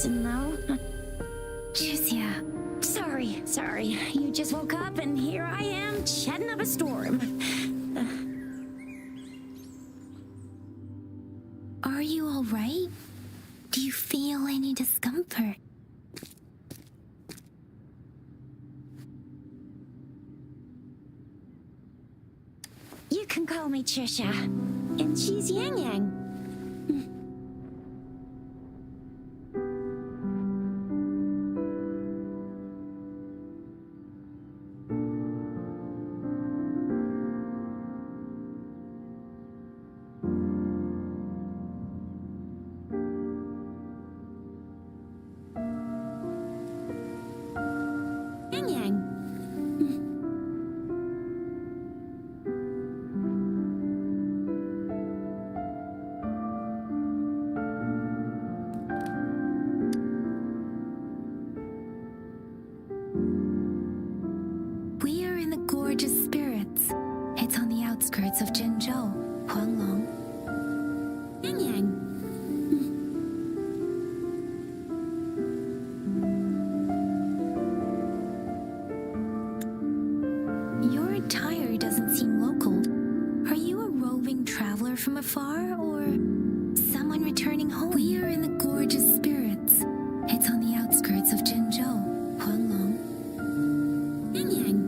person, though. Jusia. Sorry. You just woke up, and here I am, chatting up a storm. Are you all right? Do you feel any discomfort? You can call me Trisha, and she's Yang Yang. Yang Yang. We are in the Gorgeous Spirits. It's on the outskirts of Jinzhou, Huanglong. Yang Yang. Your attire doesn't seem local. Are you a roving traveler from afar, or someone returning home? We are in the Gorgeous Spirits. It's on the outskirts of Jinzhou, Huanglong. Yang Yang.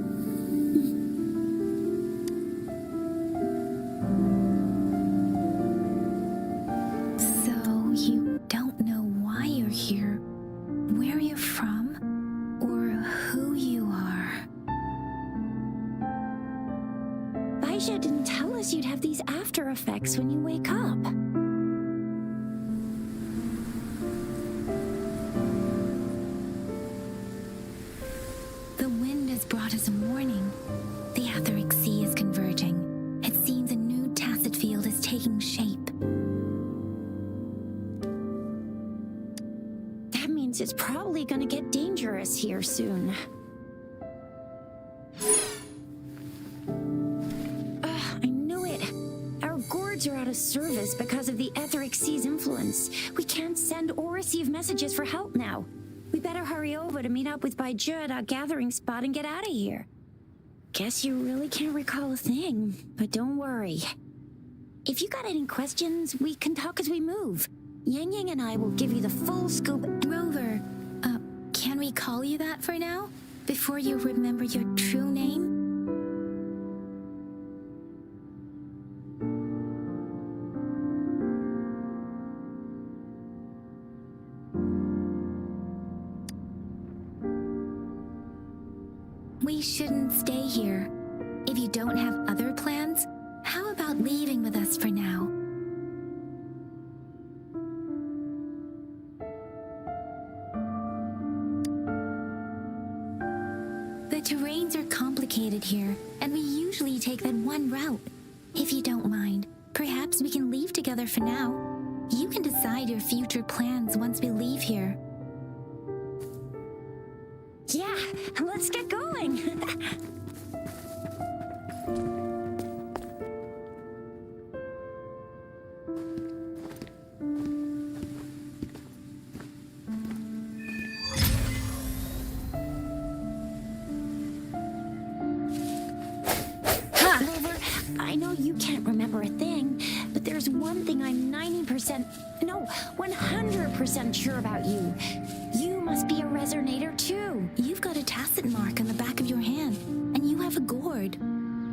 So you don't know why you're here, where you're from, or who you are. Baisha didn't tell us you'd have these after effects when you wake up. The wind has brought us a warning. The Etheric Sea is converging. It seems a new tacit field is taking shape. That means it's probably gonna get dangerous here soon. I knew it. Our gourds are out of service because of the Etheric Sea's influence. We can't send or receive messages for help now. We better hurry over to meet up with Baiju at our gathering spot and get out of here. Guess you really can't recall a thing, but don't worry. If you got any questions, we can talk as we move. Yang Yang and I will give you the full scoop. Rover, can we call you that for now? Before you remember your true name? We shouldn't stay here. If you don't have other plans, how about leaving with us for now? The terrains are complicated here, and we usually take that one route. If you don't mind, perhaps we can leave together for now. You can decide your future plans once we leave here. Yeah, let's get going. Rover, I know you can't remember a thing, but there's one thing I'm 100% sure about you. You must be a resonator too. You've got a tacit mark on the back of your hand, and you have a gourd.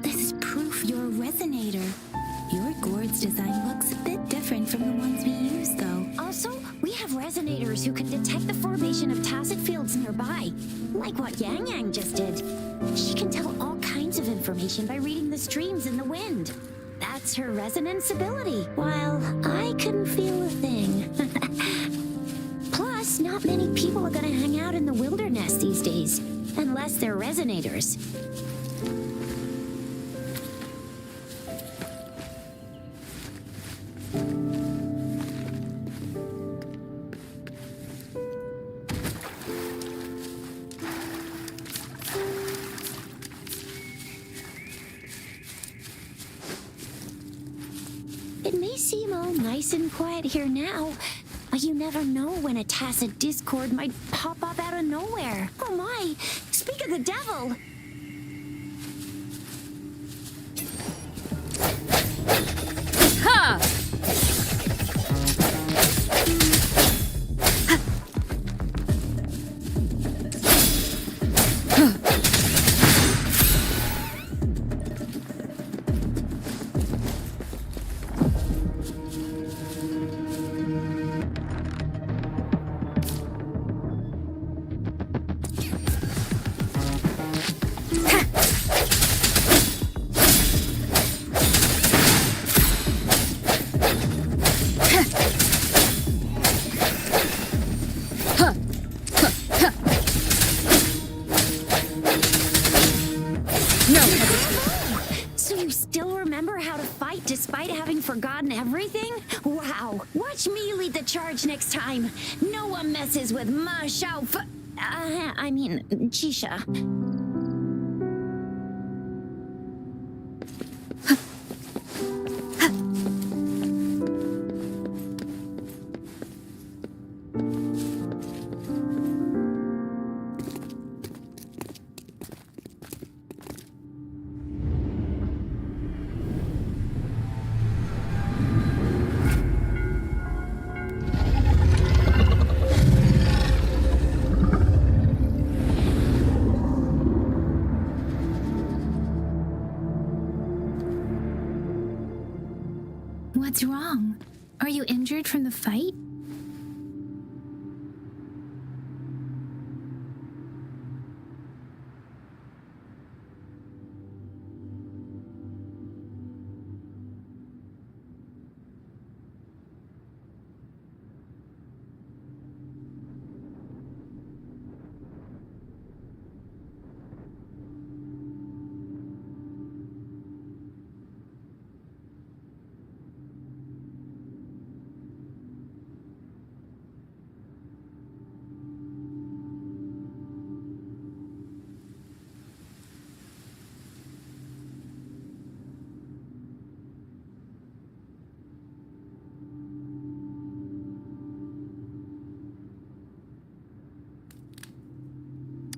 This is proof you're a resonator. Your gourd's design looks a bit different from the ones we use, though. Also, we have resonators who can detect the formation of tacit fields nearby, like what Yang Yang just did. She can tell all kinds of information by reading the streams in the wind. That's her resonance ability, while I couldn't feel a thing. Plus, not many people are gonna hang out in the wilderness these days, unless they're resonators. It may seem all nice and quiet here now, You never know when a tacit discord might pop up out of nowhere. Oh my! Speak of the devil! Ha! So you still remember how to fight despite having forgotten everything? Wow! Watch me lead the charge next time. No one messes with Ma Xiao Jisha. What's wrong? Are you injured from the fight?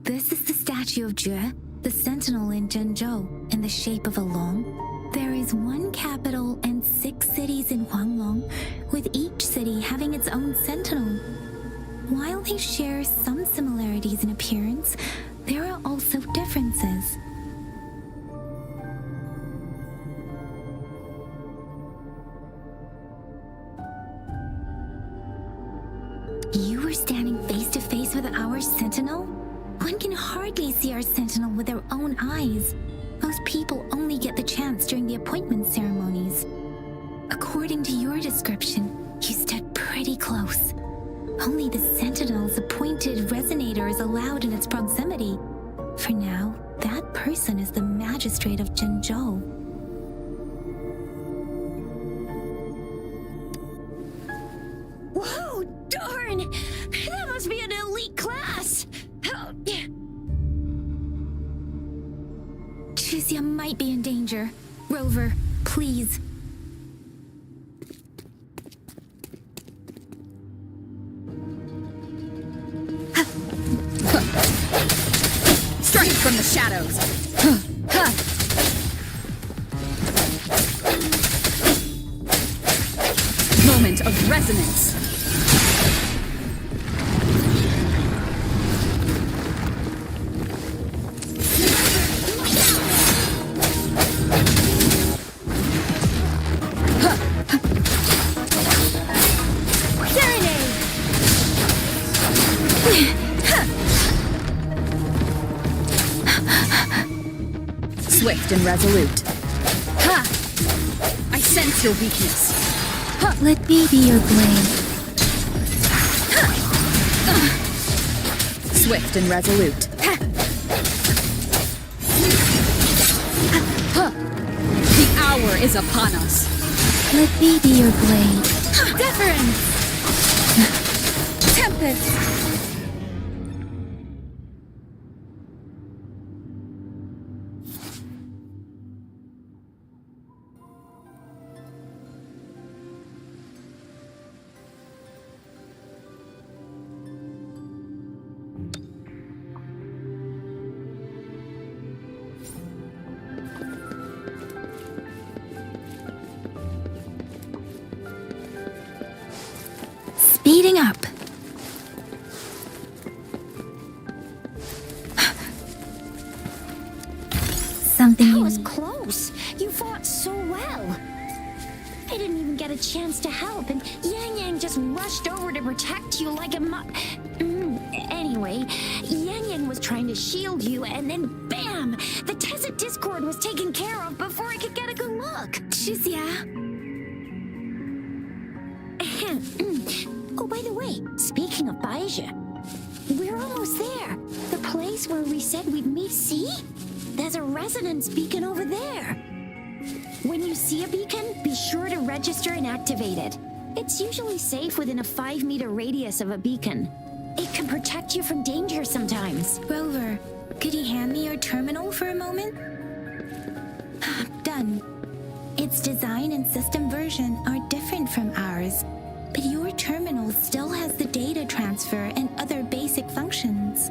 This is the statue of Jue, the sentinel in Zhenzhou, in the shape of a long. There is one capital and 6 cities in Huanglong, with each city having its own sentinel. While they share some similarities in appearance, there are also differences. You were standing face to face with our sentinel? One can hardly see our sentinel with their own eyes. Most people only get the chance during the appointment ceremonies. According to your description, you stood pretty close. Only the sentinel's appointed resonator is allowed in its proximity. For now, that person is the magistrate of Zhenzhou. Whoa, darn! That must be an elite class! Chixia might be in danger. Rover, please. Strike from the shadows! Moment of resonance! Swift and resolute. Ha! I sense your weakness. Ha! Let me be your blade. Swift and resolute. Ha! Ha! The hour is upon us. Let me be your blade. Deference! Tempest! Meeting up. Something That you was need. close. You fought so well. I didn't even get a chance to help, and Yang Yang just rushed over to protect you like a Anyway, Yang Yang was trying to shield you, and then bam! The Tessa Discord was taken care of before I could get a good look. Shizia. Oh, by the way, speaking of Baija, we're almost there. The place where we said we'd meet, see? There's a resonance beacon over there. When you see a beacon, be sure to register and activate it. It's usually safe within a 5-meter radius of a beacon. It can protect you from danger sometimes. Rover, could you hand me your terminal for a moment? Done. Its design and system version are different from ours, but your terminal still has the data transfer and other basic functions.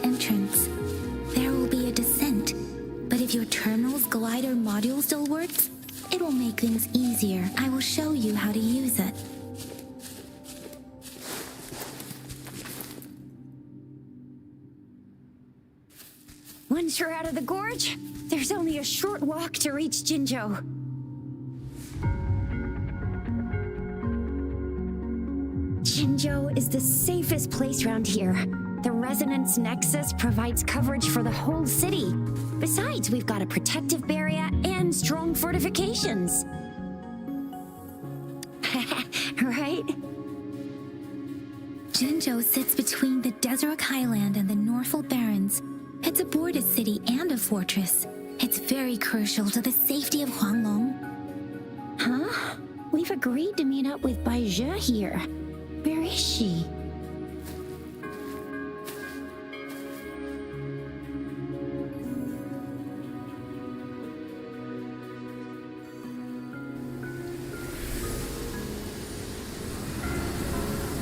Entrance. There will be a descent, but if your terminal's glider module still works, it will make things easier. I will show you how to use it. Once you're out of the gorge, there's only a short walk to reach Jinzhou. Jinzhou is the safest place around here. The Resonance Nexus provides coverage for the whole city. Besides, we've got a protective barrier and strong fortifications. Right? Jinzhou sits between the Desert Highland and the Northful Barrens. It's a border city and a fortress. It's very crucial to the safety of Huanglong. Huh? We've agreed to meet up with Baija here. Where is she?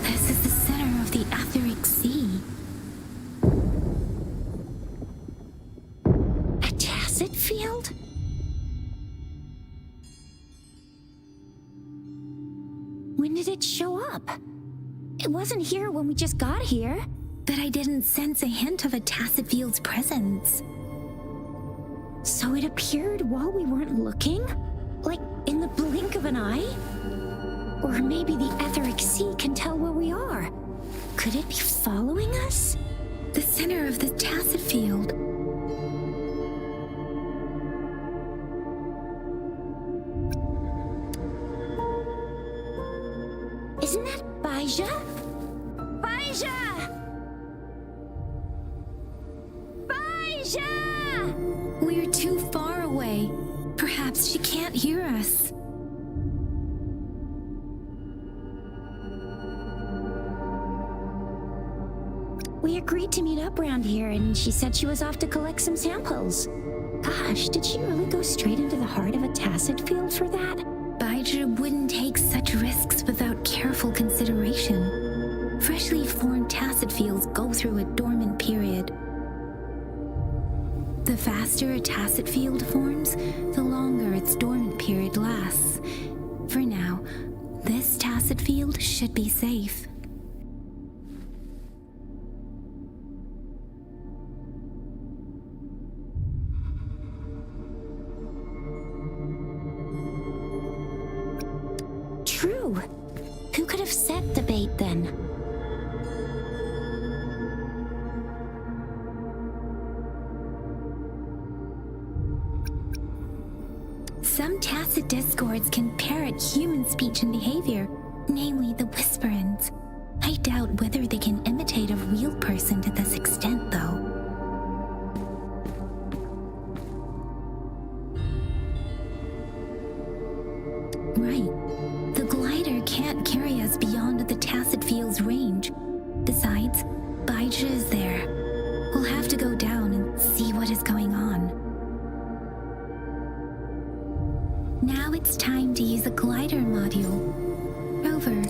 This is the center of the Etheric Sea. A tacit field? When did it show up? It wasn't here when we just got here. But I didn't sense a hint of a tacit field's presence. So it appeared while we weren't looking? Like in the blink of an eye? Or maybe the Etheric Sea can tell where we are. Could it be following us? The center of the tacit field. Isn't that Baija? Baija! Baija! We're too far away. Perhaps she can't hear us. We agreed to meet up around here, and she said she was off to collect some samples. Gosh, did she really go straight into the heart of a tacit field for that? Baija wouldn't take such risks without careful consideration. Freshly formed tacit fields go through a dormant period. The faster a tacit field forms, the longer its dormant period lasts. For now, this tacit field should be safe. True. Who could have set the bait then? Some tacit discords can parrot human speech and behavior, namely the whisperings. I doubt whether they can imitate a real person to this extent, though. what is going on. Now it's time to use a glider module. Rover,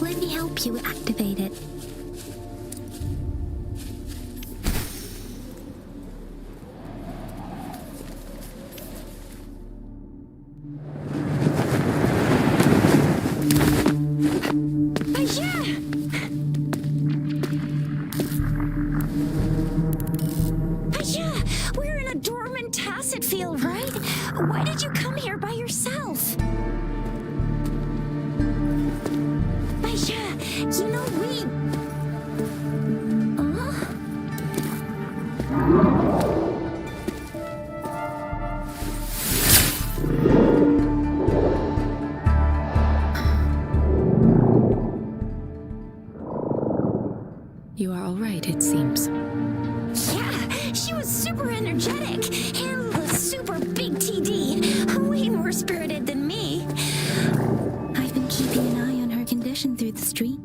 let me help you activate it. We're in a dormant tacet field, right? Why did you come here by yourself? You know You are all right, it seems. Yeah, she was super energetic and the super big TD. Way more spirited than me. I've been keeping an eye on her condition through the street.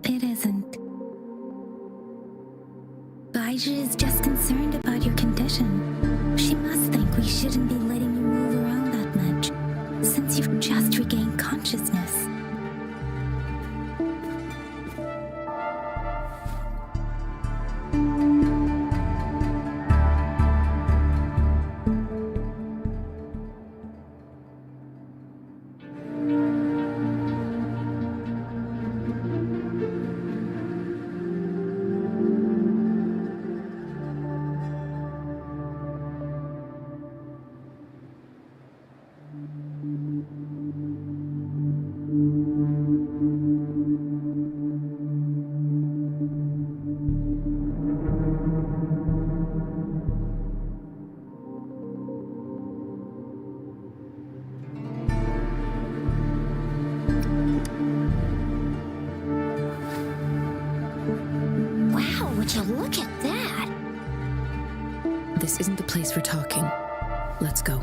It isn't. Baija is just concerned about your condition. She must think we shouldn't be letting you move around that much, since you've just regained consciousness. Wow, would you look at that? This isn't the place for talking. Let's go.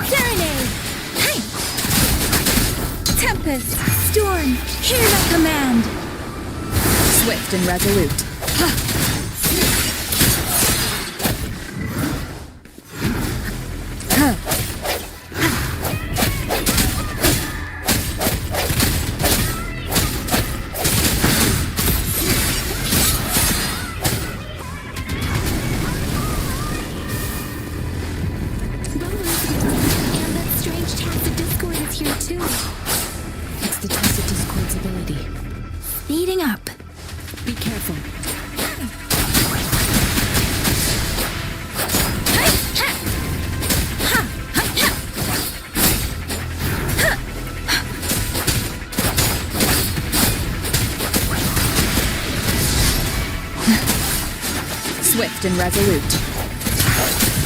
Serenade! Hey! Tempest! Storm! Hear my command! Swift and resolute. And that strange tacit discord is here too. It's the tacit discord's ability. Speeding up. Be careful. Swift and resolute.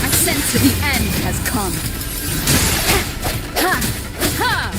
I sense that the end has come. Ha! Ha!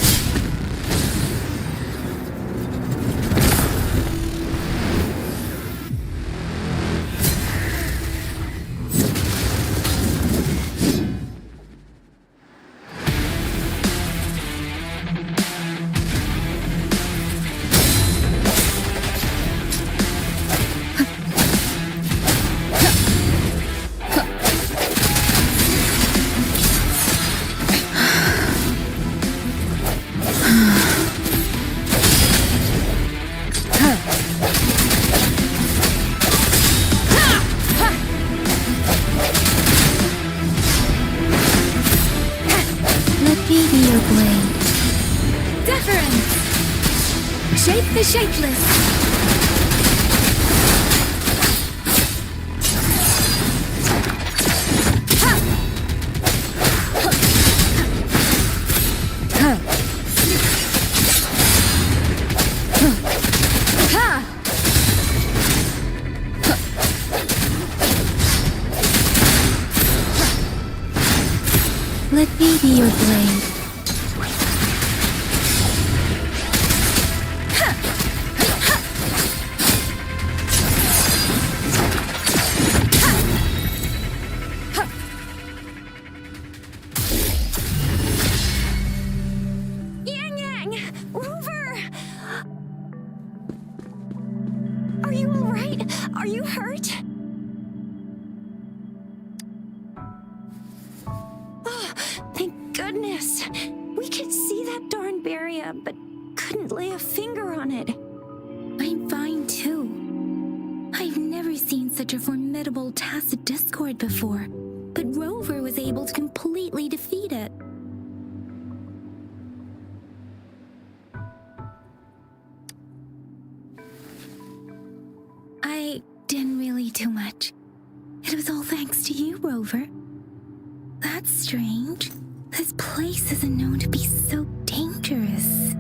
Shape the shapeless! Let me be your blade. Yang! Rover! Are you alright? Are you hurt? Oh, thank goodness. We could see that darn barrier, but couldn't lay a finger on it. I'm fine too. I've never seen such a formidable tacit discord before, but Rover was able to completely defeat it. I didn't really do much. It was all thanks to you, Rover. That's strange. This place isn't known to be so dangerous.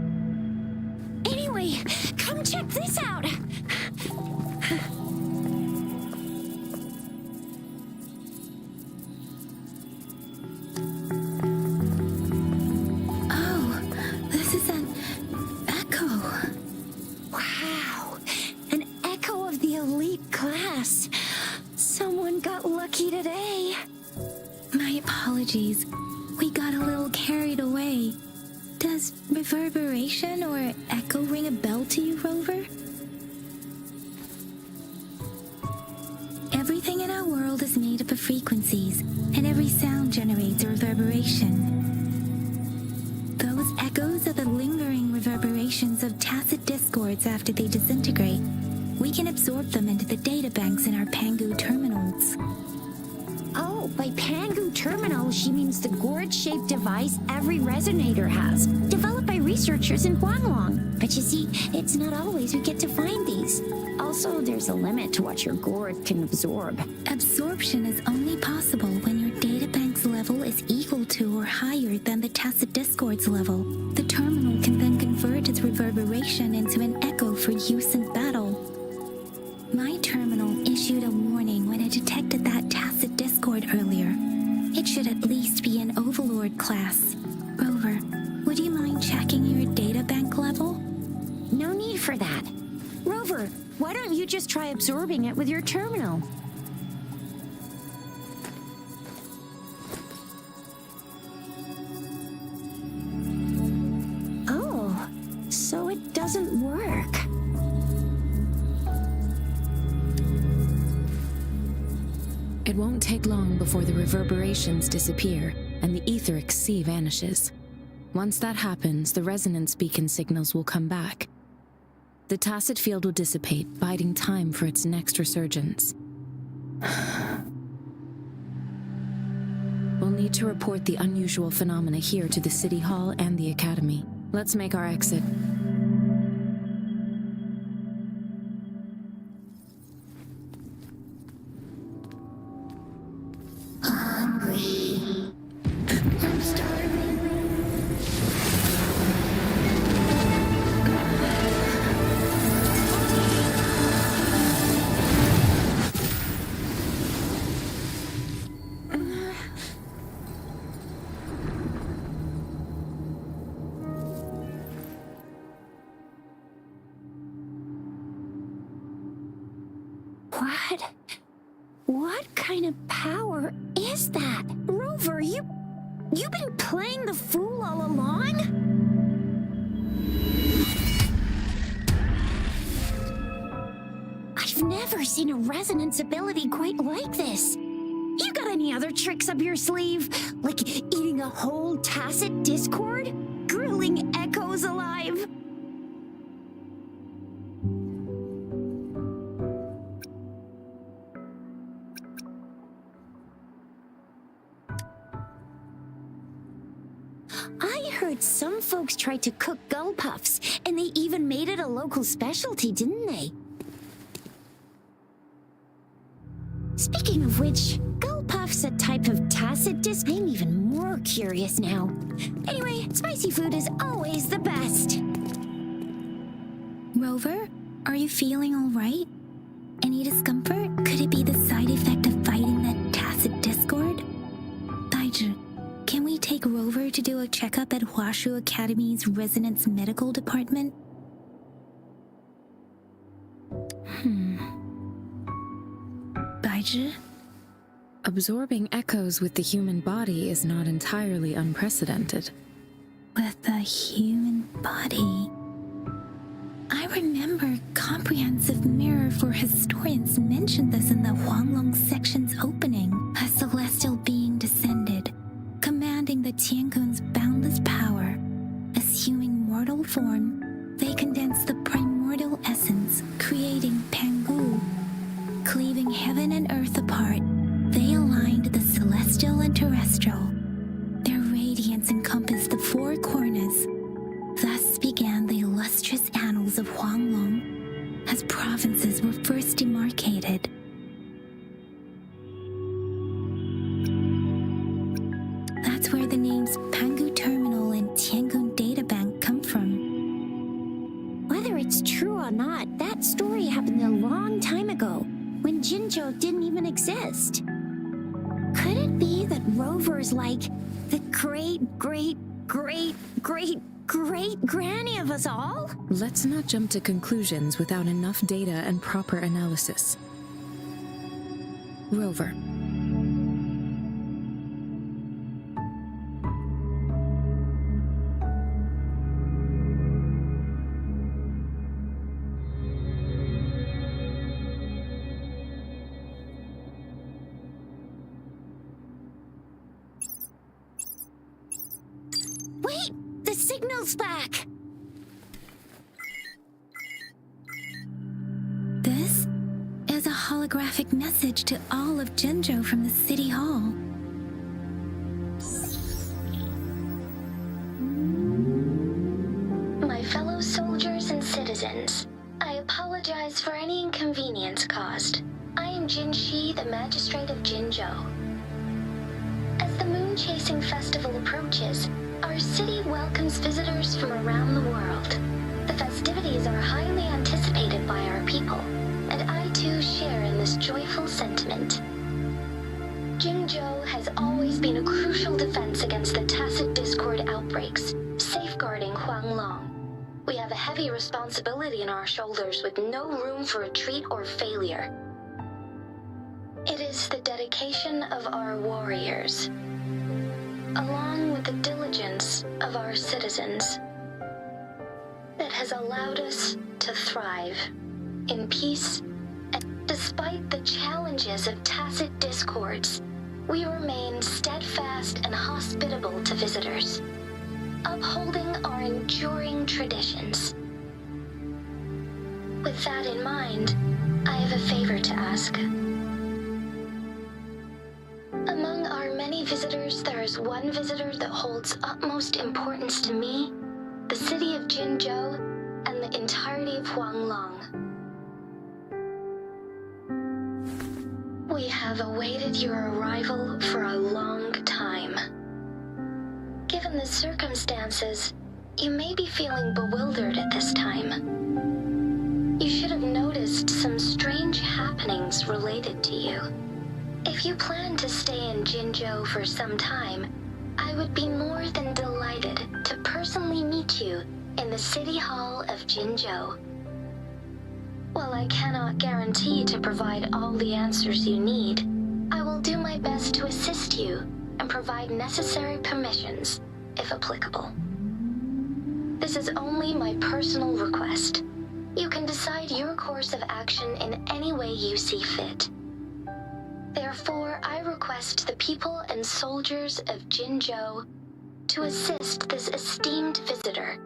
Anyway, come check this out. Oh, this is an echo. Wow, an echo of the elite class. Someone got lucky today. My apologies. We got a little carried away. Does reverberation or echo ring a bell to you, Rover? Everything in our world is made up of frequencies, and every sound generates a reverberation. Those echoes are the lingering reverberations of tacit discords after they disintegrate. We can absorb them into the databanks in our Pangu terminals. Oh, by Pangu Terminal, she means the gourd-shaped device every resonator has, developed by researchers in Guanglong. But you see, it's not always we get to find these. Also, there's a limit to what your gourd can absorb. Absorption is only possible when your databank's level is equal to or higher than the tacit discord's level. The terminal can then convert its reverberation into an echo for use in battle. My terminal issued a warning when it detected that tacit discord earlier. It should at least be an Overlord class. Rover, would you mind checking your databank level? No need for that. Rover, why don't you just try absorbing it with your terminal? Oh, so it doesn't work. It won't take long before the reverberations disappear and the etheric sea vanishes. Once that happens, the resonance beacon signals will come back. The tacit field will dissipate, biding time for its next resurgence. We'll need to report the unusual phenomena here to the City Hall and the Academy. Let's make our exit. What kind of power is that? Rover, you've been playing the fool all along? I've never seen a resonance ability quite like this. You got any other tricks up your sleeve? Like eating a whole tacit discord? Grilling echoes alive? I heard that some folks tried to cook gull puffs, and they even made it a local specialty, didn't they? Speaking of which, gull puff's a type of tacit disc. I'm even more curious now. Anyway, spicy food is always the best. Rover, are you feeling all right? Any discomfort? Could it be the side effect of fighting that tacit discord? Baiju, can we take Rover to do a checkup at Huashu Academy's Resonance Medical Department? Baiju? Absorbing echoes with the human body is not entirely unprecedented. With the human body. I remember Comprehensive Mirror for Historians mentioned this in the Huanglong section's opening. A celestial being descended, commanding the Tiankun's boundless power. Assuming mortal form, they condensed the primordial essence, creating Pangu. Cleaving heaven and earth apart, they aligned the celestial and terrestrial. Their radiance encompassed the four corners. Thus began the illustrious annals of Huanglong, as provinces were first demarcated. That's where the names Pangu Terminal and Tiangun Databank come from. Whether it's true or not, that story happened a long time ago, when Jinzhou didn't even exist. Could it be that Rover's like the great granny of us all? Let's not jump to conclusions without enough data and proper analysis. Rover. Wait! The signal's back! This is a holographic message to all of Jinzhou from the City Hall. My fellow soldiers and citizens, I apologize for any inconvenience caused. I am Jin Shi, the Magistrate of Jinzhou. As the Moon-Chasing Festival approaches, our city welcomes visitors from around the world. The festivities are highly anticipated by our people, and I too share in this joyful sentiment. Jinzhou has always been a crucial defense against the tacit discord outbreaks, safeguarding Huanglong. We have a heavy responsibility on our shoulders with no room for retreat or failure. It is the dedication of our warriors, along with the diligence of our citizens, that has allowed us to thrive in peace. And despite the challenges of tacit discords, we remain steadfast and hospitable to visitors, upholding our enduring traditions. With that in mind, I have a favor to ask. Among our many visitors, there is one visitor that holds utmost importance to me, the city of Jinzhou, and the entirety of Huanglong. We have awaited your arrival for a long time. Given the circumstances, you may be feeling bewildered at this time. You should have noticed some strange happenings related to you. If you plan to stay in Jinzhou for some time, I would be more than delighted to personally meet you in the City Hall of Jinzhou. While I cannot guarantee to provide all the answers you need, I will do my best to assist you and provide necessary permissions, if applicable. This is only my personal request. You can decide your course of action in any way you see fit. Therefore, I request the people and soldiers of Jinzhou to assist this esteemed visitor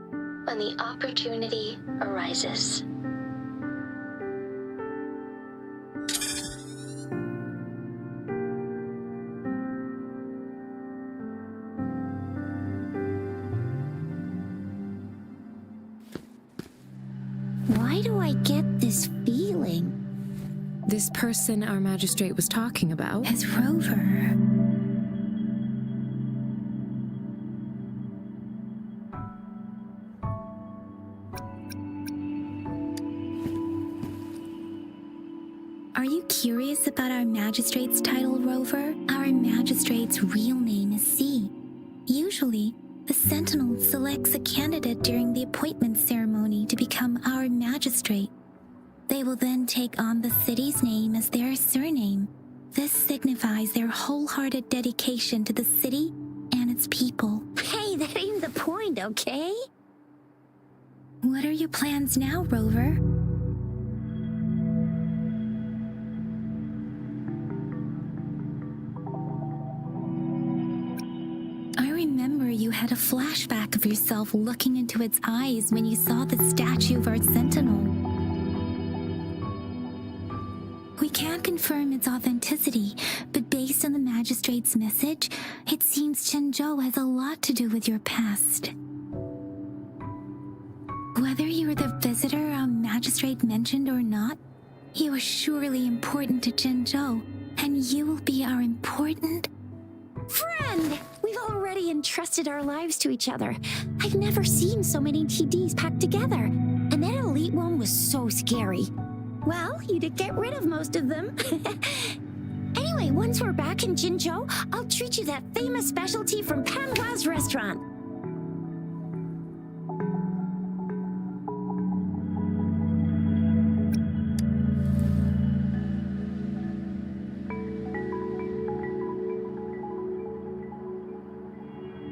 when the opportunity arises. Why do I get this feeling? This person our magistrate was talking about? As Rover. Are you curious about our magistrate's title, Rover? Our magistrate's real name is C. Usually, the Sentinel selects a candidate during the appointment ceremony to become our magistrate. They will then take on the city's name as their surname. This signifies their wholehearted dedication to the city and its people. Hey, that ain't the point, okay? What are your plans now, Rover? You had a flashback of yourself looking into its eyes when you saw the statue of our Sentinel. We can't confirm its authenticity, but based on the magistrate's message, it seems Chenzhou has a lot to do with your past. Whether you were the visitor our magistrate mentioned or not, you are surely important to Chenzhou, and you will be our important friend! We've already entrusted our lives to each other. I've never seen so many TDs packed together. And that elite one was so scary. Well, you did get rid of most of them. Anyway, once we're back in Jinzhou, I'll treat you that famous specialty from Panhua's restaurant.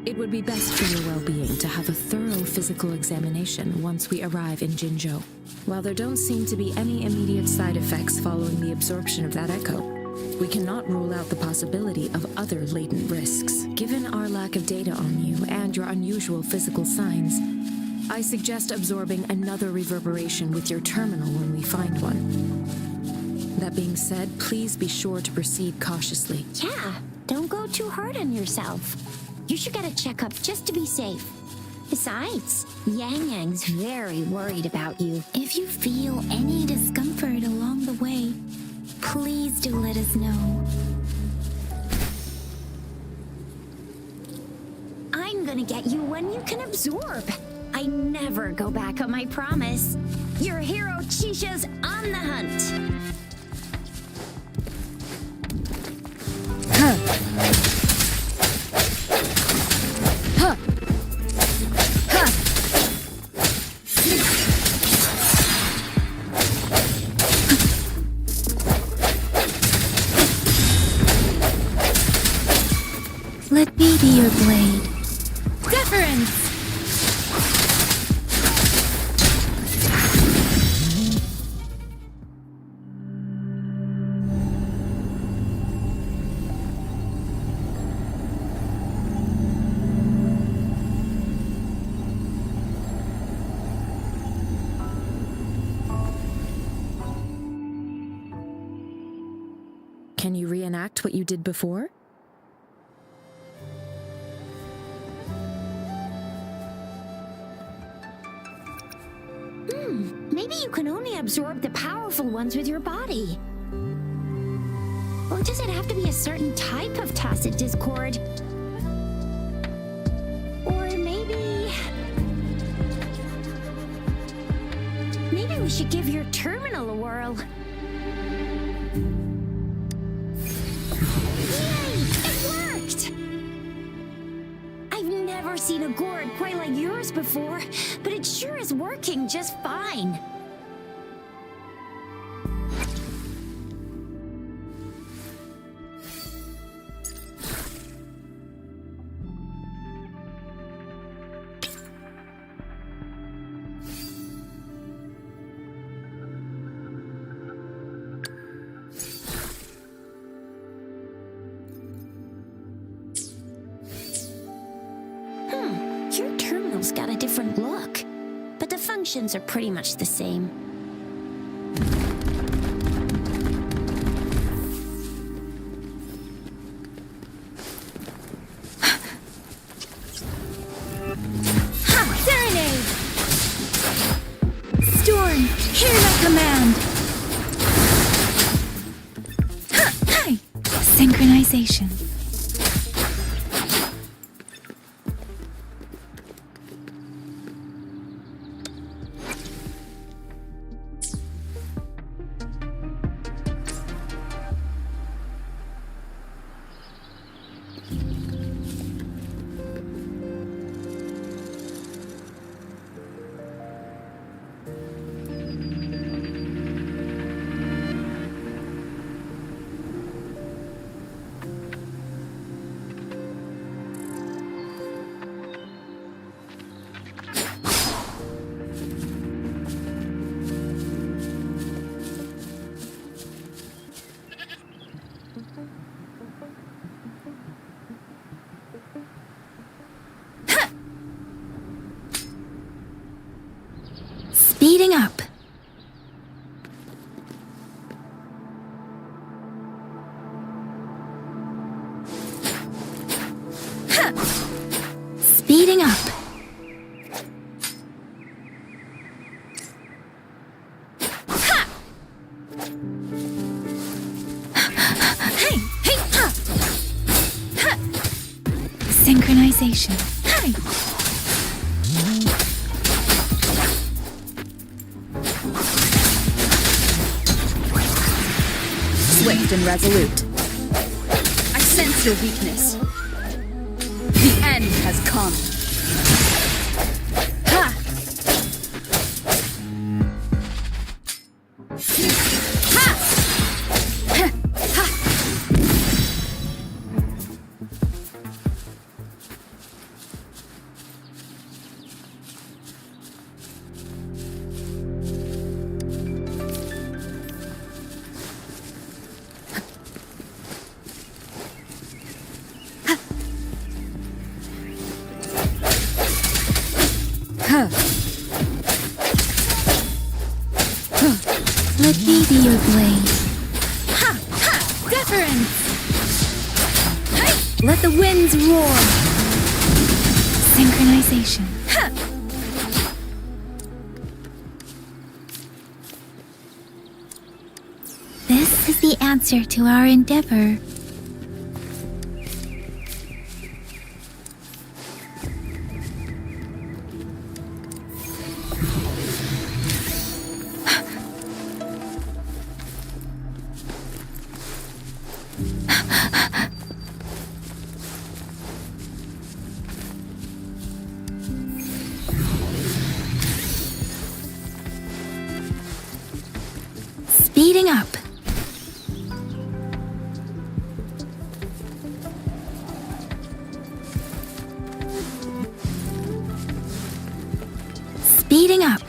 It would be best for your well-being to have a thorough physical examination once we arrive in Jinzhou. While there don't seem to be any immediate side effects following the absorption of that echo, we cannot rule out the possibility of other latent risks. Given our lack of data on you and your unusual physical signs, I suggest absorbing another reverberation with your terminal when we find one. That being said, please be sure to proceed cautiously. Yeah, don't go too hard on yourself. You should get a checkup just to be safe. Besides, Yang Yang's very worried about you. If you feel any discomfort along the way, please do let us know. I'm gonna get you one you can absorb. I never go back on my promise. Your hero Chisha's on the hunt. Let me be your blade. Deference! Can you reenact what you did before? Maybe you can only absorb the powerful ones with your body. Or does it have to be a certain type of tacit discord? Or maybe we should give your terminal a whirl. Yay! It worked! I've never seen a gourd quite like yours before, but it sure is working just fine. Your terminal's got a different look, but the functions are pretty much the same. Ha! Serenade! Storm! Hear my command! Hi! Synchronization. Speeding up. Speeding up. Hey, hey, ha. Ha. Synchronization. Hey. Swift and resolute. I sense your weakness. The end has come. Ha! Ha! Ha! Ha! Let me be your blade. Ha! Ha! Deference! Hey! Let the winds roar! Synchronization. Ha! This is the answer to our endeavor. Speeding up. Speeding up.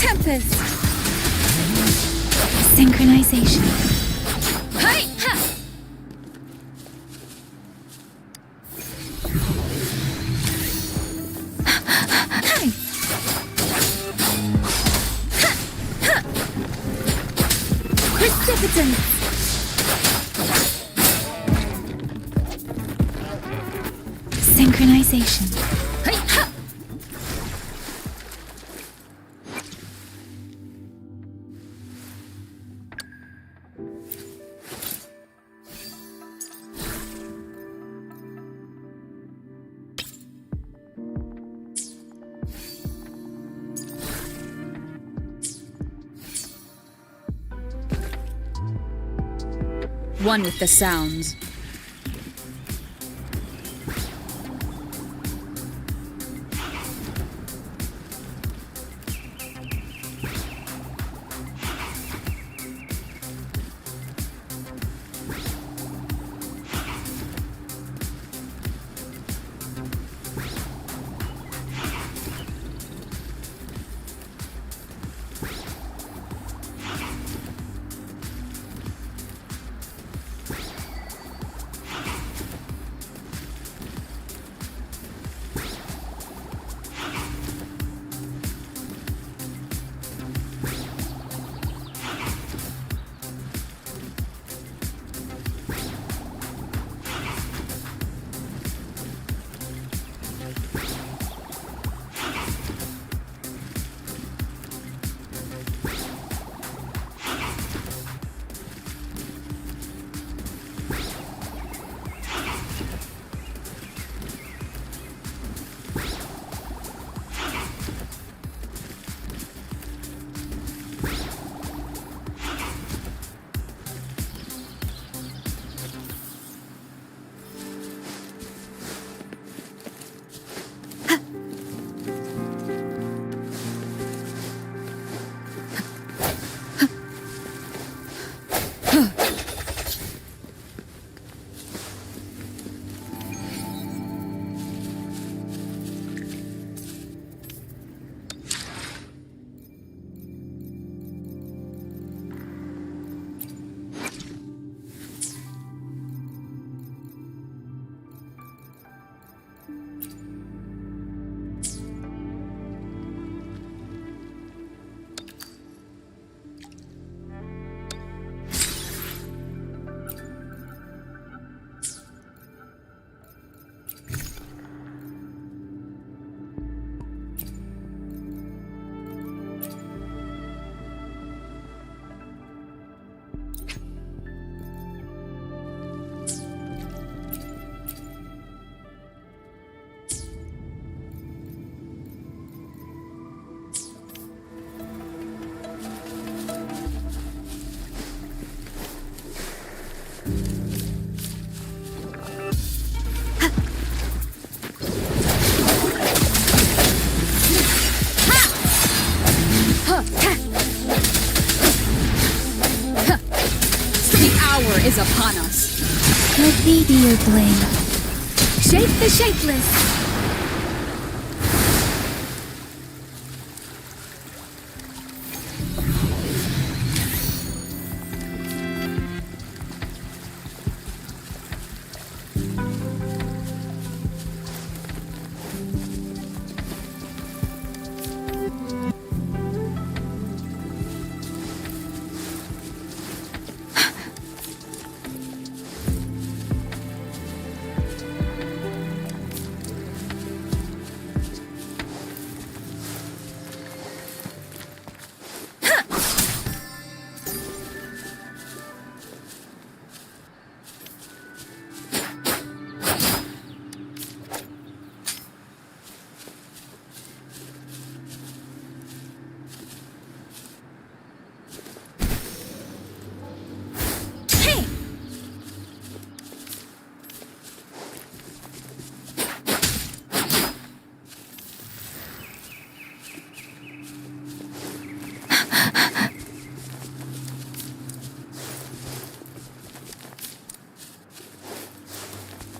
Tempest. Synchronization. Hey! Ha! Hey! Ha! Ha! Precipitant. Synchronization. Hey! Ha! One with the sounds. is upon us. Let me be your blade. Shape the shapeless!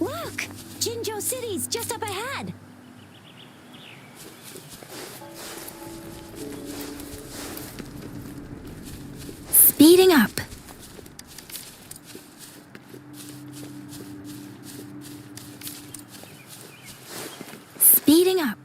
Look! Jinzhou City's just up ahead! Speeding up. Speeding up.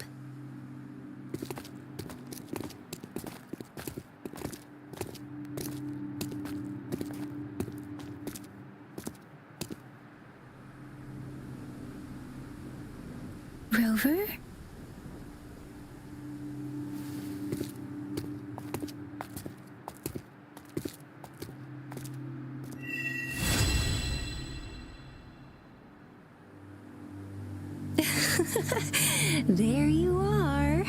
Rover? There you are.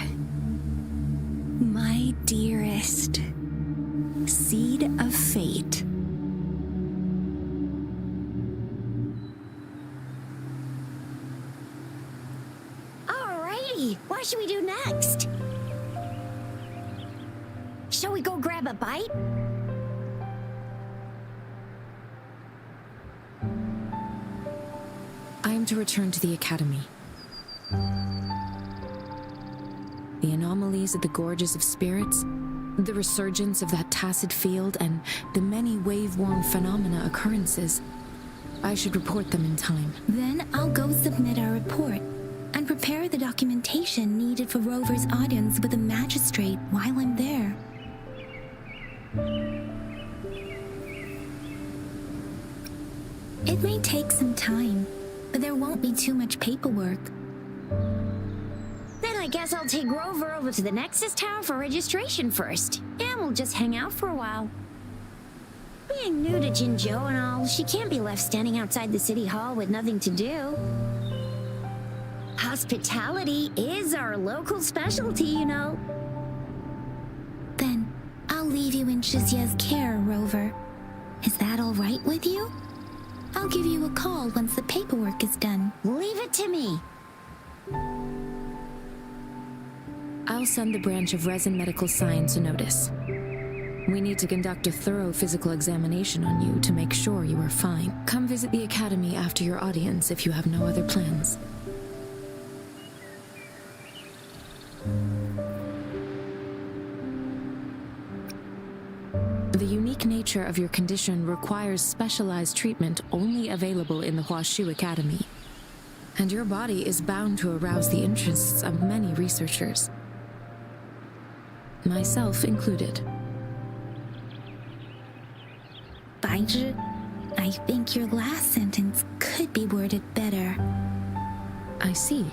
My dearest. Seed of fate. Alrighty, what should we do next? Shall we go grab a bite? I am to return to the Academy. The anomalies at the Gorges of Spirits, the resurgence of that tacit field, and the many wave-worn phenomena occurrences. I should report them in time. Then I'll go submit our report and prepare the documentation needed for Rover's audience with the magistrate while I'm there. It may take some time, but there won't be too much paperwork. Then I guess I'll take Rover over to the Nexus Tower for registration first. And we'll just hang out for a while. Being new to Jinzhou and all, she can't be left standing outside the city hall with nothing to do. Hospitality is our local specialty, you know. Then I'll leave you in Shizia's care, Rover. Is that all right with you? I'll give you a call once the paperwork is done. Leave it to me. I'll send the branch of Resin Medical Science a notice. We need to conduct a thorough physical examination on you to make sure you are fine. Come visit the Academy after your audience if you have no other plans. The unique nature of your condition requires specialized treatment only available in the Huashu Academy. And your body is bound to arouse the interests of many researchers. Myself included. Baizhi, I think your last sentence could be worded better. I see.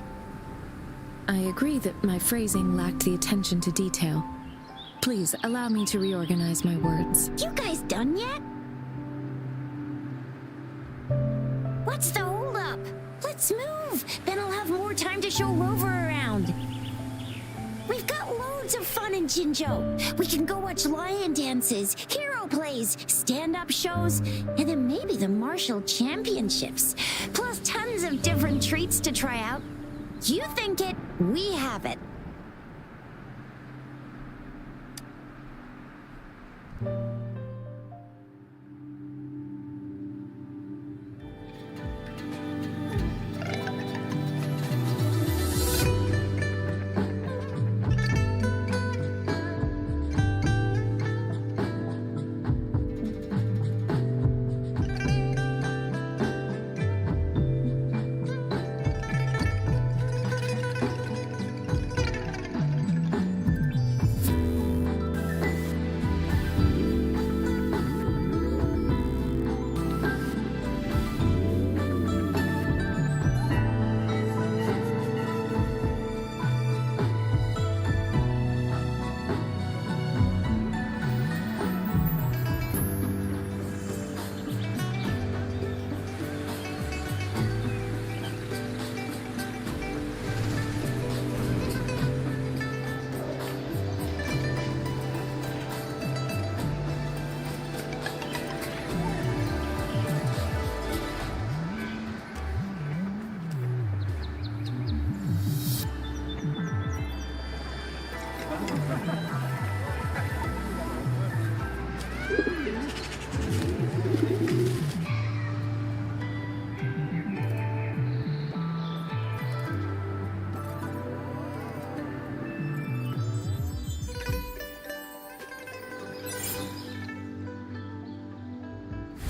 I agree that my phrasing lacked the attention to detail. Please allow me to reorganize my words. You guys done yet? What's the holdup? Let's move! Then I'll have more time to show Rover around. We've got loads of fun in Jinzhou. We can go watch lion dances, hero plays, stand-up shows, and then maybe the martial championships. Plus tons of different treats to try out. You think it, we have it.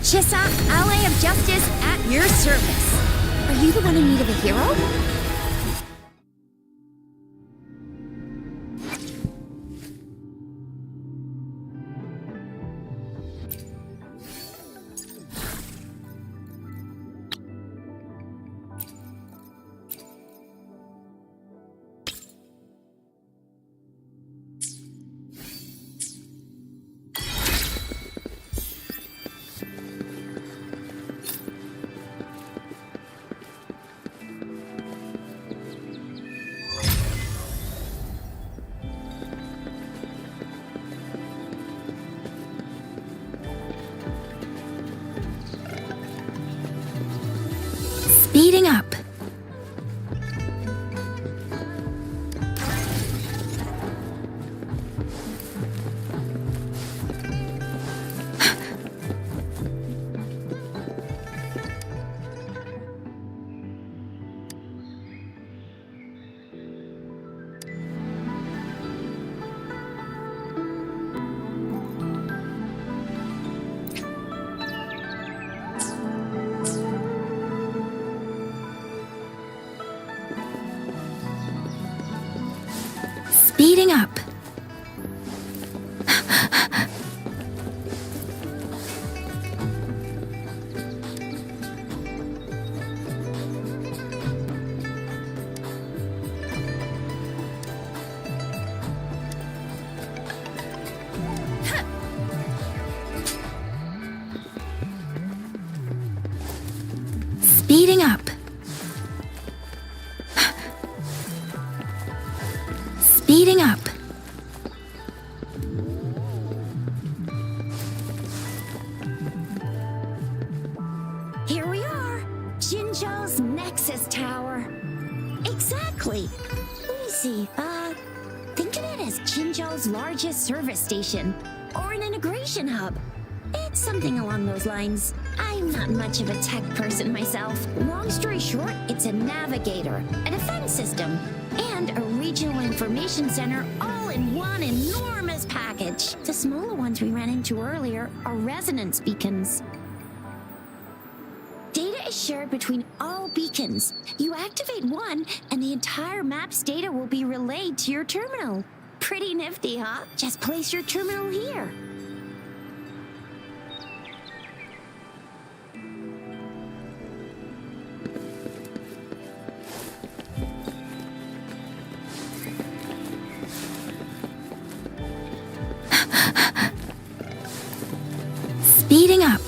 Chissa, ally of justice at your service. Are you the one in need of a hero? Speeding up. Speeding up. Speeding up. Speeding up. Here we are, Jinzhou's Nexus Tower. Exactly. Let me see, think of it as Jinzhou's largest service station, or an integration hub. It's something along those lines. I'm not much of a tech person myself. Long story short, it's a navigator, a defense system, and a regional information center all in one enormous package. The smaller ones we ran into earlier are resonance beacons. Data is shared between all beacons. You activate one, and the entire map's data will be relayed to your terminal. Pretty nifty, huh? Just place your terminal here. Speeding up.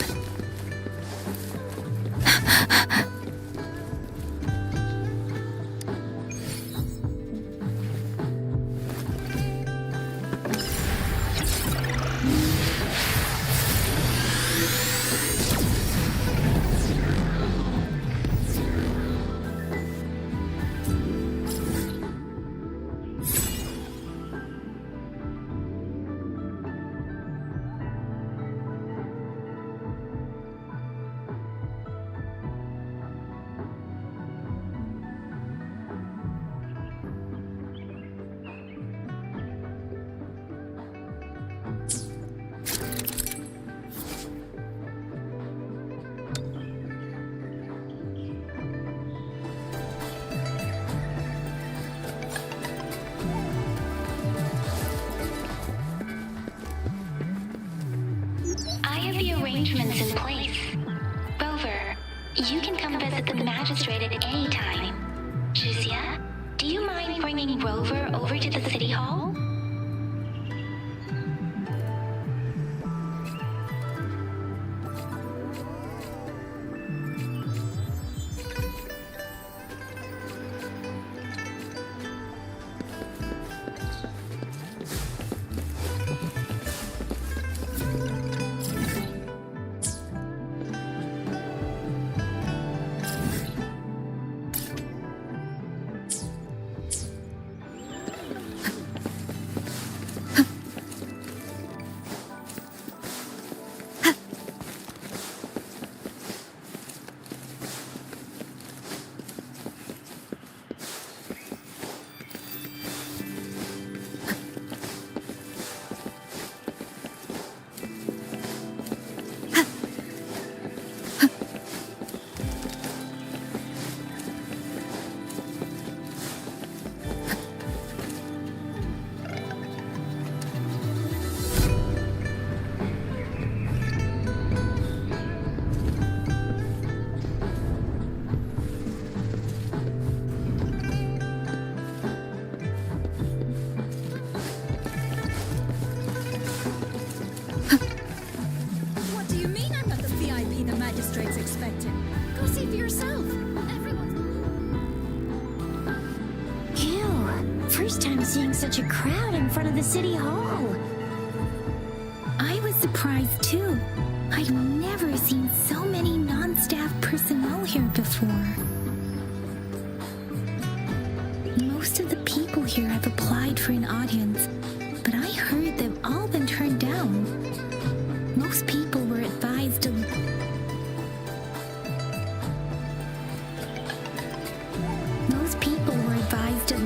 Arrangements in place. Rover, you can come visit the magistrate at any time. Juzia, do you mind bringing Rover over to the city hall? expecting? Go see for yourself. Everyone's... Ew. First time seeing such a crowd in front of the city hall. I was surprised too. I've never seen so many non-staff personnel here before. Most of the people here have applied for an audience, but I heard they've all been turned down. Most people were advised to...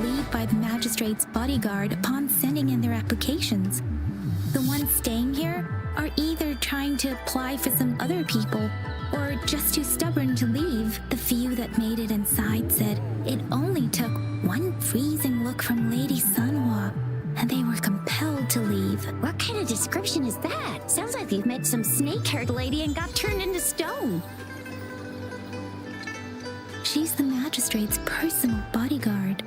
leave by the magistrate's bodyguard upon sending in their applications. The ones staying here are either trying to apply for some other people or just too stubborn to leave. The few that made it inside said it only took one freezing look from Lady Sunhwa and they were compelled to leave. What kind of description is that? Sounds like you've met some snake-haired lady and got turned into stone. She's the magistrate's personal bodyguard.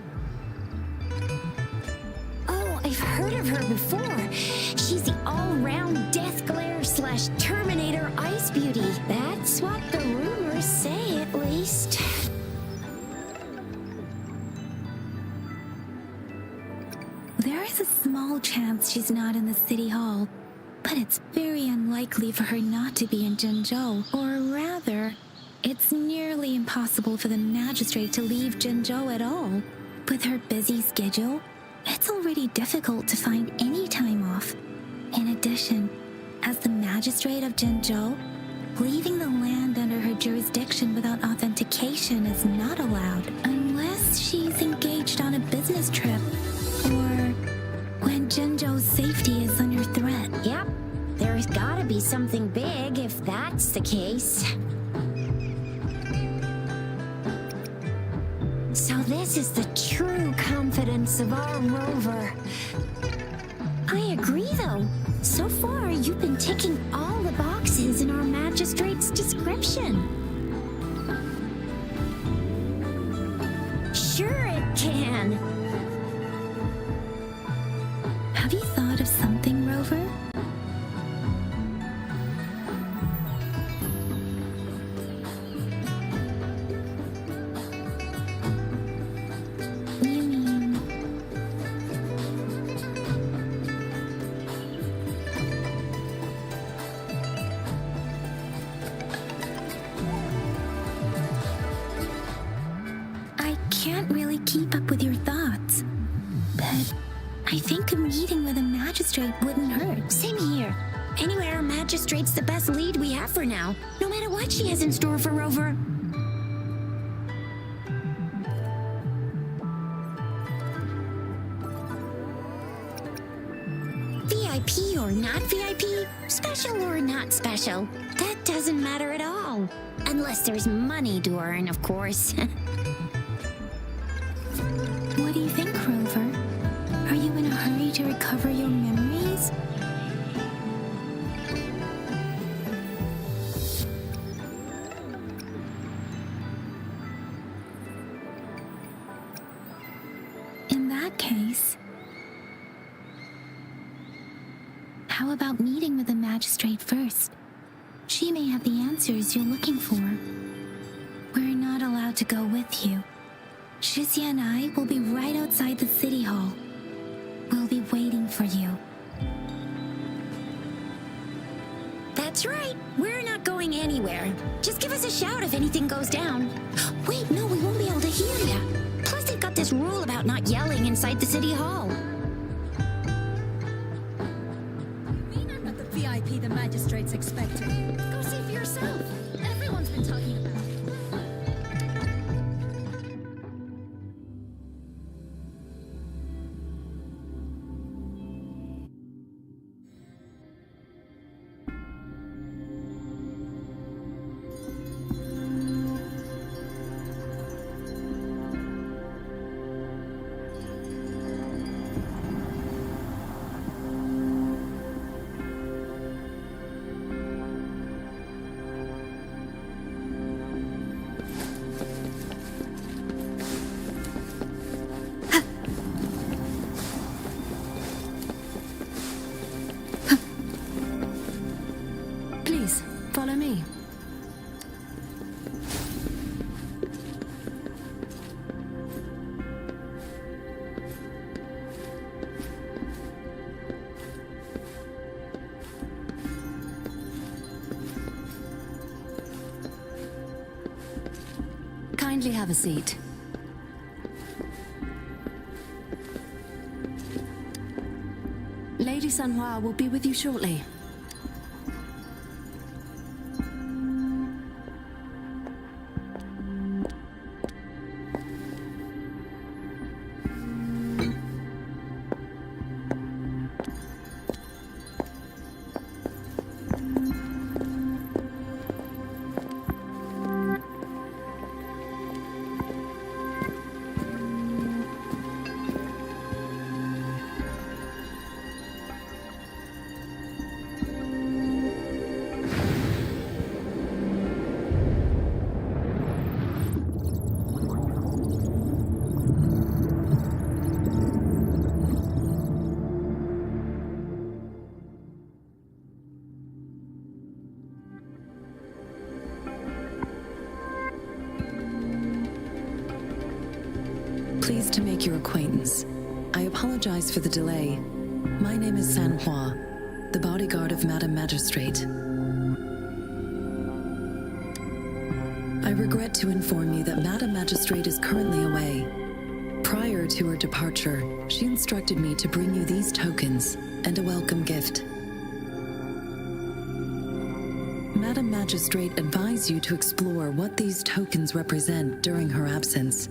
Oh, I've heard of her before. She's the all-round death glare / Terminator ice beauty. That's what the rumors say, at least. There is a small chance she's not in the city hall, but it's very unlikely for her not to be in Jinzhou. Or rather, it's nearly impossible for the magistrate to leave Jinzhou at all. With her busy schedule, it's already difficult to find any time off. In addition, as the magistrate of Jinzhou, leaving the land under her jurisdiction without authentication is not allowed unless she's engaged on a business trip or when Jinzhou's safety is under threat. Yep, there's gotta be something big if that's the case. So this is the true confidence of our rover. I agree, though. So far, you've been ticking all the boxes in our magistrate's description. Sure it can. Have you thought of something, Rover? You mean... I can't really keep up with your thoughts, but I think a meeting with a magistrate wouldn't hurt. Same here. Anyway, our magistrate's the best lead we have for now, no matter what she has in store for Rover. VIP or not VIP, special or not special, that doesn't matter at all. Unless there's money to earn, of course. What do you think, Rover? Are you in a hurry to recover your memories? In that case, how about meeting with the magistrate first? She may have the answers you're looking for. We're not allowed to go with you. Shizia and I will be right outside the city hall. We'll be waiting for you. That's right. We're not going anywhere. Just give us a shout if anything goes down. Wait, no, we won't be able to hear ya. Plus, they've got this rule about not yelling inside the city hall. You mean I'm not the VIP the magistrate's expecting? Go see for yourself. Everyone's been talking about it. Please, follow me. Kindly have a seat. Lady Sanhua will be with you shortly. Pleased to make your acquaintance. I apologize for the delay. My name is Sanhua, the bodyguard of Madame Magistrate. I regret to inform you that Madame Magistrate is currently away. Prior to her departure, she instructed me to bring you these tokens and a welcome gift. Madame Magistrate advised you to explore what these tokens represent during her absence.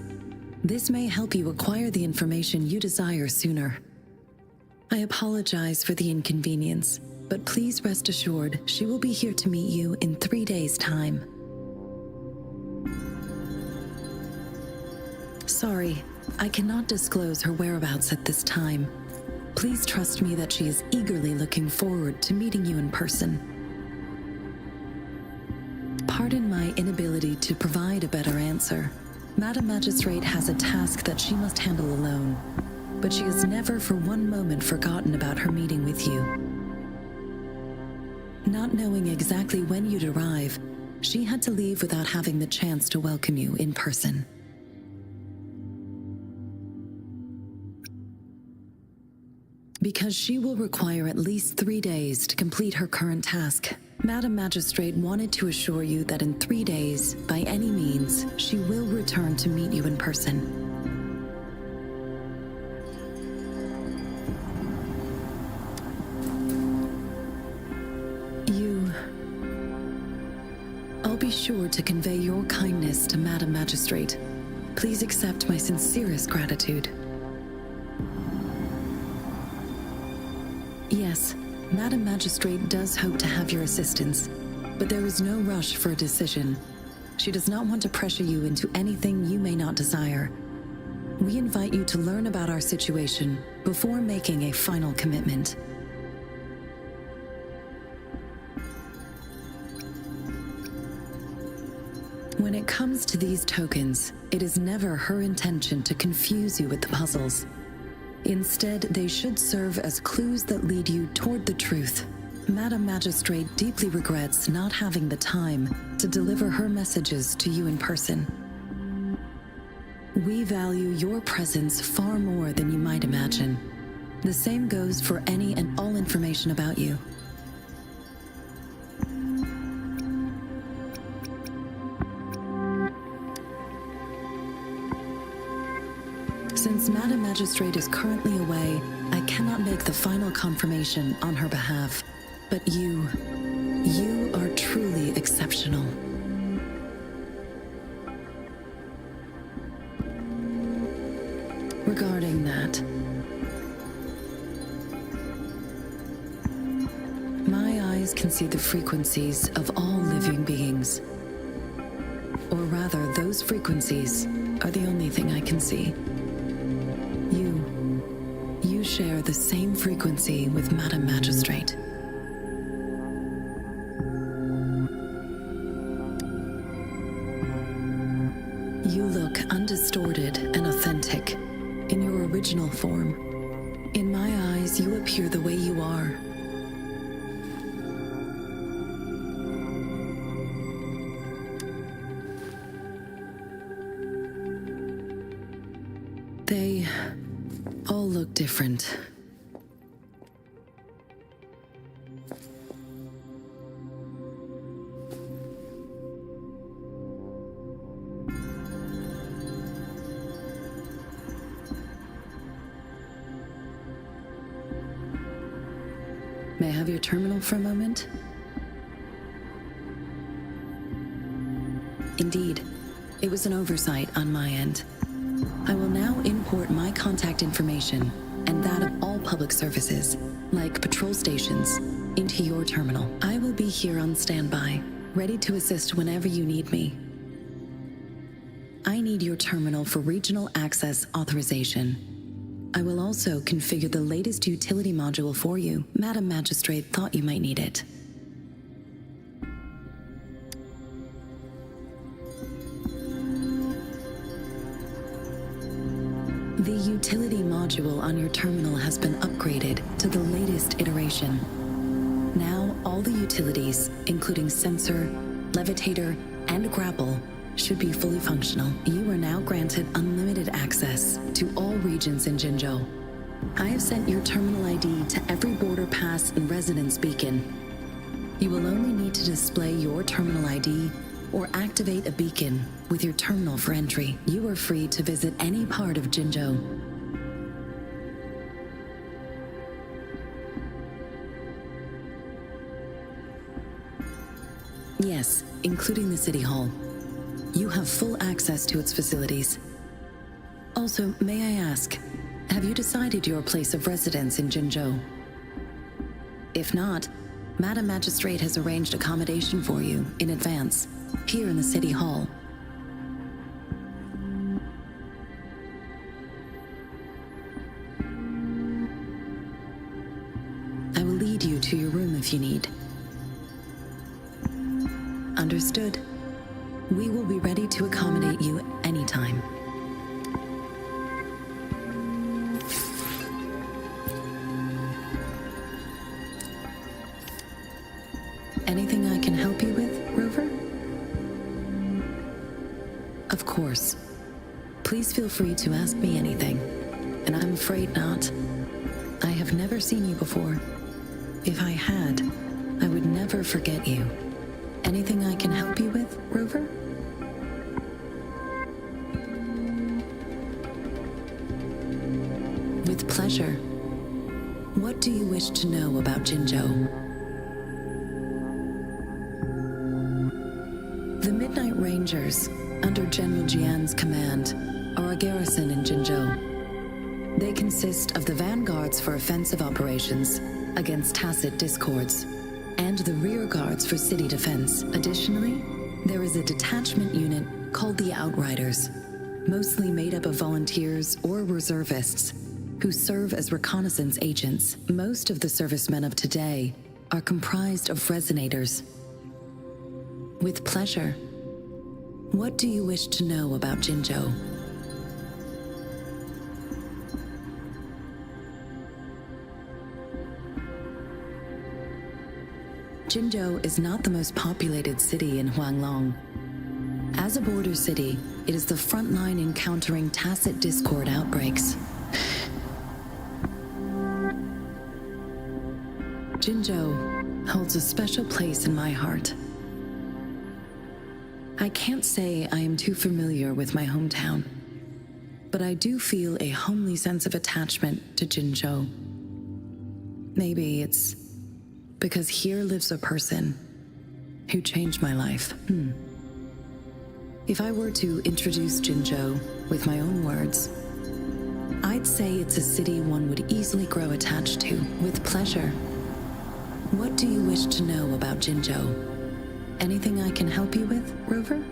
This may help you acquire the information you desire sooner. I apologize for the inconvenience, but please rest assured she will be here to meet you in 3 days' time. Sorry, I cannot disclose her whereabouts at this time. Please trust me that she is eagerly looking forward to meeting you in person. Pardon my inability to provide a better answer. Madame Magistrate has a task that she must handle alone, but she has never for one moment forgotten about her meeting with you. Not knowing exactly when you'd arrive, she had to leave without having the chance to welcome you in person. Because she will require at least 3 days to complete her current task, Madame Magistrate wanted to assure you that in 3 days, by any means, she will return to meet you in person. I'll be sure to convey your kindness to Madame Magistrate. Please accept my sincerest gratitude. Yes, Madame Magistrate does hope to have your assistance, but there is no rush for a decision. She does not want to pressure you into anything you may not desire. We invite you to learn about our situation before making a final commitment. When it comes to these tokens, it is never her intention to confuse you with the puzzles. Instead, they should serve as clues that lead you toward the truth. Madame Magistrate deeply regrets not having the time to deliver her messages to you in person. We value your presence far more than you might imagine. The same goes for any and all information about you. Since Madame Magistrate is currently away, I cannot make the final confirmation on her behalf. But you are truly exceptional. Regarding that, my eyes can see the frequencies of all living beings. Or rather, those frequencies are the only thing I can see. You share the same frequency with Madame Magistrate. You look undistorted and authentic in your original form. In my eyes, you appear the way you are. They all look different. May I have your terminal for a moment? Indeed, it was an oversight on my end. I will now import my contact information and that of all public services, like patrol stations, into your terminal. I will be here on standby, ready to assist whenever you need me. I need your terminal for regional access authorization. I will also configure the latest utility module for you. Madam Magistrate thought you might need it. The utility module on your terminal has been upgraded to the latest iteration. Now, all the utilities, including sensor, levitator, and grapple, should be fully functional. You are now granted unlimited access to all regions in Jinzhou. I have sent your terminal ID to every border pass and residence beacon. You will only need to display your terminal ID or activate a beacon with your terminal for entry. You are free to visit any part of Jinzhou. Yes, including the City Hall. You have full access to its facilities. Also, may I ask, have you decided your place of residence in Jinzhou? If not, Madam Magistrate has arranged accommodation for you in advance, here in the City Hall. I will lead you to your room if you need. Understood. We will be ready to accommodate you anytime. Anything I can help you with, Rover? Of course. Please feel free to ask me anything, and I'm afraid not. I have never seen you before. If I had, I would never forget you. Anything I can help you with, Rover? With pleasure. What do you wish to know about Jinzhou? The Midnight Rangers, under General Jian's command, are a garrison in Jinzhou. They consist of the vanguards for offensive operations against tacit discords, and the rear guards for city defense. Additionally, there is a detachment unit called the Outriders, mostly made up of volunteers or reservists who serve as reconnaissance agents. Most of the servicemen of today are comprised of resonators. With pleasure. What do you wish to know about Jinzhou? Jinzhou is not the most populated city in Huanglong. As a border city, it is the front line in countering tacit discord outbreaks. Jinzhou holds a special place in my heart. I can't say I am too familiar with my hometown, but I do feel a homely sense of attachment to Jinzhou. Maybe it's because here lives a person who changed my life. If I were to introduce Jinzhou with my own words, I'd say it's a city one would easily grow attached to. With pleasure. What do you wish to know about Jinzhou? Anything I can help you with, Rover?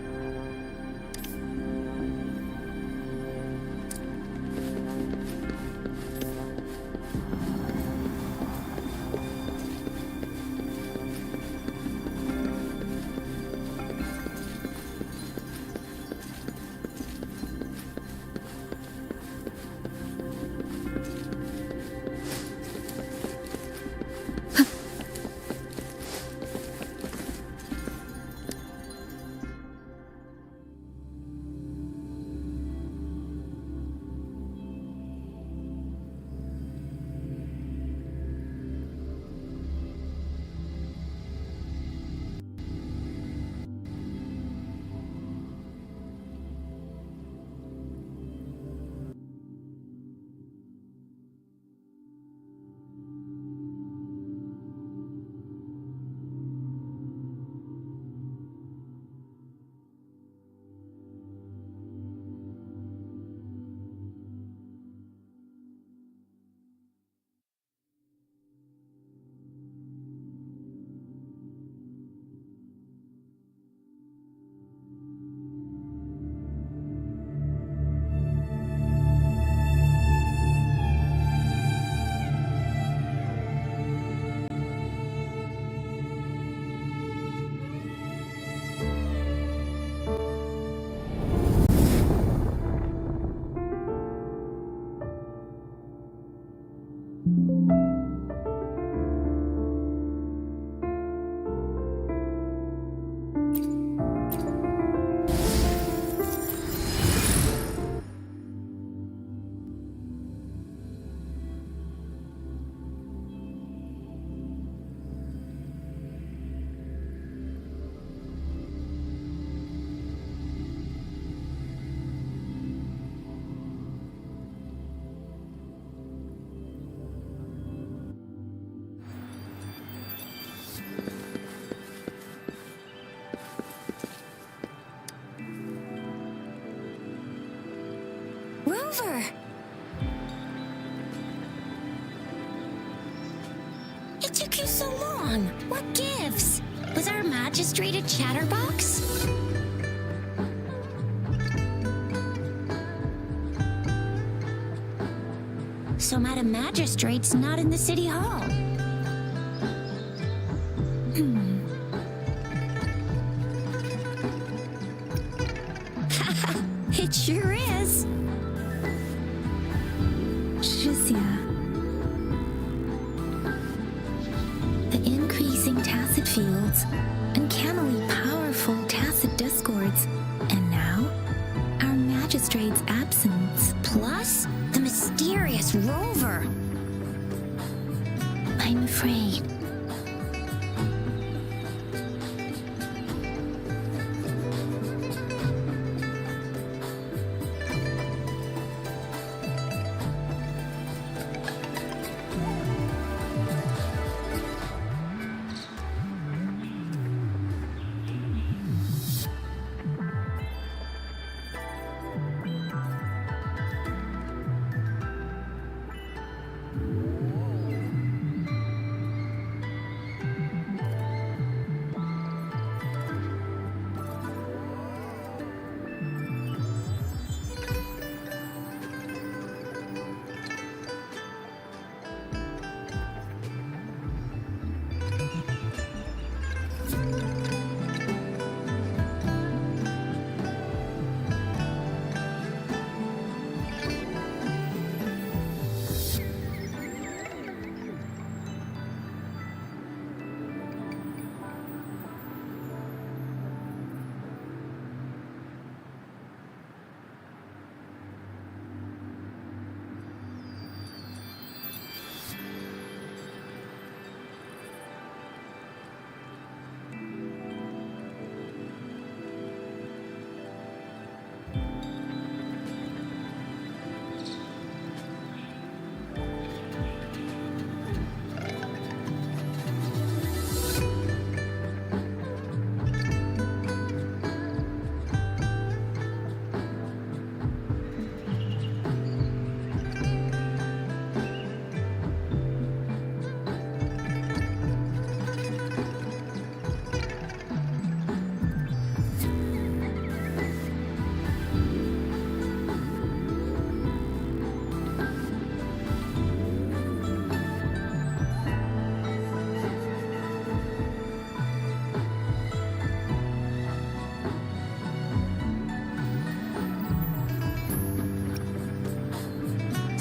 wrong. What gives? Was our magistrate a chatterbox? So Madam Magistrate's not in the city hall. It sure is. Shizia. The increasing tacit fields, uncannily powerful tacit discords, and now, our magistrate's absence. Plus, the mysterious rover. I'm afraid.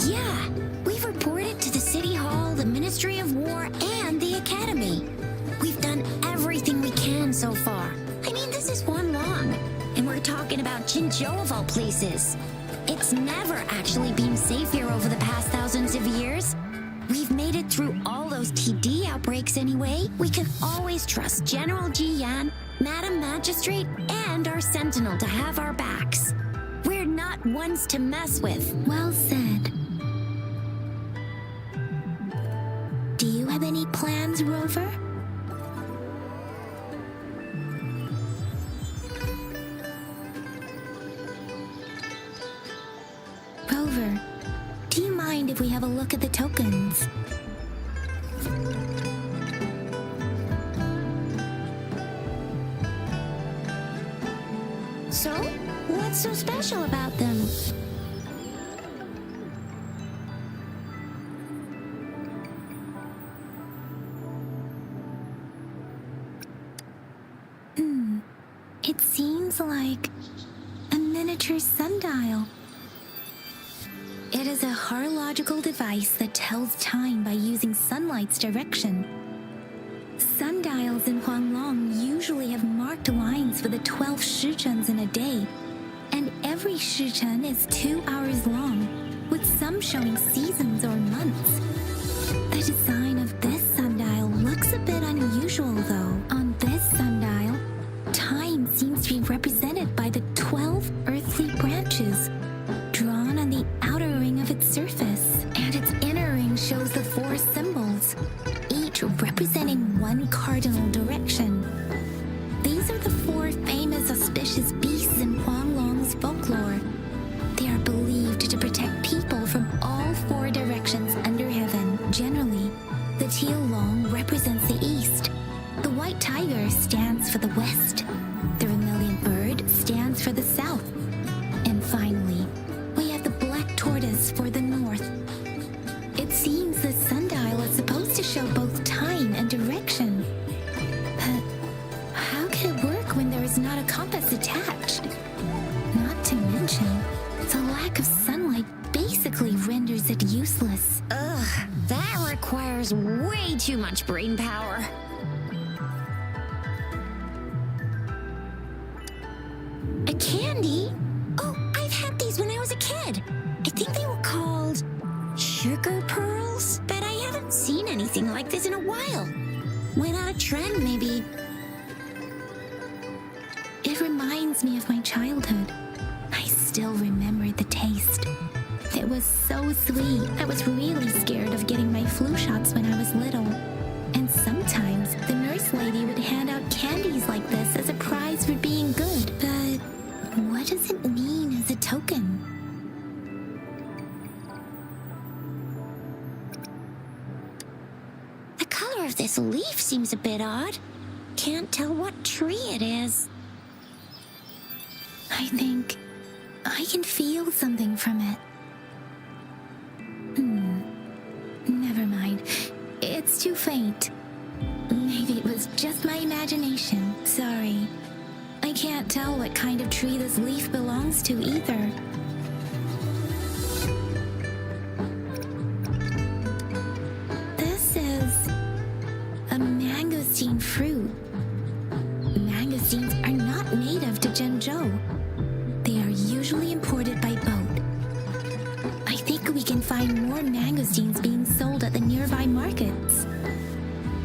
Yeah, we've reported to the City Hall, the Ministry of War, and the Academy. We've done everything we can so far. I mean, this is one long. And we're talking about Jinzhou of all places. It's never actually been safe here over the past thousands of years. We've made it through all those TD outbreaks anyway. We can always trust General Ji Yan, Madam Magistrate, and our Sentinel to have our backs. We're not ones to mess with. Well said. Do you have any plans, Rover? Rover, do you mind if we have a look at the tokens? So, what's so special about them? It seems like a miniature sundial. It is a horological device that tells time by using sunlight's direction. Sundials in Huanglong usually have marked lines for the 12 shichens in a day, and every shichen is 2 hours long, with some showing seasons or months. The design of this sundial looks a bit unusual, though. On this sundial, time seems to be represented by the 12 earthly branches drawn on the outer ring of its surface, and its inner ring shows the 4 symbols, each representing one cardinal direction. These are the 4 famous auspicious beasts in Huanglong's folklore. They are believed to protect people from all 4 directions under heaven. Generally, the teal long represents the east, white tiger stands for the west. The vermilion bird stands for the south. And finally, we have the black tortoise for the north. It seems the sundial is supposed to show both time and direction. But how can it work when there is not a compass attached? Not to mention, the lack of sunlight basically renders it useless. Ugh, that requires way too much brain power. A candy? Oh, I've had these when I was a kid. I think they were called sugar pearls, but I haven't seen anything like this in a while. Went out of trend, maybe. It reminds me of my childhood. I still remember the taste. It was so sweet. I was really scared of getting my flu shots when I was little. And sometimes the nurse lady would hand out candies like this as a prize for being good. But what does it mean as a token? The color of this leaf seems a bit odd. Can't tell what tree it is. I think I can feel something from it. Never mind. It's too faint. Maybe it was just my imagination. Sorry. I can't tell what kind of tree this leaf belongs to either. This is a mangosteen fruit. Mangosteens are not native to Zhengzhou. They are usually imported by boat. I think we can find more mangosteens being sold at the nearby markets.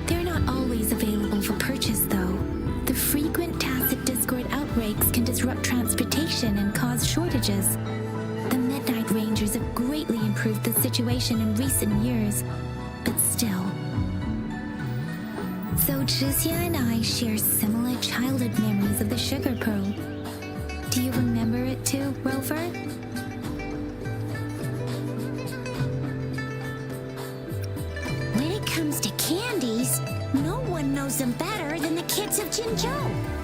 They're not always available for purchase, though. The frequent tacit discord outbreaks can disrupt transportation and cause shortages. The Midnight Rangers have greatly improved the situation in recent years, but still. So Zhixia and I share similar childhood memories of the sugar pearl. Do you remember it too, Rover? When it comes to candies, no one knows them better than the kids of Jinzhou.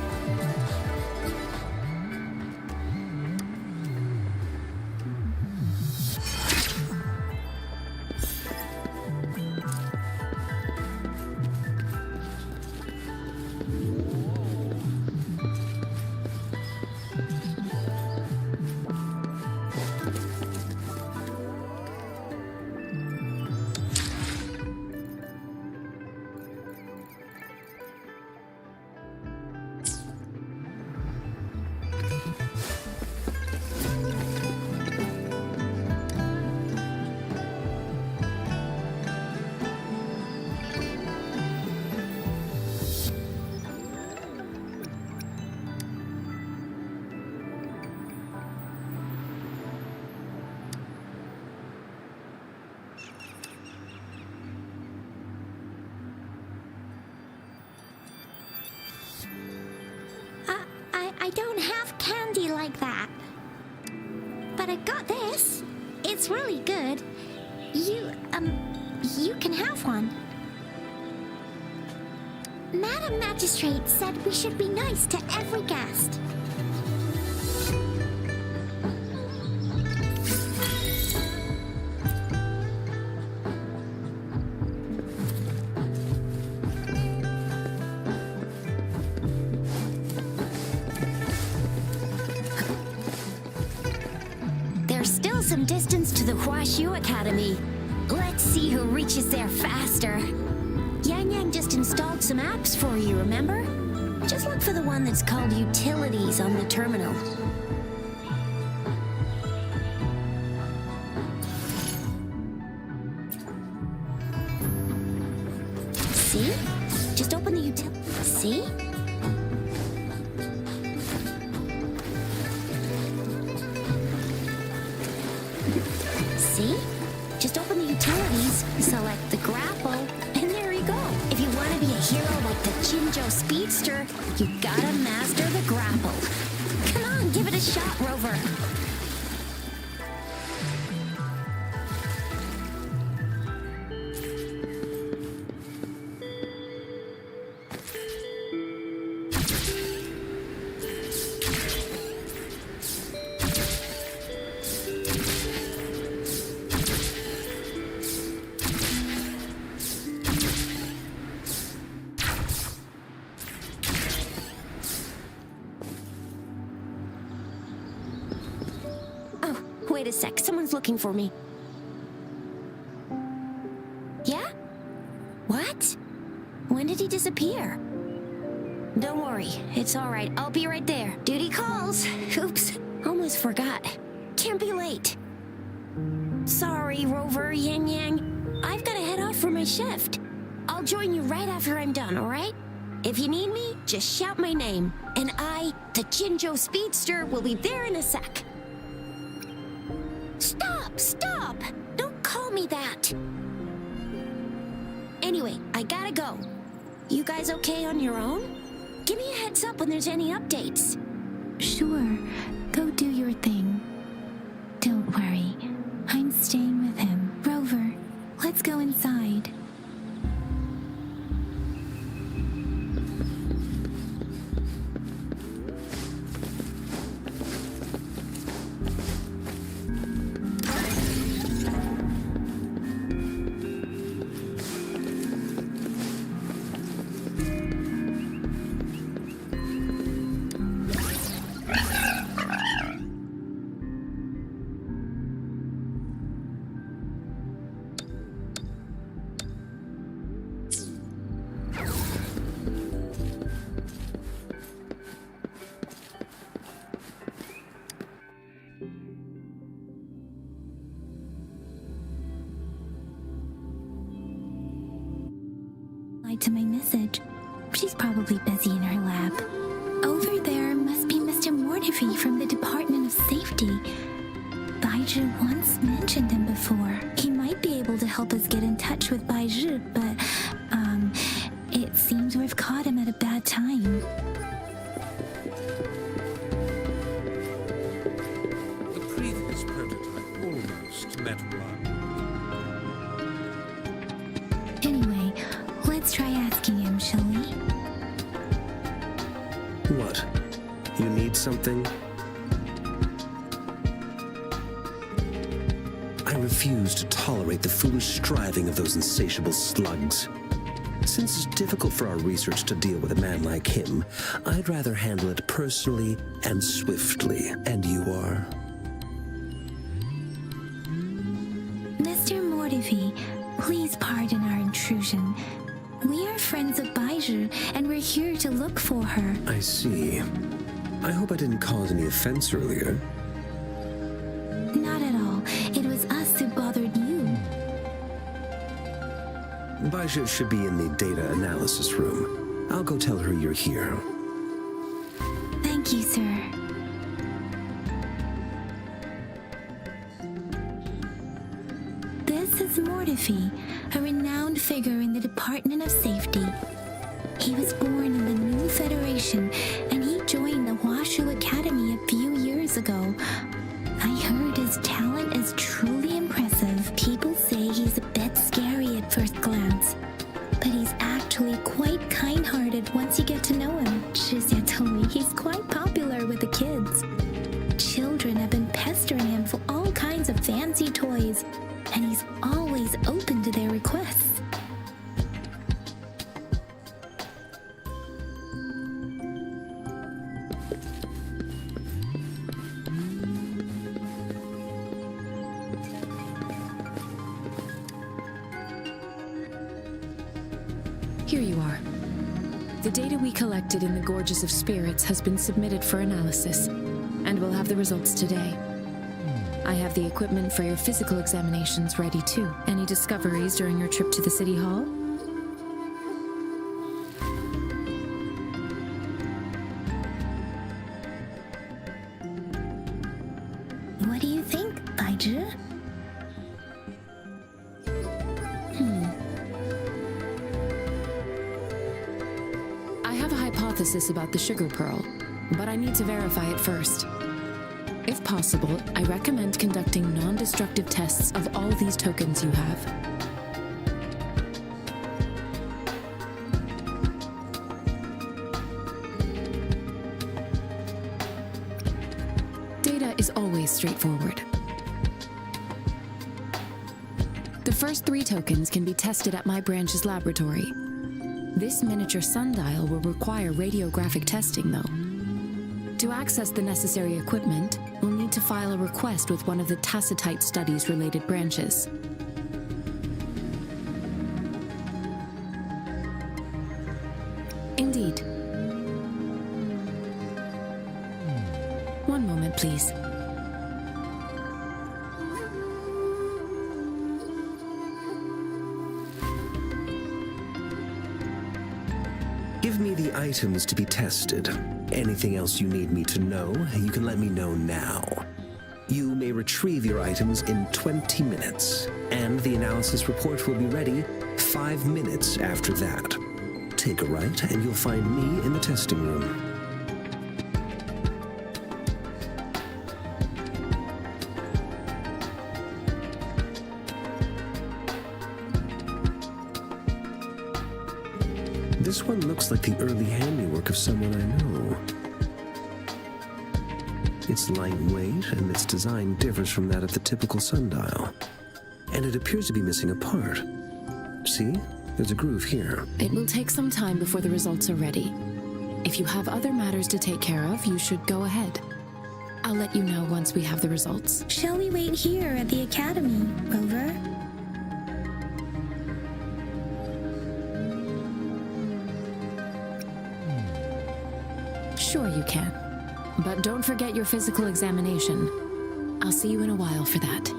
I don't have candy like that. But I got this. It's really good. You can have one. Madam Magistrate said we should be nice to every guest. There's still some distance to the Huaxu Academy. Let's see who reaches there faster. Yang Yang just installed some apps for you, remember? Just look for the one that's called Utilities on the terminal. See? Just open the See? See? Just open the utilities, select the grapple, and there you go. If you want to be a hero like the Jinzhou Speedster, you gotta master the grapple. Come on, give it a shot, Rover. Wait a sec, someone's looking for me. Yeah? What? When did he disappear? Don't worry, it's all right. I'll be right there. Duty calls. Oops, almost forgot. Can't be late. Sorry, Rover, Yang Yang. I've got to head off for my shift. I'll join you right after I'm done, all right? If you need me, just shout my name. And I, the Jinjo Speedster, will be there in a sec. Stop! Don't call me that. Anyway, I gotta go. You guys okay on your own? Give me a heads up when there's any updates. Sure, go do your thing. Don't worry, I'm staying with him. Rover, let's go inside. To my message. She's probably busy in her lab. Over there must be Mr. Mortefi from the Department of Safety. Baizhi once mentioned him before. He might be able to help us get in touch with Baizhi, but, it seems we've caught him at a bad time. The previous prototype almost met one. Anyway, let's try asking him, shall we? What? You need something? I refuse to tolerate the foolish striving of those insatiable slugs. Since it's difficult for our research to deal with a man like him, I'd rather handle it personally and swiftly. And you are? Mr. Mortefi, please pardon our intrusion. We are friends of Baizhi, and we're here to look for her. I see. I hope I didn't cause any offense earlier. Not at all. It was us who bothered you. Baizhi should be in the data analysis room. I'll go tell her you're here. Thank you, sir. This is Mortefi, a renowned figure in the Department of Safety. He was born in the new Federation, and he joined the Washu Academy a few years ago. I heard his talent is truly impressive. People say he's a bit scary at first glance, but he's actually quite kind-hearted once you get to know him. Shizia told me he's quite popular with the kids. Children have been pestering him for all kinds of fancy toys, and he's always open to their requests. Here you are. The data we collected in the Gorges of Spirits has been submitted for analysis, and we'll have the results today. I have the equipment for your physical examinations ready too. Any discoveries during your trip to the City Hall? What do you think, Baizhi? I have a hypothesis about the sugar pearl, but I need to verify it first. If possible, I recommend conducting non-destructive tests of all these tokens you have. Data is always straightforward. The first 3 tokens can be tested at my branch's laboratory. This miniature sundial will require radiographic testing, though. To access the necessary equipment, we'll need need to file a request with one of the Tacitite Studies related branches. Indeed. One moment, please. Give me the items to be tested. Anything else you need me to know, you can let me know now. You may retrieve your items in 20 minutes, and the analysis report will be ready 5 minutes after that. Take a right, and you'll find me in the testing room. This one looks like the early handiwork of someone I know. It's lightweight, and its design differs from that of the typical sundial. And it appears to be missing a part. See? There's a groove here. It will take some time before the results are ready. If you have other matters to take care of, you should go ahead. I'll let you know once we have the results. Shall we wait here at the academy, Rover? Sure you can. But don't forget your physical examination. I'll see you in a while for that.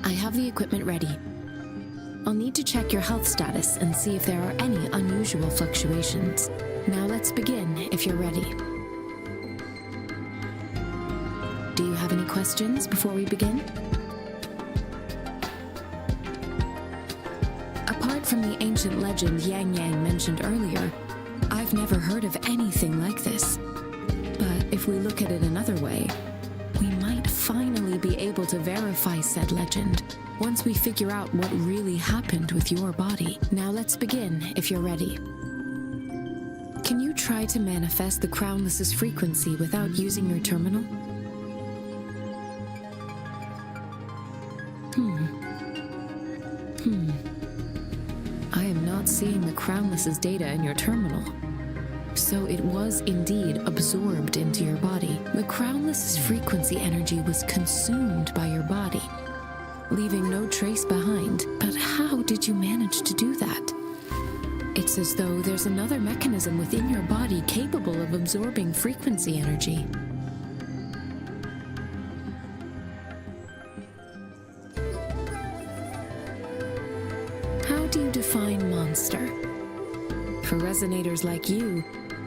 I have the equipment ready. I'll need to check your health status and see if there are any unusual fluctuations. Now let's begin, if you're ready. Do you have any questions before we begin? Apart from the ancient legend Yang Yang mentioned earlier, I've never heard of anything like this. But if we look at it another way, we might finally be able to verify said legend once we figure out what really happened with your body. Now let's begin, if you're ready. Can you try to manifest the Crownless's frequency without using your terminal? I am not seeing the Crownless's data in your terminal. So it was indeed absorbed into your body. The Crownless's frequency energy was consumed by your body, leaving no trace behind. But how did you manage to do that? It's as though there's another mechanism within your body capable of absorbing frequency energy. How do you define monster? For resonators like you,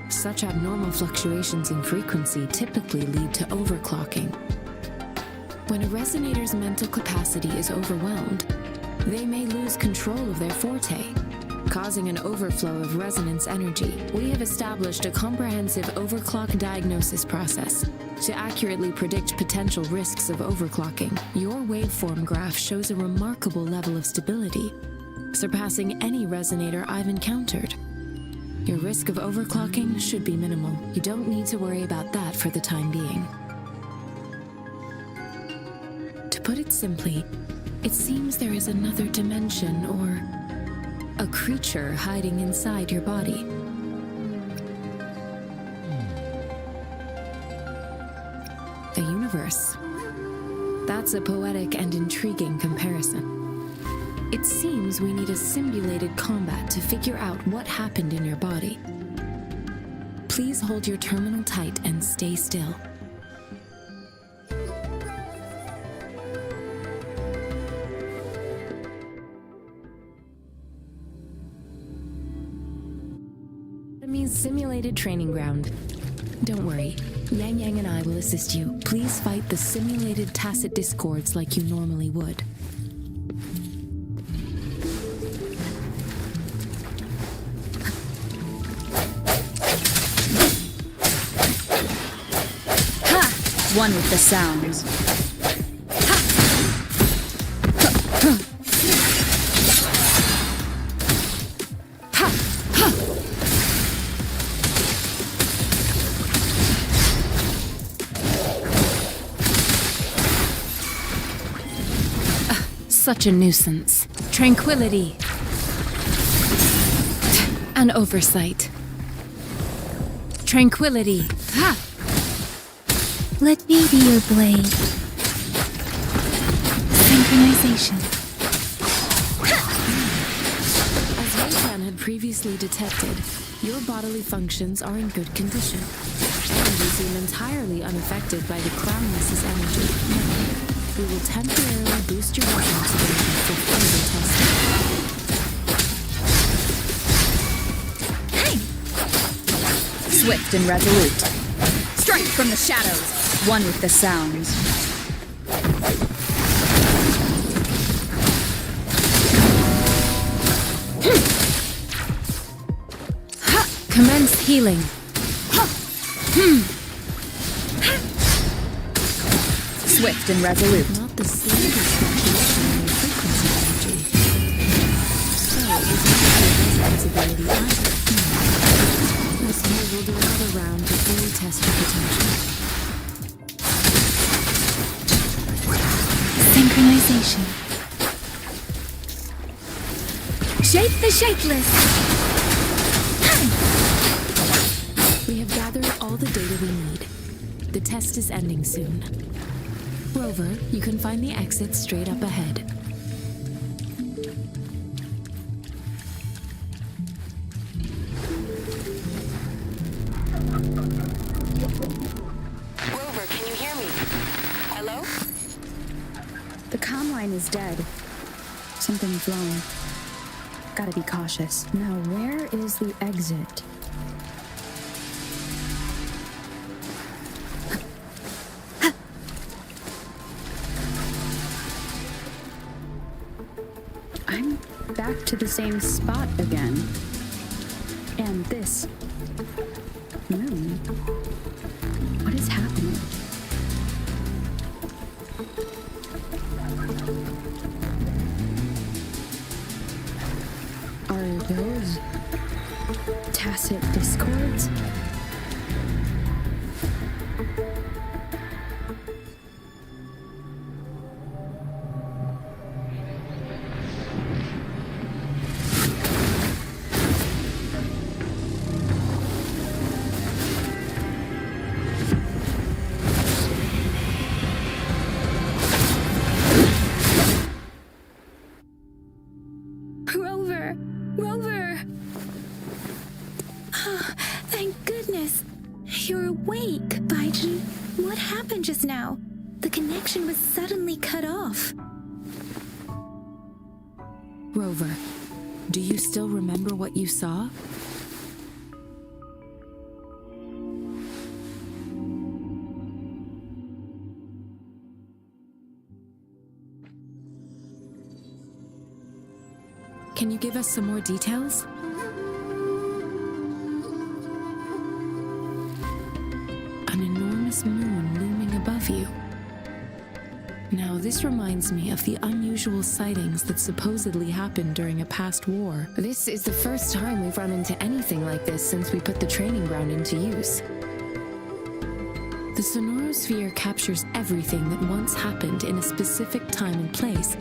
such abnormal fluctuations in frequency typically lead to overclocking. When a resonator's mental capacity is overwhelmed, they may lose control of their forte, causing an overflow of resonance energy. We have established a comprehensive overclock diagnosis process to accurately predict potential risks of overclocking. Your waveform graph shows a remarkable level of stability, surpassing any resonator I've encountered. Your risk of overclocking should be minimal. You don't need to worry about that for the time being. To put it simply, it seems there is another dimension or a creature hiding inside your body. A universe. That's a poetic and intriguing comparison. It seems we need a simulated combat to figure out what happened in your body. Please hold your terminal tight and stay still. Enemy's simulated training ground. Don't worry, Yang Yang and I will assist you. Please fight the simulated tacit discords like you normally would. One with the sounds. Such a nuisance. Tranquility. An oversight. Tranquility. Ha! Let me be your blade. Synchronization. As Reitan had previously detected, your bodily functions are in good condition. And you seem entirely unaffected by the Crownless's energy. We will temporarily boost your resonance ability for further testing. Swift and resolute. Strength from the shadows, one with the sounds. Commence healing. Swift and resolute. Not the slightest fluctuation in your frequency energy. So, is not your responsibility either. This year we'll do another round to fully test your potential. Synchronization. Shape the shapeless. We have gathered all the data we need. The test is ending soon. Rover, you can find the exit straight up ahead. Rover, can you hear me? Hello? The comm line is dead. Something's wrong. Gotta be cautious. Now, where is the exit? I'm back to the same spot again. And this moon. What is happening? Are those tacit discords? Rover! Oh, thank goodness. You're awake, Baiji. What happened just now? The connection was suddenly cut off. Rover, do you still remember what you saw? Can you give us some more details? An enormous moon looming above you. Now, this reminds me of the unusual sightings that supposedly happened during a past war. This is the first time we've run into anything like this since we put the training ground into use. The sonorosphere captures everything that once happened in a specific time and place,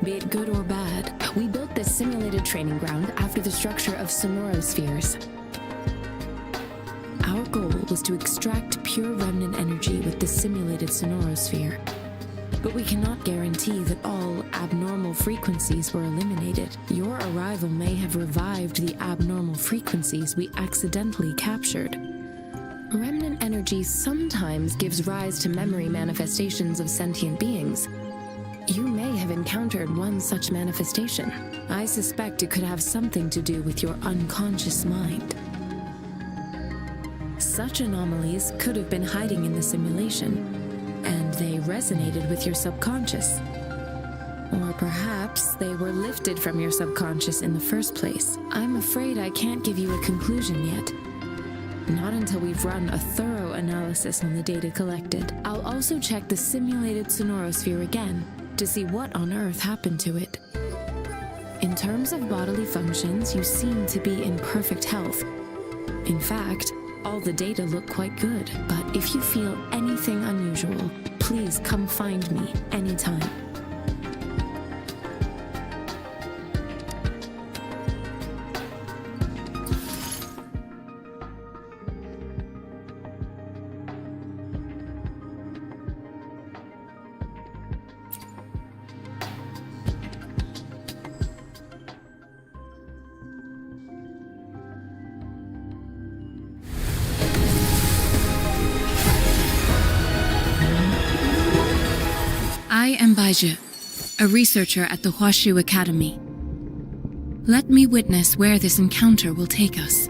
be it good or bad. We built this simulated training ground after the structure of sonorospheres. Our goal was to extract pure remnant energy with the simulated sonorosphere. But we cannot guarantee that all abnormal frequencies were eliminated. Your arrival may have revived the abnormal frequencies we accidentally captured. Remnant energy sometimes gives rise to memory manifestations of sentient beings. You may have encountered one such manifestation. I suspect it could have something to do with your unconscious mind. Such anomalies could have been hiding in the simulation, and they resonated with your subconscious. Or perhaps they were lifted from your subconscious in the first place. I'm afraid I can't give you a conclusion yet. Not until we've run a thorough analysis on the data collected. I'll also check the simulated sonorosphere again to see what on earth happened to it. In terms of bodily functions, you seem to be in perfect health. In fact, all the data look quite good, but if you feel anything unusual, please come find me anytime. am Baizhi, a researcher at the Huashu Academy. Let me witness where this encounter will take us.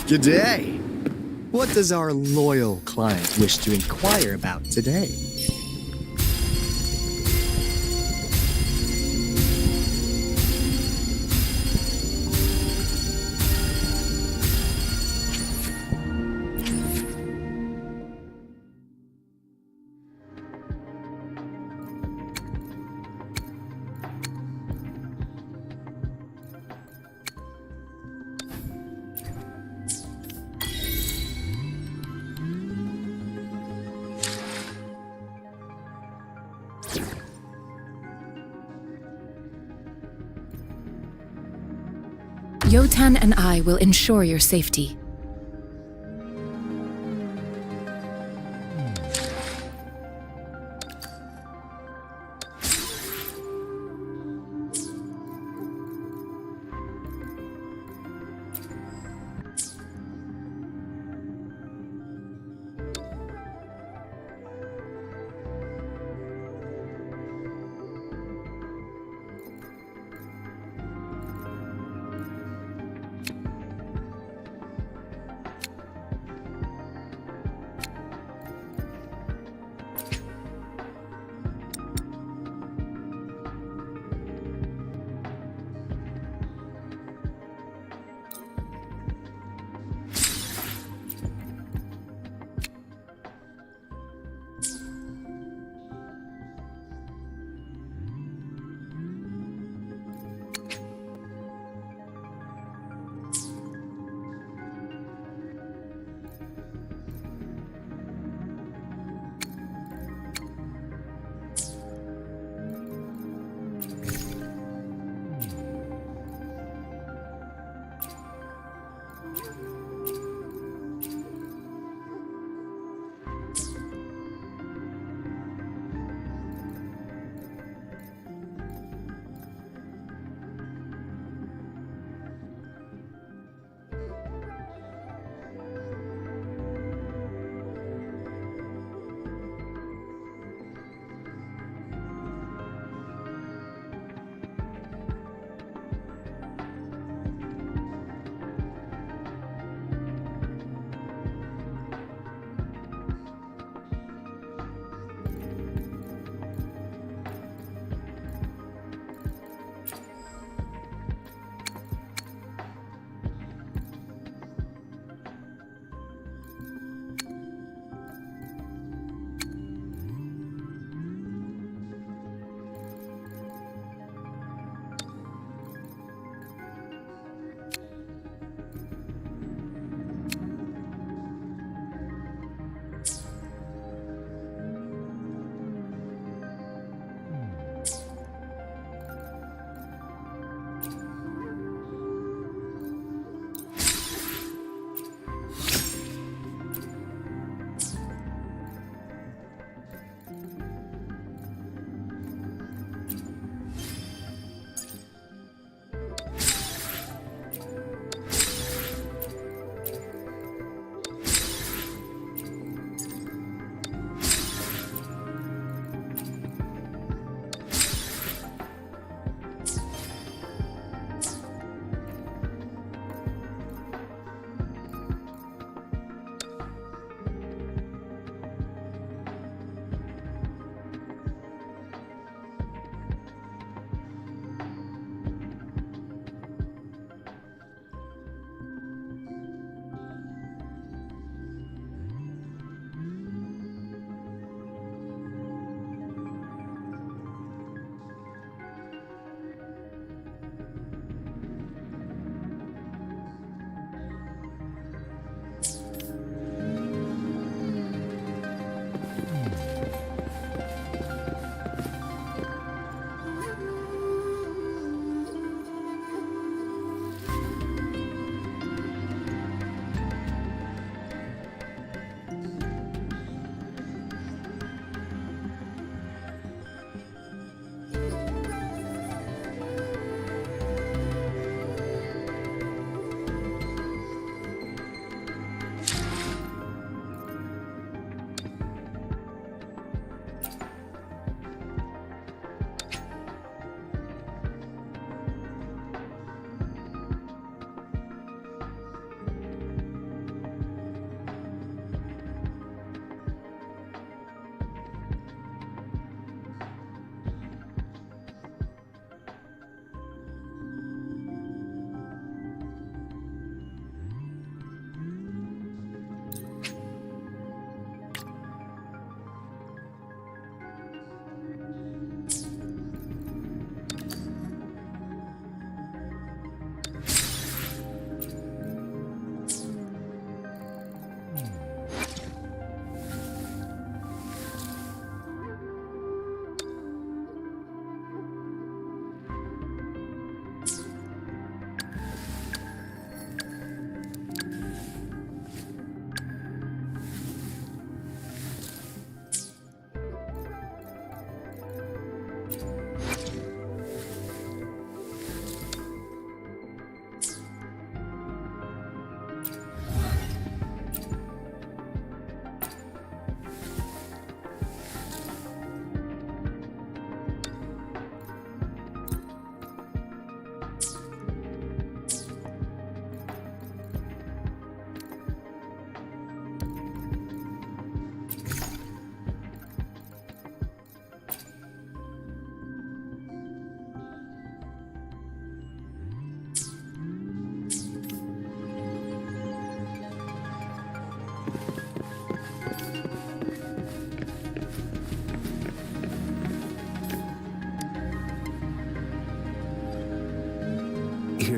G'day! What does our loyal client wish to inquire about today? Yotan and I will ensure your safety.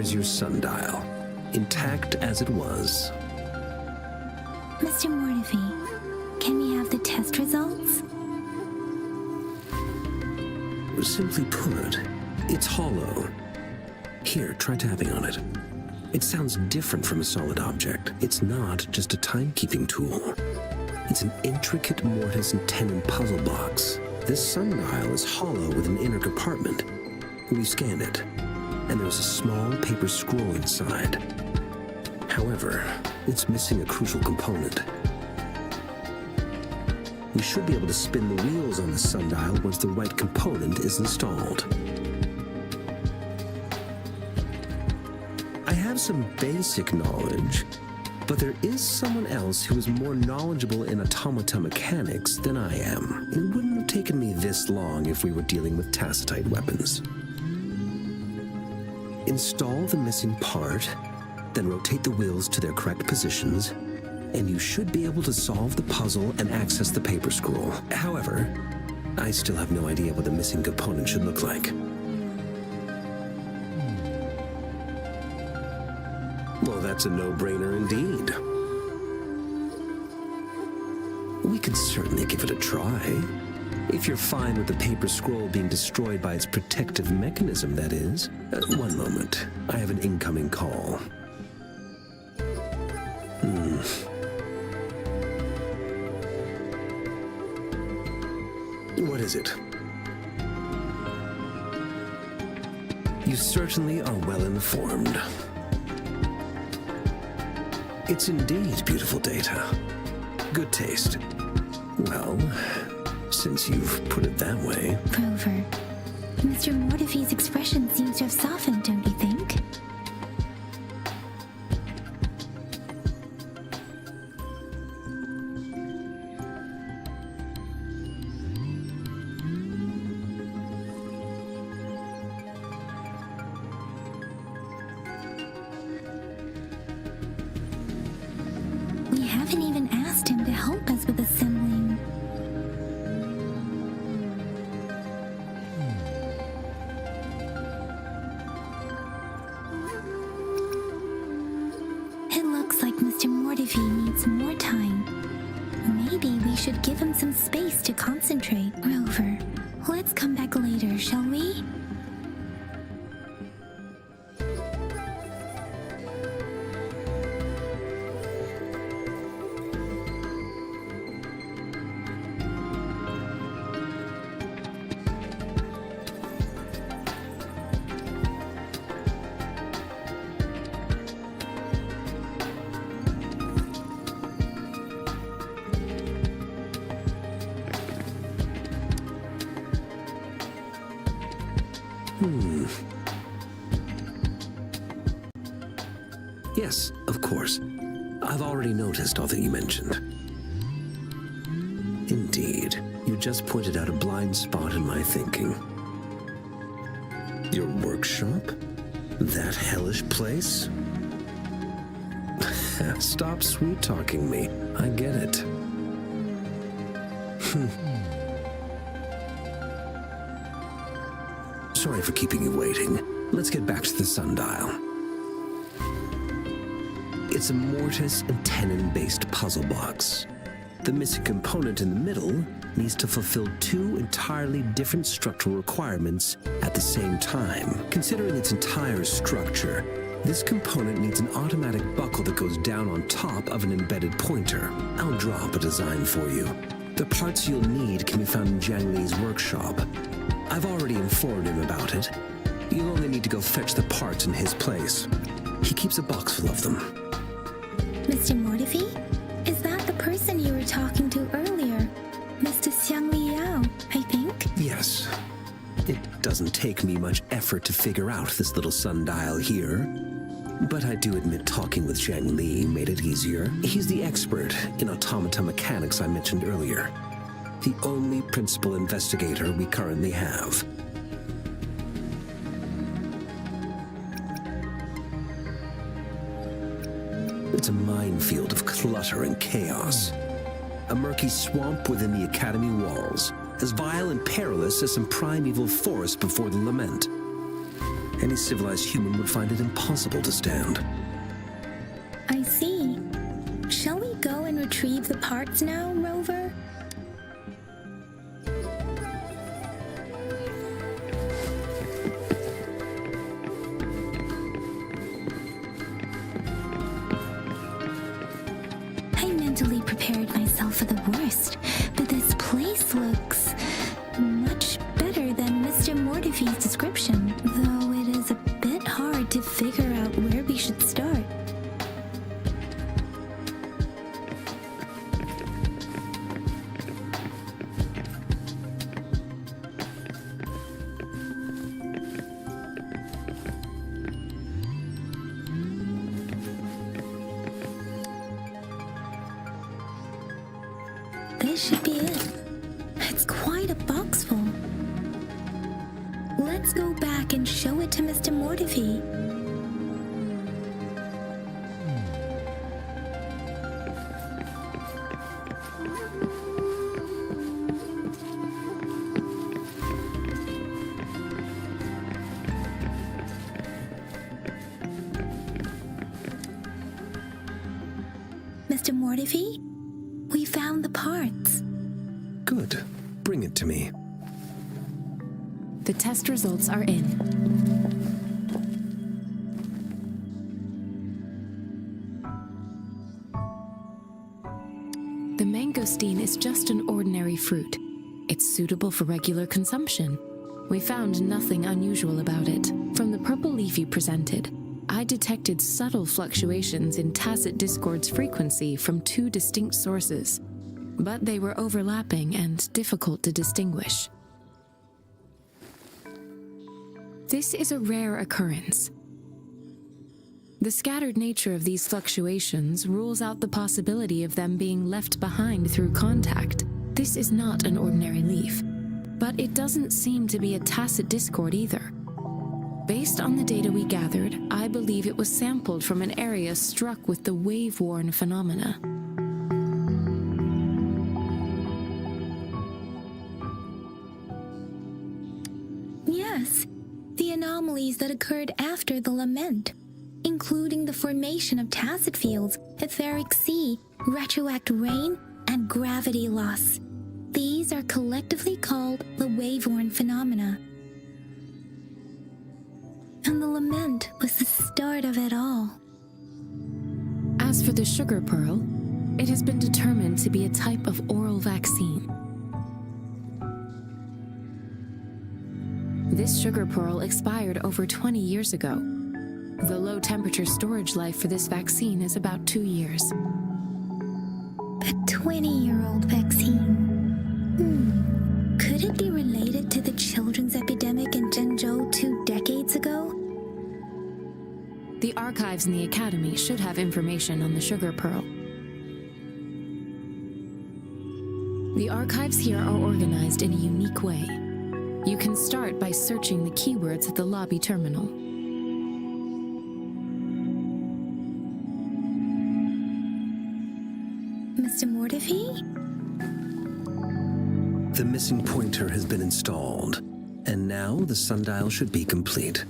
Here's your sundial, intact as it was. Mr. Mortefi, can we have the test results? Simply put, it's hollow. Here, try tapping on it. It sounds different from a solid object. It's not just a timekeeping tool. It's an intricate mortise and tenon puzzle box. This sundial is hollow with an inner compartment. We scanned it, and there's a small paper scroll inside. However, it's missing a crucial component. We should be able to spin the wheels on the sundial once the right component is installed. I have some basic knowledge, but there is someone else who is more knowledgeable in automata mechanics than I am. It wouldn't have taken me this long if we were dealing with tacitite weapons. Install the missing part, then rotate the wheels to their correct positions, and you should be able to solve the puzzle and access the paper scroll. However, I still have no idea what the missing component should look like. Well, that's a no-brainer indeed. We could certainly give it a try. If you're fine with the paper scroll being destroyed by its protective mechanism, that is. One moment. I have an incoming call. What is it? You certainly are well informed. It's indeed beautiful data. Good taste. Well, since you've put it that way. Rover, Mr. Mortefi's expression seems to have softened, don't you think? We haven't even asked him to help us with assembling. It looks like Mr. Mortefi needs more time. Maybe we should give him some space to concentrate. Rover, let's come back later, shall we? Yes, of course. I've already noticed all that you mentioned. Indeed, you just pointed out a blind spot in my thinking. Your workshop? That hellish place? Stop sweet-talking me. I get it. Sorry for keeping you waiting. Let's get back to the sundial. It's a mortise and tenon-based puzzle box. The missing component in the middle needs to fulfill two entirely different structural requirements at the same time. Considering its entire structure, this component needs an automatic buckle that goes down on top of an embedded pointer. I'll draw up a design for you. The parts you'll need can be found in Jiang Li's workshop. I've already informed him about it. You'll only need to go fetch the parts in his place. He keeps a box full of them. Mr. Mortefi? Is that the person you were talking to earlier? Mr. Xiang Liao, I think? Yes. It doesn't take me much effort to figure out this little sundial here. But I do admit talking with Jiang Li made it easier. He's the expert in automata mechanics I mentioned earlier. The only principal investigator we currently have. It's a minefield of clutter and chaos. A murky swamp within the Academy walls, as vile and perilous as some primeval forest before the lament. Any civilized human would find it impossible to stand. I see. Shall we go and retrieve the parts now, Rover? I mentally prepared myself for the worst, but this place looks much better than Mr. Mortifi's description, though it is a bit hard to figure out where we should start. This should be it. It's quite a box full. Let's go back and show it to Mr. Mortifi. Mr. Mortifi, we found the parts. Good. Bring it to me. The test results are in. The mangosteen is just an ordinary fruit. It's suitable for regular consumption. We found nothing unusual about it. From the purple leaf you presented, I detected subtle fluctuations in tacit discord's frequency from two distinct sources, but they were overlapping and difficult to distinguish. This is a rare occurrence. The scattered nature of these fluctuations rules out the possibility of them being left behind through contact. This is not an ordinary leaf, but it doesn't seem to be a tacit discord either. Based on the data we gathered, I believe it was sampled from an area struck with the wave-worn phenomena. Yes, the anomalies that occurred after the lament, including the formation of tacit fields, etheric sea, retroact rain, and gravity loss. These are collectively called the wave-worn phenomena. And the lament was the start of it all. As for the sugar pearl, it has been determined to be a type of oral vaccine. This sugar pearl expired over 20 years ago. The low temperature storage life for this vaccine is about 2 years. A 20-year-old vaccine. Could it be related to the children's epidemic in Zhengzhou 2 decades ago? The archives in the Academy should have information on the sugar pearl. The archives here are organized in a unique way. You can start by searching the keywords at the lobby terminal. Mr. Mortifi? The missing pointer has been installed, and now the sundial should be complete.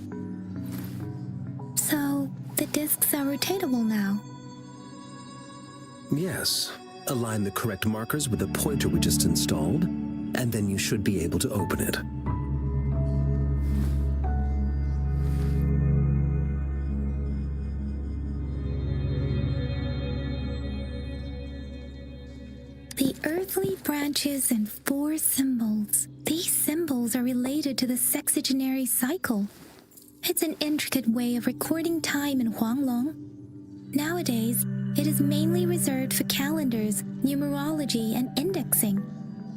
So, the discs are rotatable now. Yes. Align the correct markers with the pointer we just installed, and then you should be able to open it. The earthly branches and 4 symbols. These symbols are related to the sexagenary cycle. It's an intricate way of recording time in Huanglong. Nowadays, it is mainly reserved for calendars, numerology, and indexing.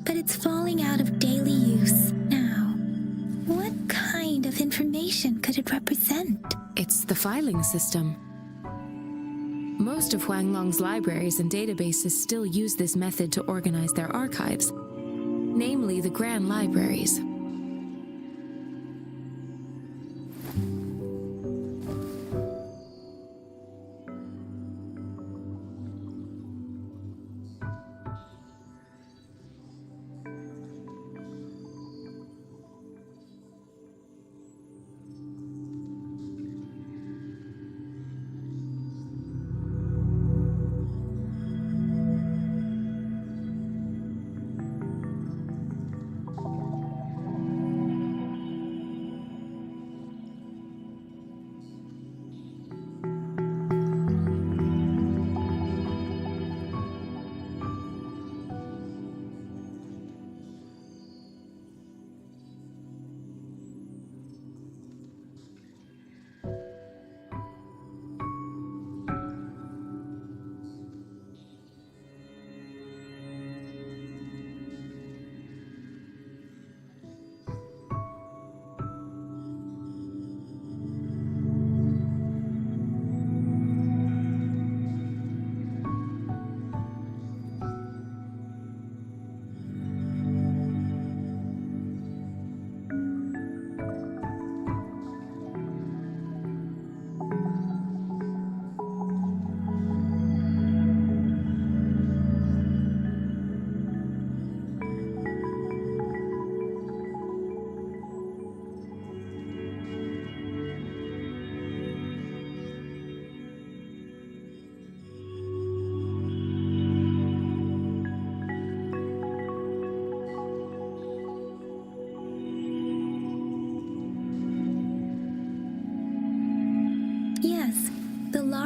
But it's falling out of daily use now. What kind of information could it represent? It's the filing system. Most of Huanglong's libraries and databases still use this method to organize their archives, namely the Grand Libraries.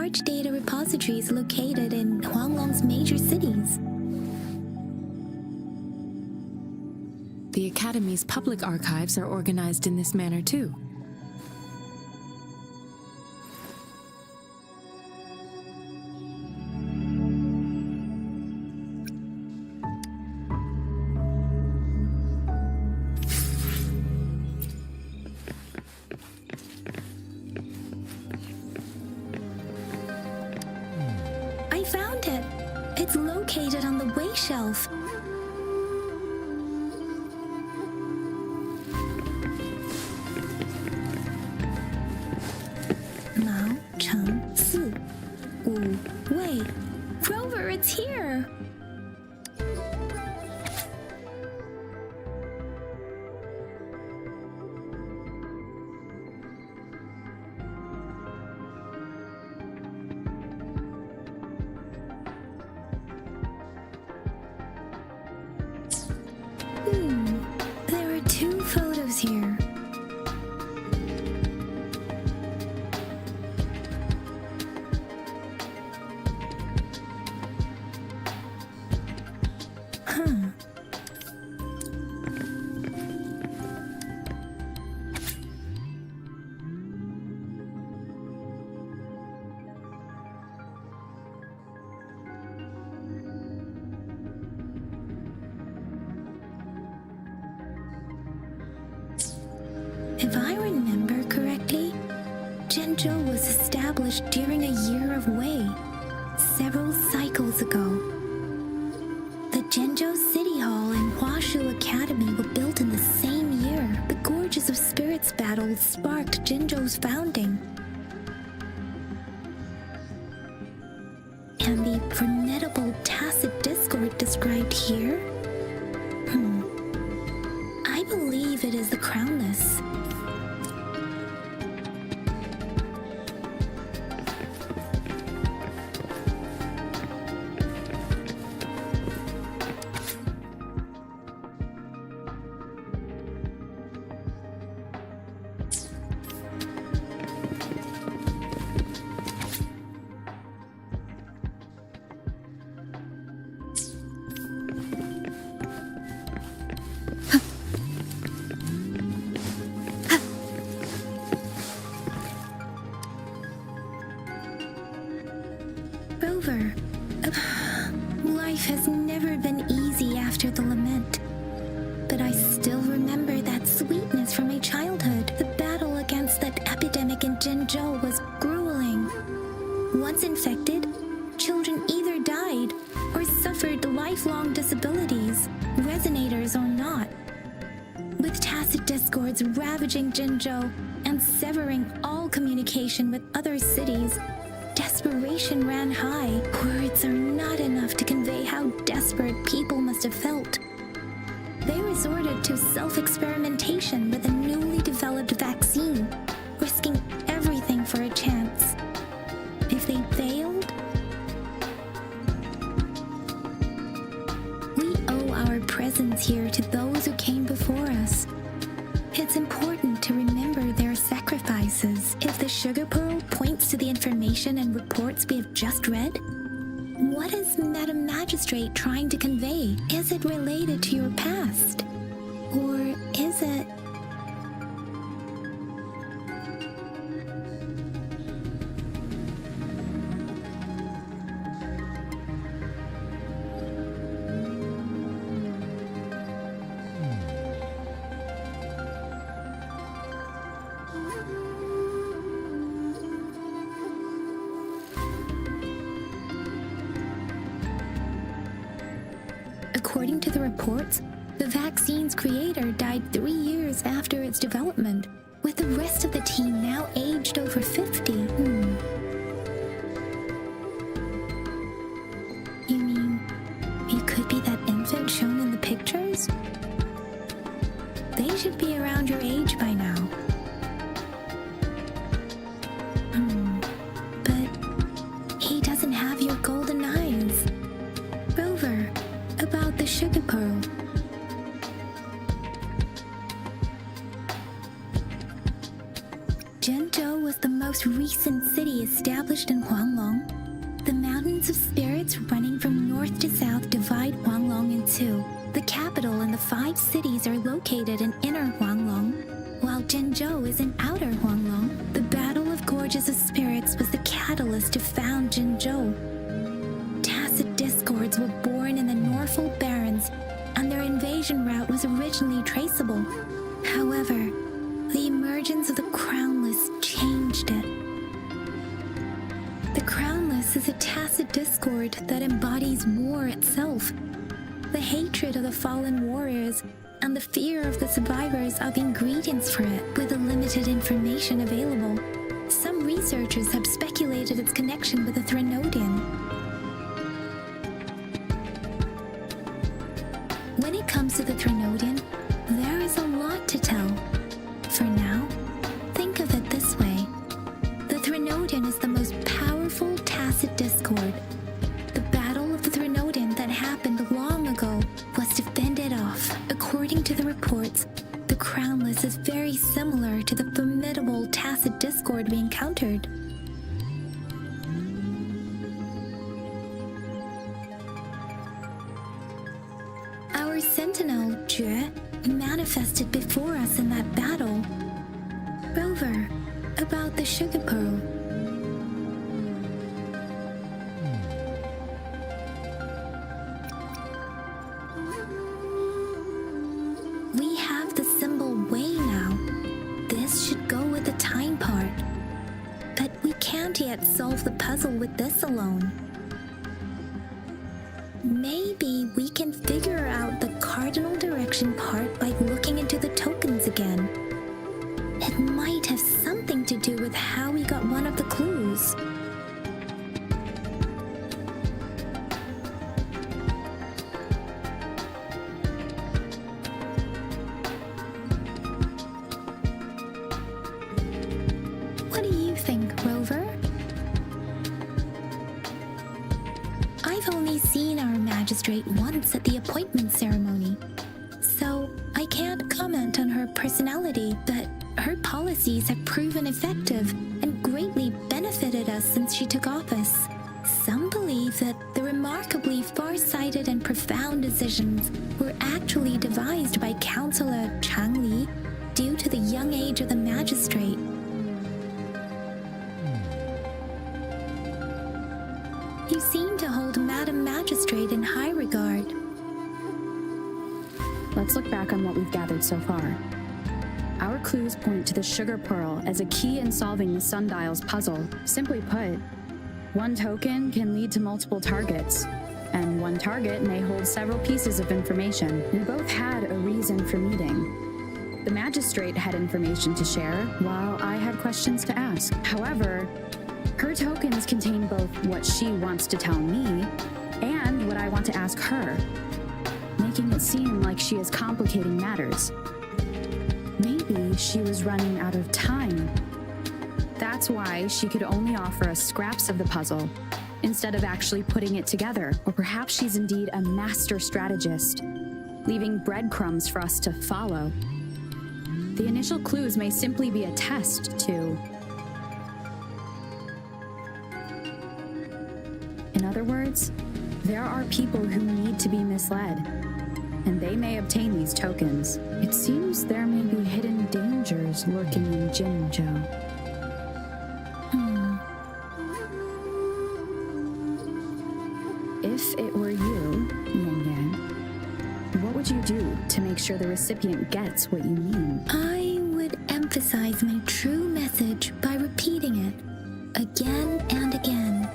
large data repositories located in Huanglong's major cities. The Academy's public archives are organized in this manner too. I found it. It's located on the way shelf. Mao Cheng Si Wu Wei. Rover, it's here. There are two photos here. Huh. If I remember correctly, Zhenzhou was established during a year of Wei, several cycles ago. The Zhenzhou City Hall and Huashu Academy were built in the same year. The Gorges of Spirits battle sparked Zhenzhou's founding. And the formidable tacit discord described here? I believe it is the Crownless. Rover, life has never been easy after the lament. But I still remember that sweetness from my childhood. The battle against that epidemic in Zhenzhou was grueling. Once infected, children either died or suffered lifelong disabilities, resonators or not. With tacit discords ravaging Zhenzhou and severing all communication with other cities, desperation ran high. Words are not enough to convey how desperate people must have felt. They resorted to self-experimentation with a newly developed vaccine, risking everything for a chance. If they failed, we owe our presence here to those who came before us. It's important to remember their sacrifices. If the sugar pearl points to the information and reports we have just read, what is Madam Magistrate trying to convey? Is it related to your past? Or is it... According to the reports, the vaccine's creator died 3 years after its development, with the rest of the team now aged over 50. You mean, you could be that infant shown in the pictures? They should be around your age by now. But he doesn't have your golden eyes. Rover, about the sugar pearl. Jinzhou was the most recent city established in Huanglong. The Mountains of Spirits running from north to south divide Huanglong in two. The capital and the 5 cities are located in inner Huanglong, while Jinzhou is in outer Huanglong. The Battle of Gorges of Spirits was the catalyst to found Jinzhou. Tacit discords were born in the Norfolk Barrens, and their invasion route was originally traceable. However, the emergence of the Crownless changed it. The Crownless is a tacit discord that embodies war itself. The hatred of the fallen warriors and the fear of the survivors are ingredients for it. With the limited information available, some researchers have speculated its connection with the Threnodian. When it comes to the Threnodian, there is a lot to tell. For now, think of it this way. The Threnodian is the most powerful tacit discord. The Battle of the Threnodian that happened long ago was to fend it off. According to the reports, the Crownless is very similar to the formidable tacit discord we encountered. Our sentinel, Jue, manifested before us in that battle. Rover, about the sugar pearl. We have the symbol way now. This should go with the time part. But we can't yet solve the puzzle with this alone. Maybe we can figure out the cardinal direction part by looking into the tokens again. It might have something to do with how we got one of the clues. What do you think, Rover? I've only seen our magistrate once at the appointment ceremony, so I can't comment on her personality, but her policies have proven effective and greatly benefited us since she took office. Some believe that the remarkably far-sighted and profound decisions were actually devised by Councillor Chang Li due to the young age of the magistrate. You seem to hold Madam Magistrate in high regard. Let's look back on what we've gathered so far. Our clues point to the sugar pearl as a key in solving the sundial's puzzle. Simply put, one token can lead to multiple targets, and one target may hold several pieces of information. We both had a reason for meeting. The magistrate had information to share, while I had questions to ask. However, her tokens contain both what she wants to tell me and what I want to ask her, making it seem like she is complicating matters. Maybe she was running out of time. That's why she could only offer us scraps of the puzzle, instead of actually putting it together. Or perhaps she's indeed a master strategist, leaving breadcrumbs for us to follow. The initial clues may simply be a test to... In other words, there are people who need to be misled, and they may obtain these tokens. It seems there may be hidden dangers lurking in Jinzhou. If it were you, Yan Yan, what would you do to make sure the recipient gets what you mean? I would emphasize my true message by repeating it again and again.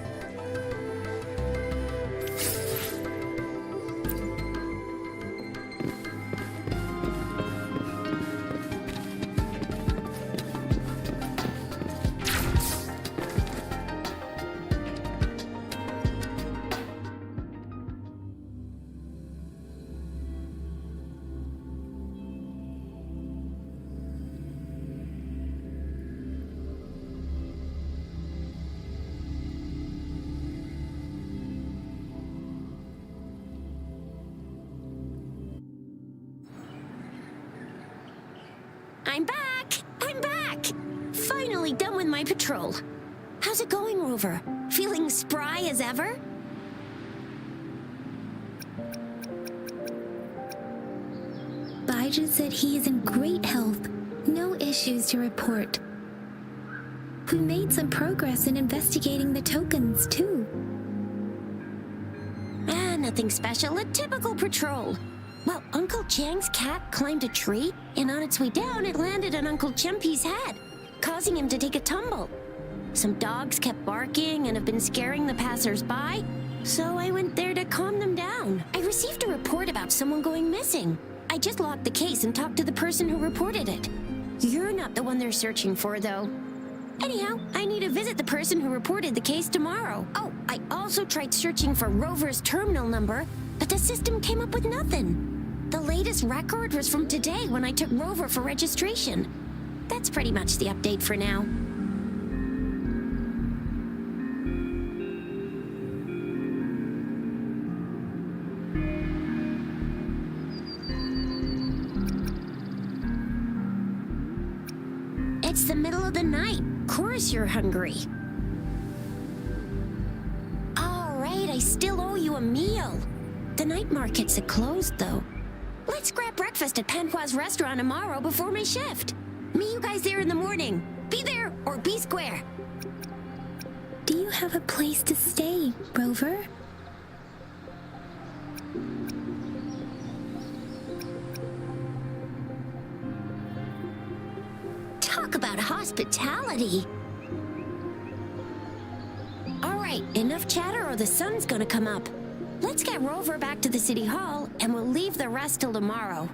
I'm back! I'm back! Finally finally done with my patrol. How's it going, Rover? Feeling spry as ever? Baiju said he is in great health. No issues to report. We made some progress in investigating the tokens, too. Nothing special. A typical patrol. Well, Uncle Chang's cat climbed a tree, and on its way down, it landed on Uncle Chempi's head, causing him to take a tumble. Some dogs kept barking and have been scaring the passers-by, so I went there to calm them down. I received a report about someone going missing. I just locked the case and talked to the person who reported it. You're not the one they're searching for, though. Anyhow, I need to visit the person who reported the case tomorrow. Oh, I also tried searching for Rover's terminal number, but the system came up with nothing. The latest record was from today when I took Rover for registration. That's pretty much the update for now. It's the middle of the night. Course you're hungry. All right, I still owe you a meal. The night markets are closed, though. Let's grab breakfast at Panhua's restaurant tomorrow before my shift. Meet you guys there in the morning. Be there or be square. Do you have a place to stay, Rover? Talk about hospitality. All right, enough chatter or the sun's gonna come up. Let's get Rover back to the city hall and we'll leave the rest till tomorrow.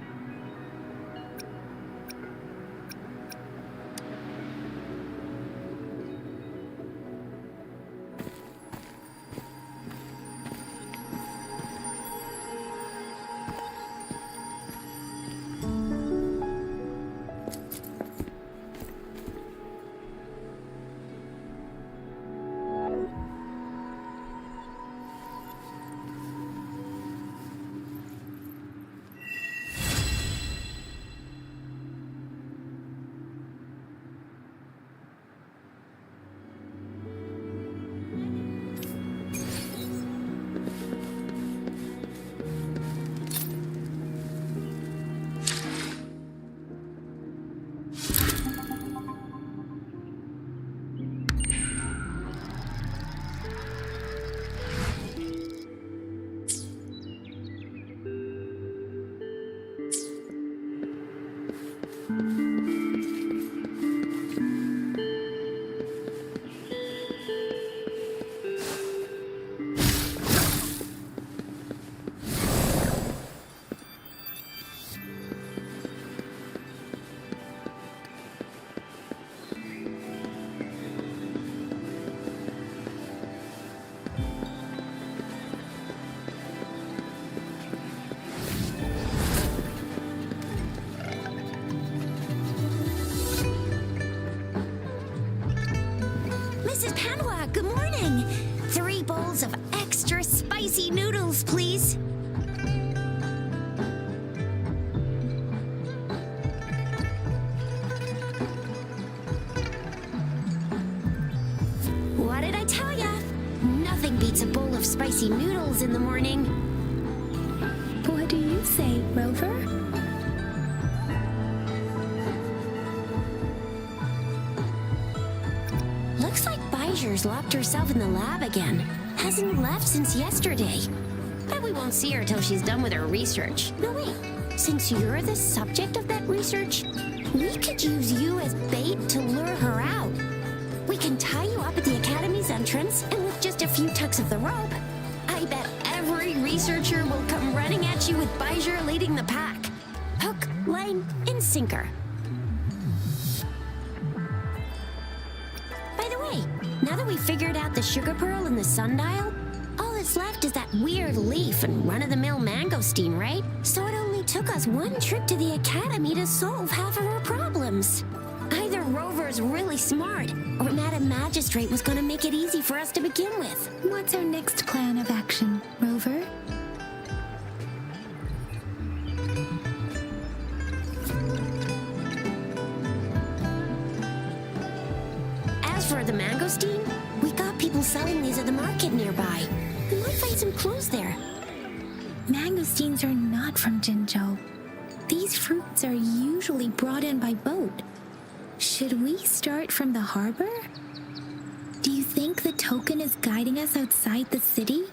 Mrs. Panhua, good morning. 3 bowls of extra spicy noodles, please. What did I tell ya? Nothing beats a bowl of spicy noodles in the morning. What do you say, Rover? Looks like Baiju's locked herself in the lab again. Hasn't left since yesterday. Bet we won't see her till she's done with her research. No, wait. Since you're the subject of that research, we could use you as bait to lure her out. We can tie you up at the Academy's entrance, and with just a few tugs of the rope, I bet every researcher will come running at you with Baiju leading the pack. Hook, line, and sinker. By the way, now that we've figured out the sugar pearl and the sundial, all that's left is that weird leaf and run-of-the-mill mangosteen, right? So it only took us one trip to the Academy to solve half of our problems. Either Rover's really smart, or Madam Magistrate was gonna make it easy for us to begin with. What's our next plan of action, Rover? the mangosteen? We got people selling these at the market nearby. We might find some clues there. Mangosteens are not from Jinzhou. These fruits are usually brought in by boat. Should we start from the harbor? Do you think the token is guiding us outside the city?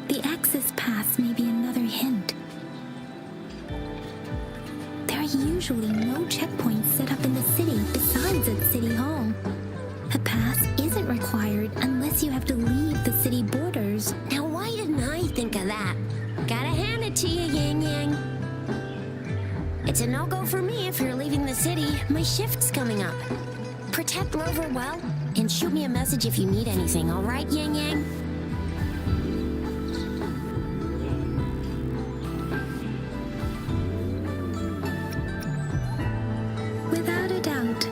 The Axis Pass may be another hint. There are usually no checkpoints set up in the city besides at City Hall. A pass isn't required unless you have to leave the city borders. Now why didn't I think of that? Gotta hand it to you, Yang Yang. It's a no-go for me if you're leaving the city. My shift's coming up. Protect Rover well, and shoot me a message if you need anything, all right, Yang Yang? Without a doubt.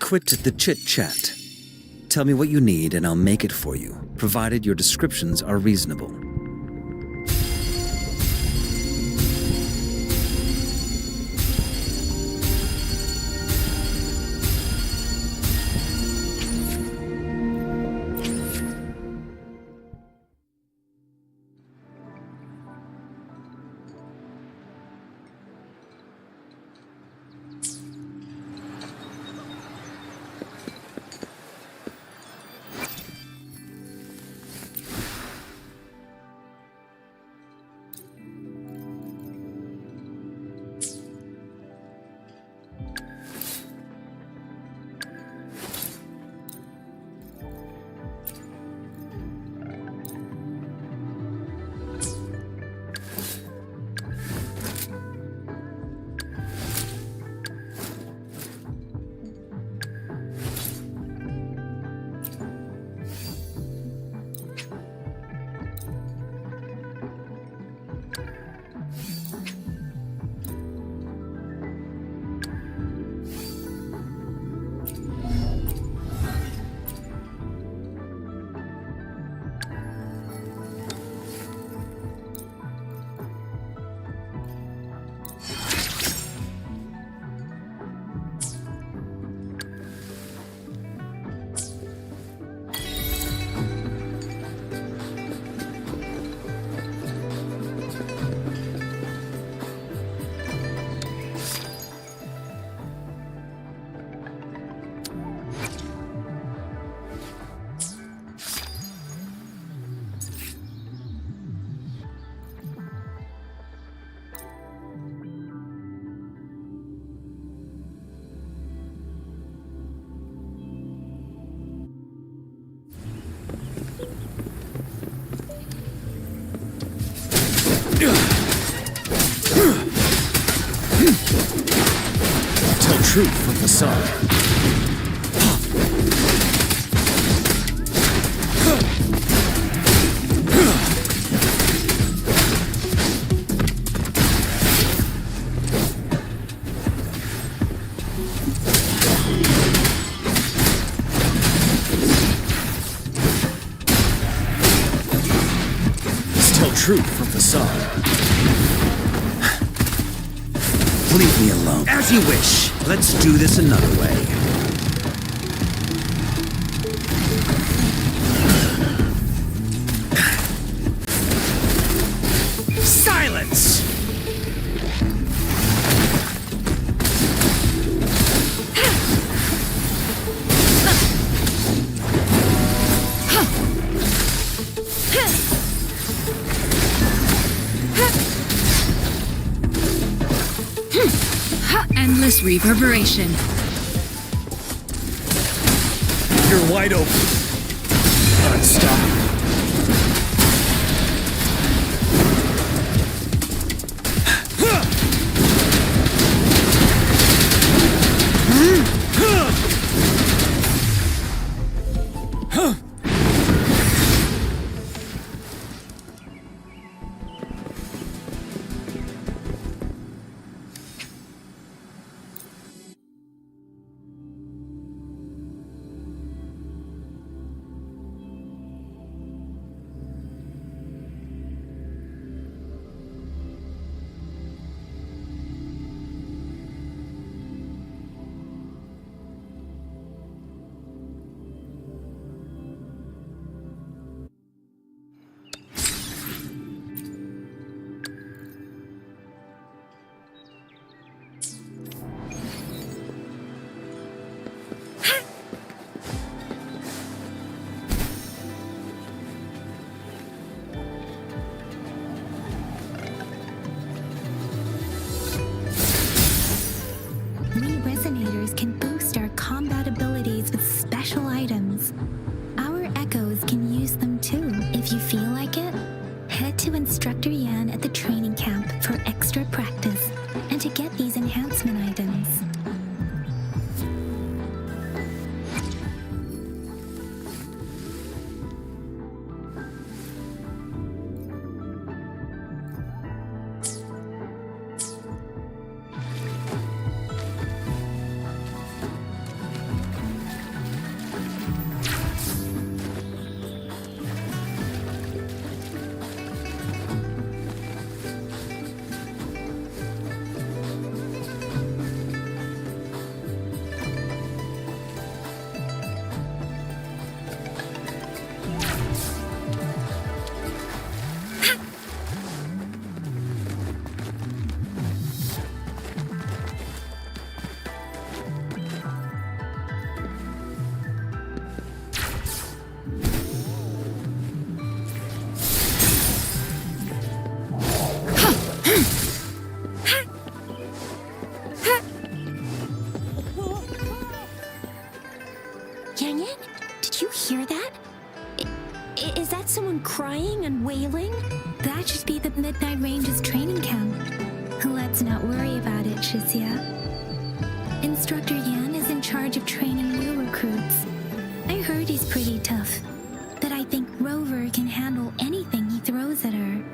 Quit the chit-chat. Tell me what you need and I'll make it for you, provided your descriptions are reasonable. Tell truth from facade. Truth from facade. Leave me alone. As you wish. Let's do this another way. Silence! endless reverberation. You're wide open. Gotta stop. Resonators can boost our combat abilities with special items. Our echoes can use them too. If you feel like it, head to Instructor Yan at the training camp for extra practice and to get these enhancement items. Yang, did you hear that? Is that someone crying and wailing? That should be the Midnight Ranges training camp. Let's not worry about it, Shizia. Instructor Yan is in charge of training new recruits. I heard he's pretty tough, but I think Rover can handle anything he throws at her.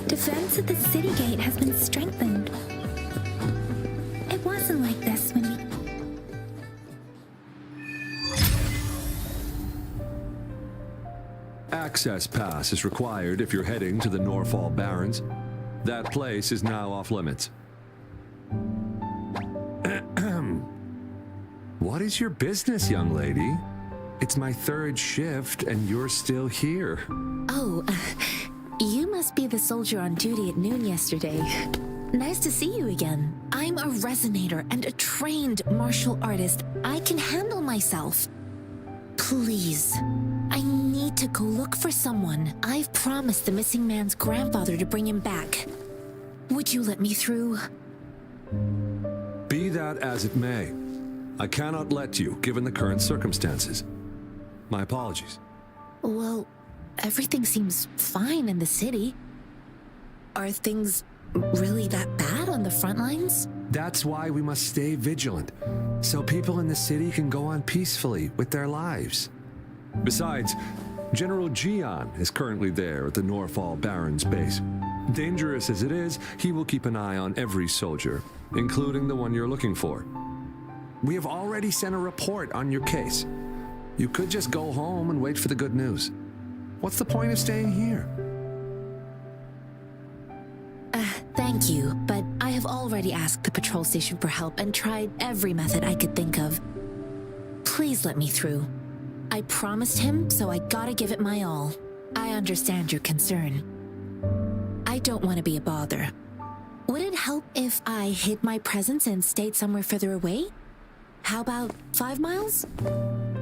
Defense at the city gate has been strengthened. It wasn't like this when we... Access pass is required if you're heading to the Norfall Barrens. That place is now off limits. What is your business, young lady? It's my third shift and you're still here. Oh, you must be the soldier on duty at noon yesterday. Nice to see you again. I'm a resonator and a trained martial artist. I can handle myself. Please, I need to go look for someone. I've promised the missing man's grandfather to bring him back. Would you let me through? Be that as it may, I cannot let you, given the current circumstances. My apologies. Well, everything seems fine in the city. Are things really that bad on the front lines? That's why we must stay vigilant, so people in the city can go on peacefully with their lives. Besides, General Jian is currently there at the Norfall Barons base. Dangerous as it is, he will keep an eye on every soldier, including the one you're looking for. We have already sent a report on your case. You could just go home and wait for the good news. What's the point of staying here? Thank you, but I have already asked the patrol station for help and tried every method I could think of. Please let me through. I promised him, so I gotta give it my all. I understand your concern. I don't want to be a bother. Would it help if I hid my presence and stayed somewhere further away? How about 5 miles?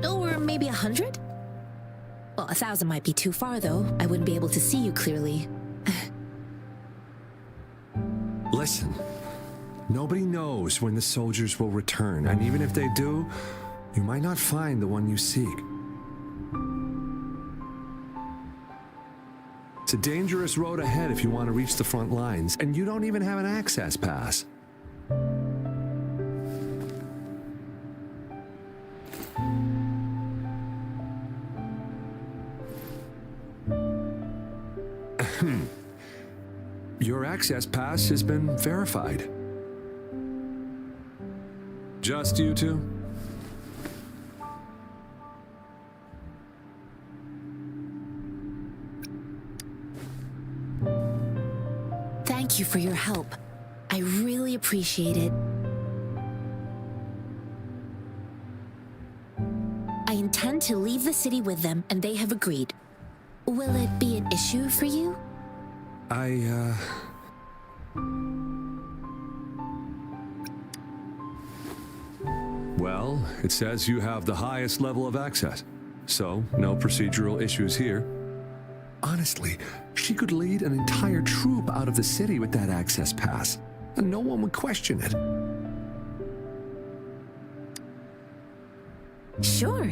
Or maybe 100? Well, 1,000 might be too far, though. I wouldn't be able to see you clearly. Listen, nobody knows when the soldiers will return, and even if they do, you might not find the one you seek. It's a dangerous road ahead if you want to reach the front lines, and you don't even have an access pass. Your access pass has been verified. Just you two? Thank you for your help. I really appreciate it. I intend to leave the city with them, and they have agreed. Will it be an issue for you? Well, it says you have the highest level of access, so no procedural issues here. Honestly, she could lead an entire troop out of the city with that access pass, and no one would question it. Sure.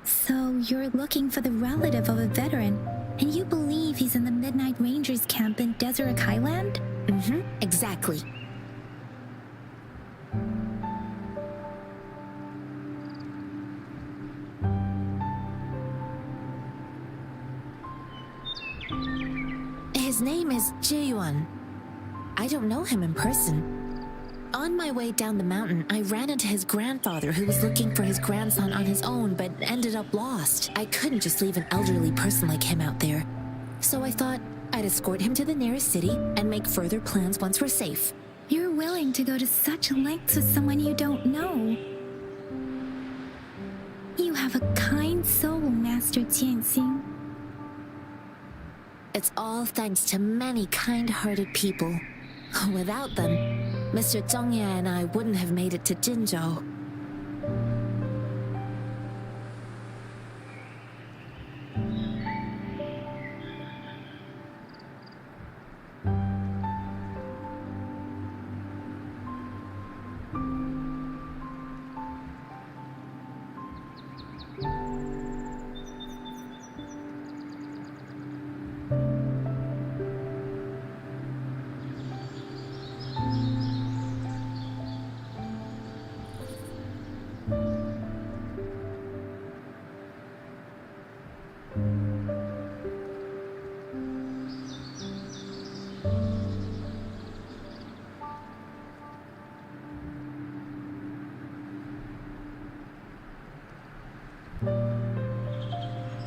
So you're looking for the relative of a veteran, and you believe he's in the Midnight Rangers camp in Desert Highland? Mm-hmm, exactly. His name is Jiyuan. I don't know him in person. On my way down the mountain, I ran into his grandfather who was looking for his grandson on his own but ended up lost. I couldn't just leave an elderly person like him out there. So I thought I'd escort him to the nearest city and make further plans once we're safe. You're willing to go to such lengths with someone you don't know. You have a kind soul, Master Jianxing. It's all thanks to many kind-hearted people. Without them, Mr. Zhongye and I wouldn't have made it to Jinzhou.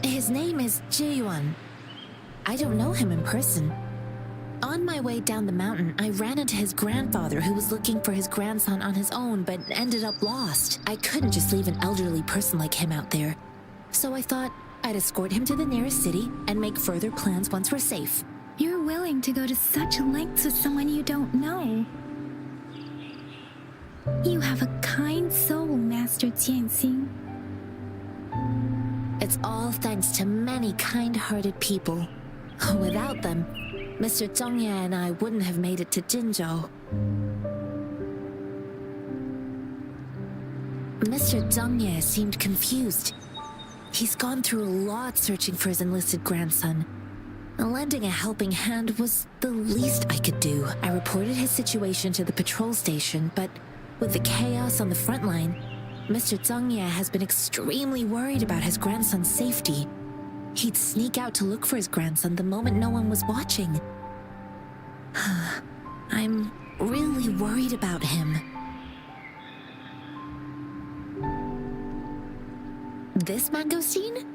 His name is Jiyuan. I don't know him in person. On my way down the mountain, I ran into his grandfather who was looking for his grandson on his own but ended up lost. I couldn't just leave an elderly person like him out there. So I thought I'd escort him to the nearest city and make further plans once we're safe. You're willing to go to such lengths with someone you don't know. You have a kind soul, Master Jianxing. It's all thanks to many kind-hearted people. Without them, Mr. Zhongye and I wouldn't have made it to Jinzhou. Mr. Zhongye seemed confused. He's gone through a lot searching for his enlisted grandson. Lending a helping hand was the least I could do. I reported his situation to the patrol station, but with the chaos on the front line, Mr. Zhongye has been extremely worried about his grandson's safety. He'd sneak out to look for his grandson the moment no one was watching. I'm really worried about him. This mangosteen?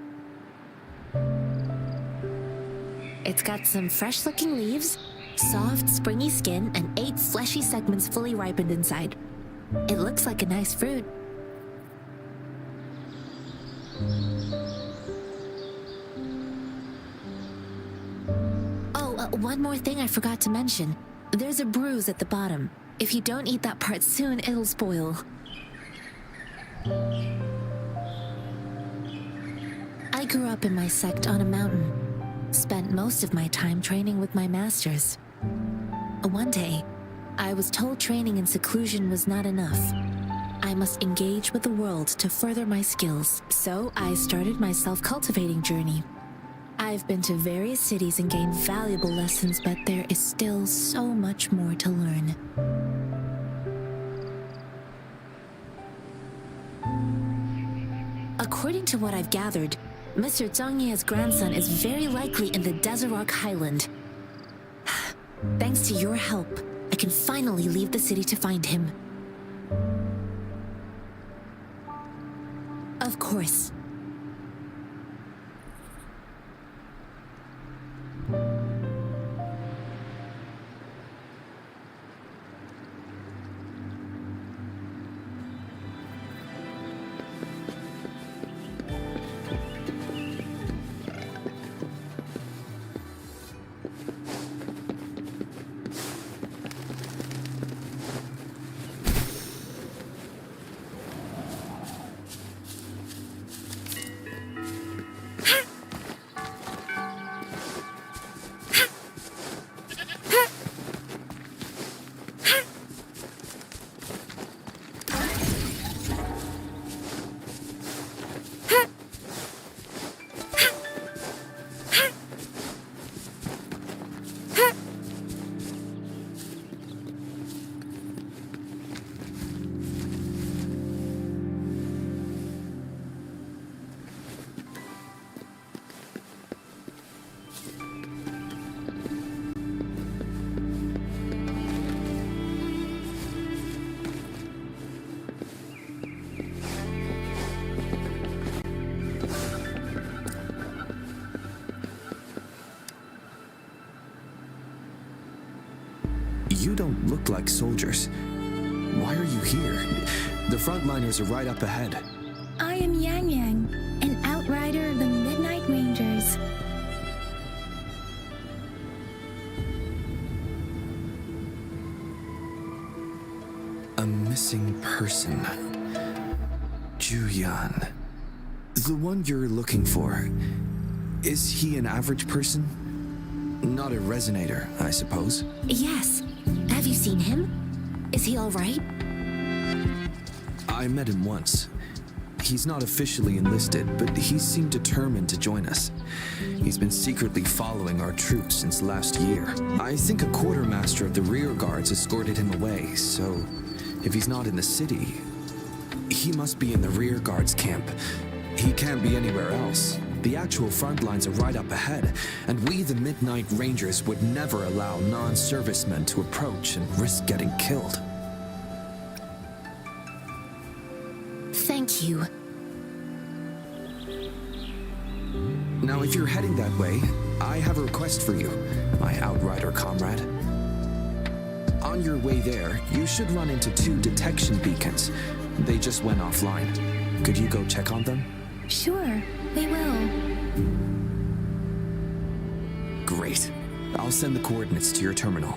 It's got some fresh-looking leaves, soft, springy skin, and 8 fleshy segments fully ripened inside. It looks like a nice fruit. Oh, one more thing I forgot to mention. There's a bruise at the bottom. If you don't eat that part soon, it'll spoil. I grew up in my sect on a mountain. Spent most of my time training with my masters. One day, I was told training in seclusion was not enough. I must engage with the world to further my skills, so I started my self-cultivating journey. I've been to various cities and gained valuable lessons, but there is still so much more to learn. According to what I've gathered, Mr. Zhongye's grandson is very likely in the Desert Highland. Thanks to your help, I can finally leave the city to find him. Of course. You don't look like soldiers. Why are you here? The frontliners are right up ahead. I am Yang Yang, an outrider of the Midnight Rangers. A missing person. Juyan. The one you're looking for. Is he an average person? Not a resonator, I suppose. Yes. Have you seen him? Is he all right? I met him once. He's not officially enlisted, but he seemed determined to join us. He's been secretly following our troops since last year. I think a quartermaster of the rear guards escorted him away, so if he's not in the city, he must be in the rear guards camp. He can't be anywhere else. The actual front lines are right up ahead, and we, the Midnight Rangers, would never allow non-servicemen to approach and risk getting killed. Thank you. Now, if you're heading that way, I have a request for you, my outrider comrade. On your way there, you should run into 2 detection beacons. They just went offline. Could you go check on them? Sure, we will. Great. I'll send the coordinates to your terminal.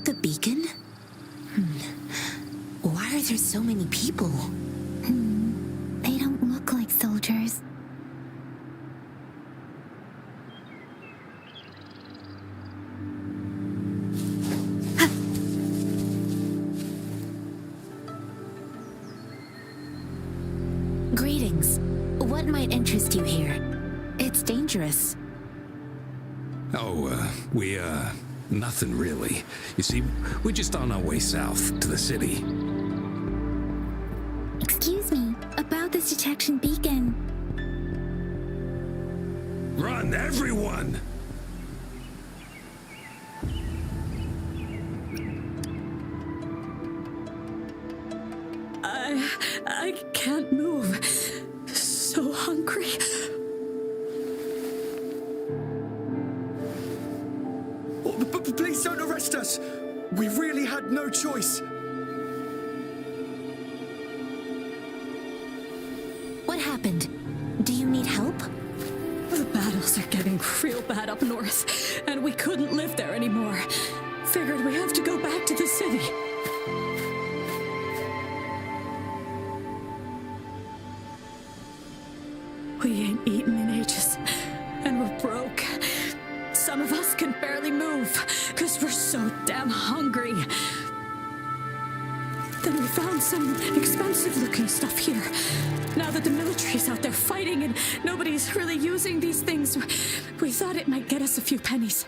the beacon? Why are there so many people? They don't look like soldiers. Greetings. What might interest you here? It's dangerous. Oh, nothing really. You see, we're just on our way south to the city. Excuse me, about this detection beacon. Run, everyone! I can't move. So hungry. Please don't arrest us. We really had no choice. What happened? Do you need help? The battles are getting real bad up north, and we couldn't live there anymore. Figured we have to go back to the city. We ain't eaten in ages, and we're broke. Some of us can barely move, because we're so damn hungry. Then we found some expensive-looking stuff here. Now that the military's out there fighting and nobody's really using these things, we thought it might get us a few pennies.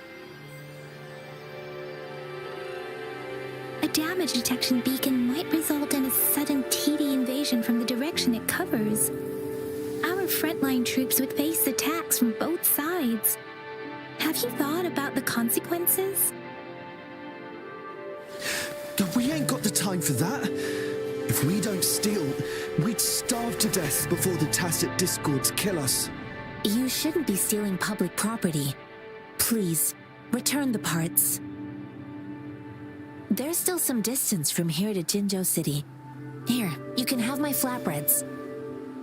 A damage detection beacon might result in a sudden TD invasion from the direction it covers. Our frontline troops would face attacks from both sides. Have you thought about the consequences? We ain't got the time for that. If we don't steal, we'd starve to death before the tacit discords kill us. You shouldn't be stealing public property. Please, return the parts. There's still some distance from here to Jinzhou City. Here, you can have my flatbreads.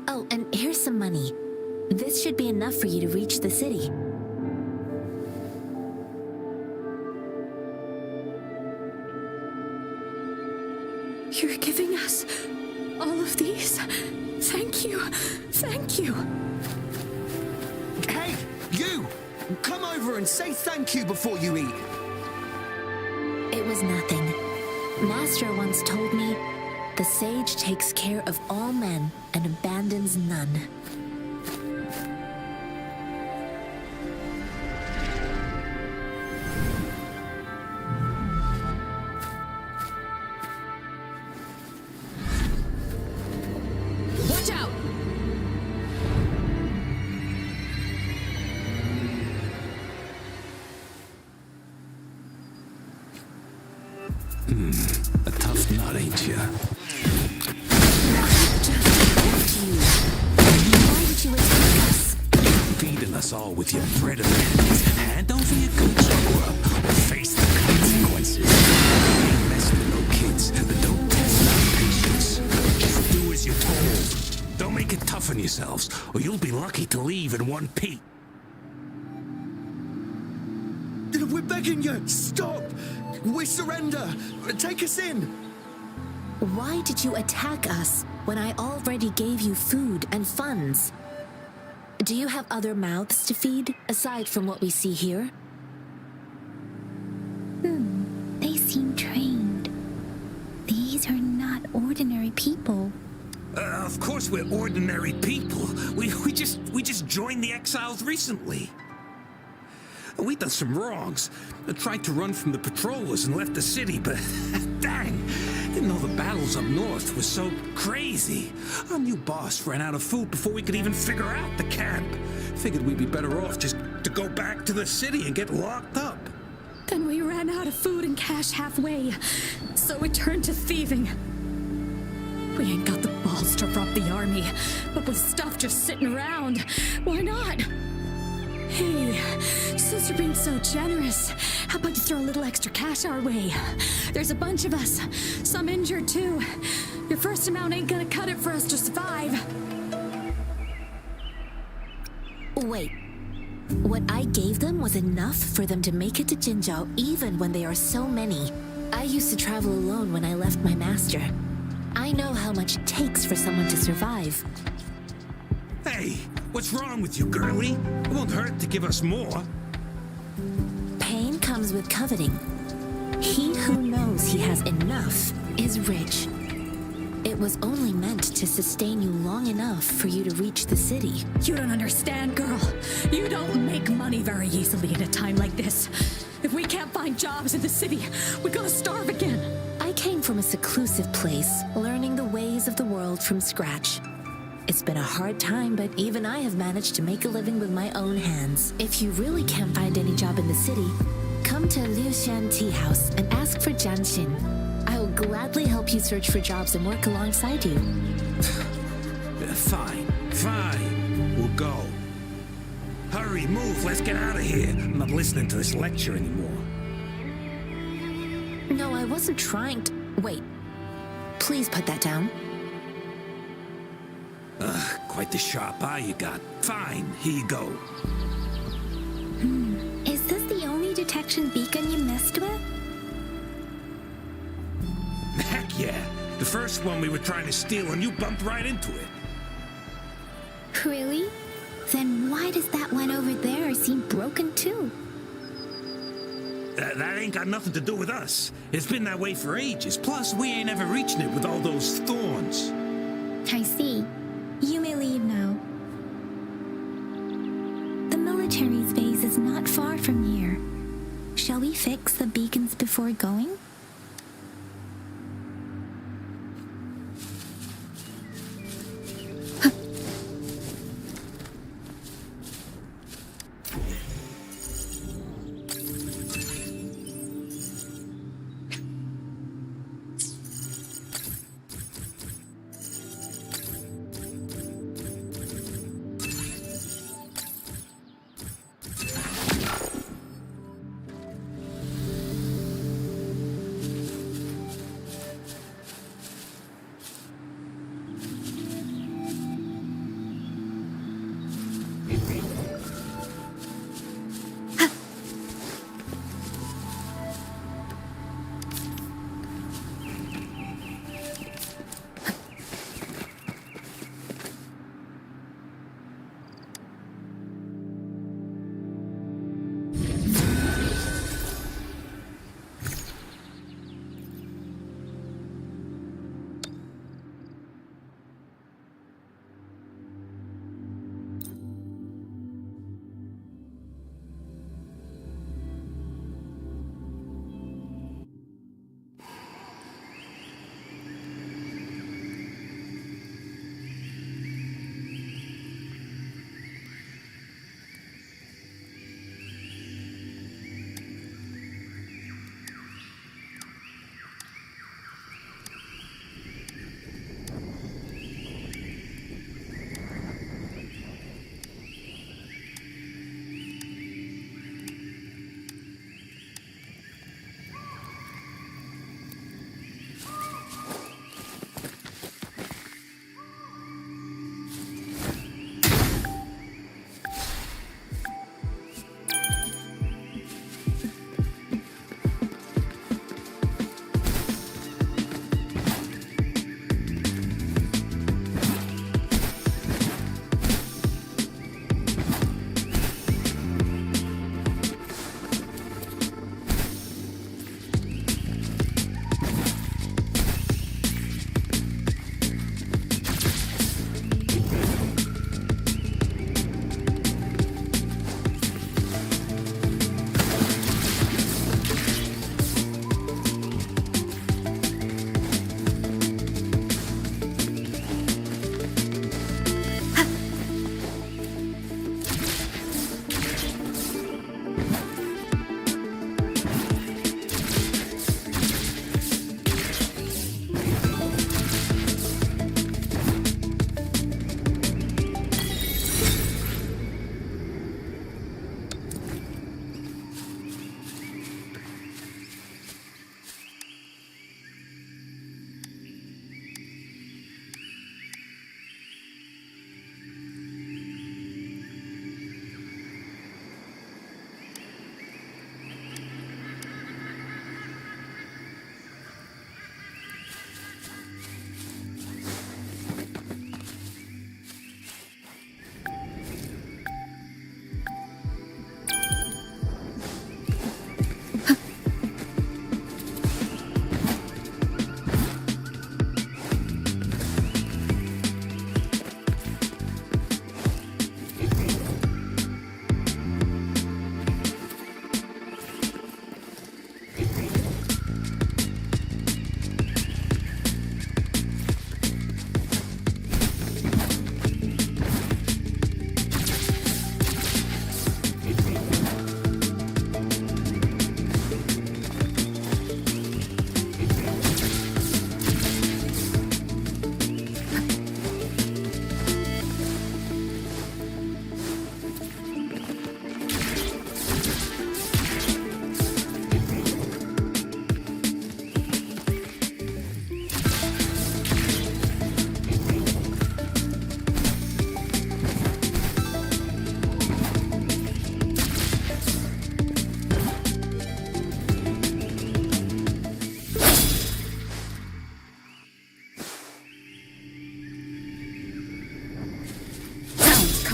Oh, and here's some money. This should be enough for you to reach the city. You're giving us all of these? Thank you. Thank you. Hey, you! Come over and say thank you before you eat. It was nothing. Master once told me, the sage takes care of all men and abandons none. Watch out! A tough nut, ain't ya? Why did you attack us? Feeding us all with your bread and hands. Hand over your goods or face the consequences. Ain't messing with no kids, but don't test our patience. Just do as you're told. Don't make it tough on yourselves, or you'll be lucky to leave in one piece. We're begging you, stop! We surrender! Take us in! Why did you attack us when I already gave you food and funds? Do you have other mouths to feed, aside from what we see here? They seem trained. These are not ordinary people. Of course we're ordinary people. We just joined the exiles recently. We done some wrongs. I tried to run from the patrollers and left the city, but dang, didn't know the battles up north were so crazy. Our new boss ran out of food before we could even figure out the camp. Figured we'd be better off just to go back to the city and get locked up. Then we ran out of food and cash halfway, so we turned to thieving. We ain't got the balls to rob the army, but with stuff just sitting around, why not? Hey, since you're being so generous, how about you throw a little extra cash our way? There's a bunch of us, some injured too. Your first amount ain't gonna cut it for us to survive. Wait. What I gave them was enough for them to make it to Jinzhou even when they are so many. I used to travel alone when I left my master. I know how much it takes for someone to survive. Hey, what's wrong with you, girlie? It won't hurt to give us more. Pain comes with coveting. He who knows he has enough is rich. It was only meant to sustain you long enough for you to reach the city. You don't understand, girl. You don't make money very easily at a time like this. If we can't find jobs in the city, we're gonna starve again. I came from a seclusive place, learning the ways of the world from scratch. It's been a hard time, but even I have managed to make a living with my own hands. If you really can't find any job in the city, come to Liu Shan Tea House and ask for Jian Xin. I will gladly help you search for jobs and work alongside you. Fine. We'll go. Hurry, move, let's get out of here. I'm not listening to this lecture anymore. No, I wasn't trying to... Wait. Please put that down. Quite the sharp eye you got. Fine, here you go. Is this the only detection beacon you messed with? Heck yeah. The first one we were trying to steal and you bumped right into it. Really? Then why does that one over there seem broken too? That ain't got nothing to do with us. It's been that way for ages. Plus, we ain't ever reaching it with all those thorns. I see. You may leave now. The military's base is not far from here. Shall we fix the beacons before going?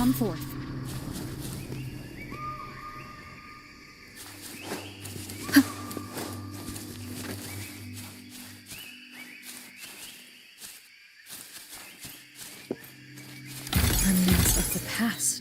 come forth. Remnants of the past.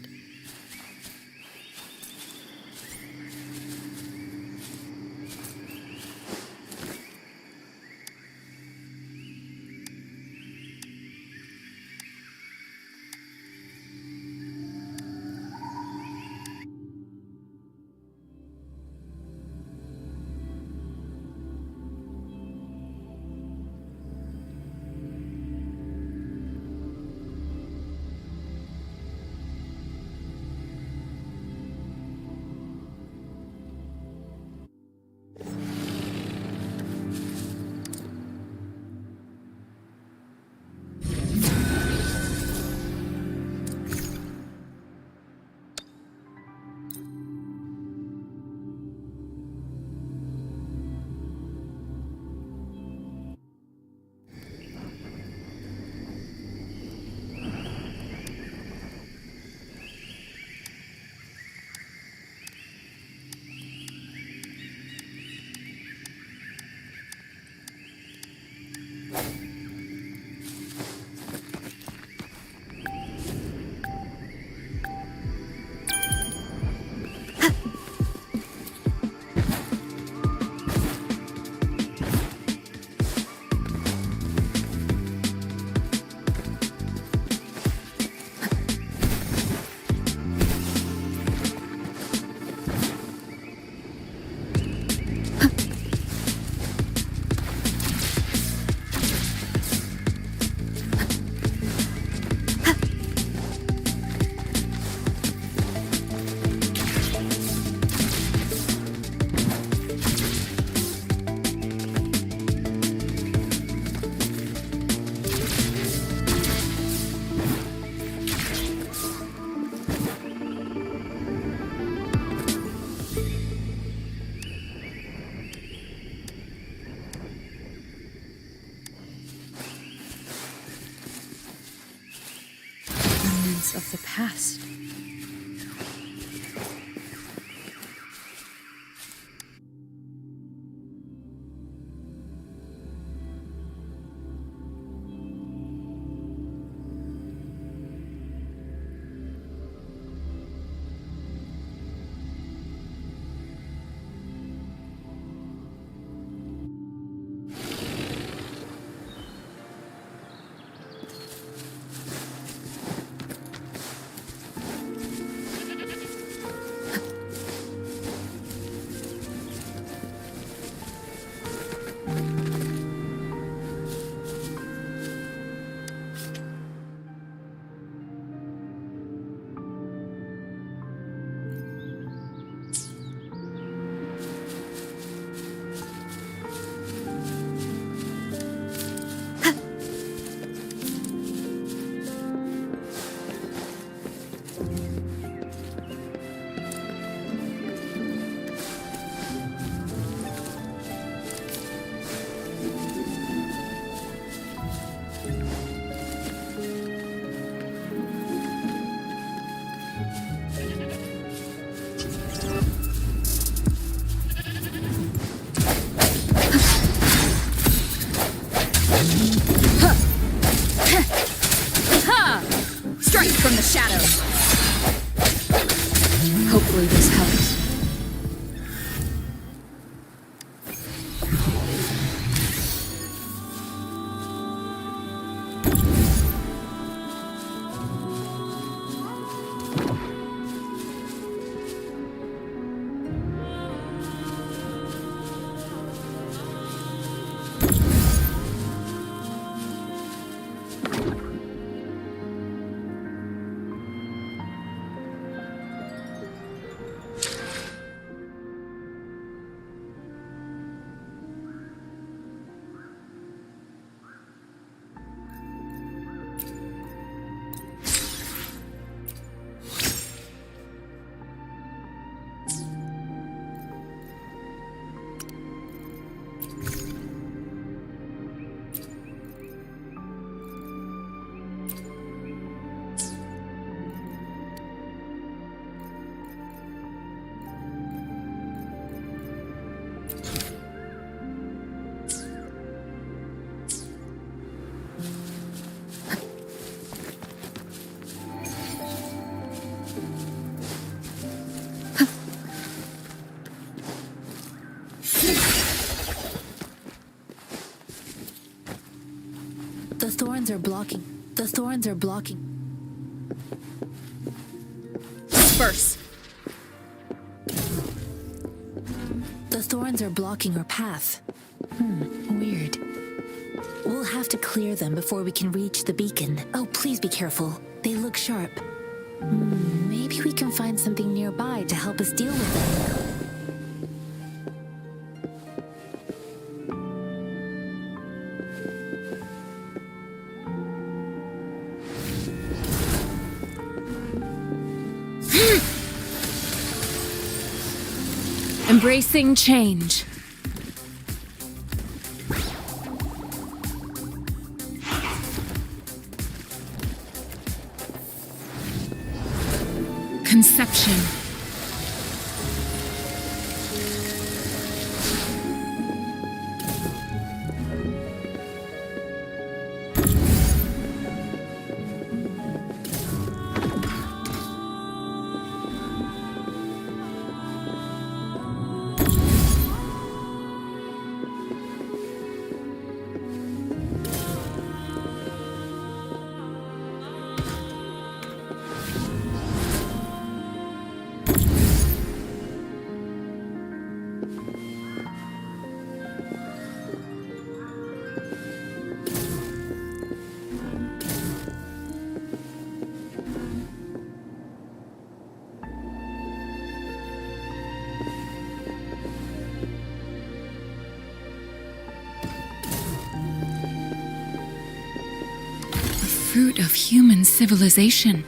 Of the past. From the shadows. Hopefully this helps. The thorns are blocking. The thorns are blocking. Disperse! The thorns are blocking our path. Weird. We'll have to clear them before we can reach the beacon. Oh, please be careful. They look sharp. Maybe we can find something nearby to help us deal with them. Embracing change. Conception. Fruit of human civilization.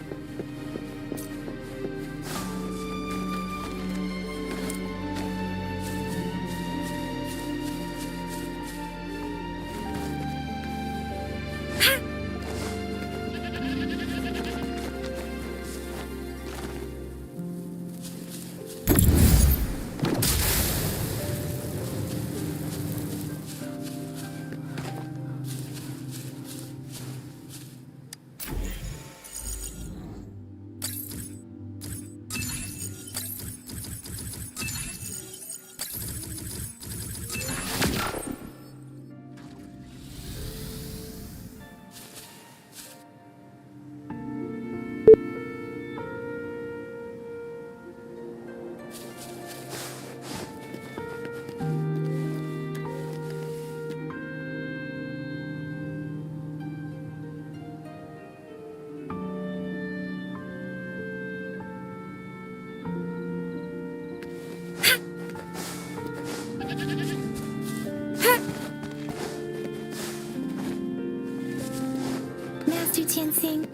Master Tianxing,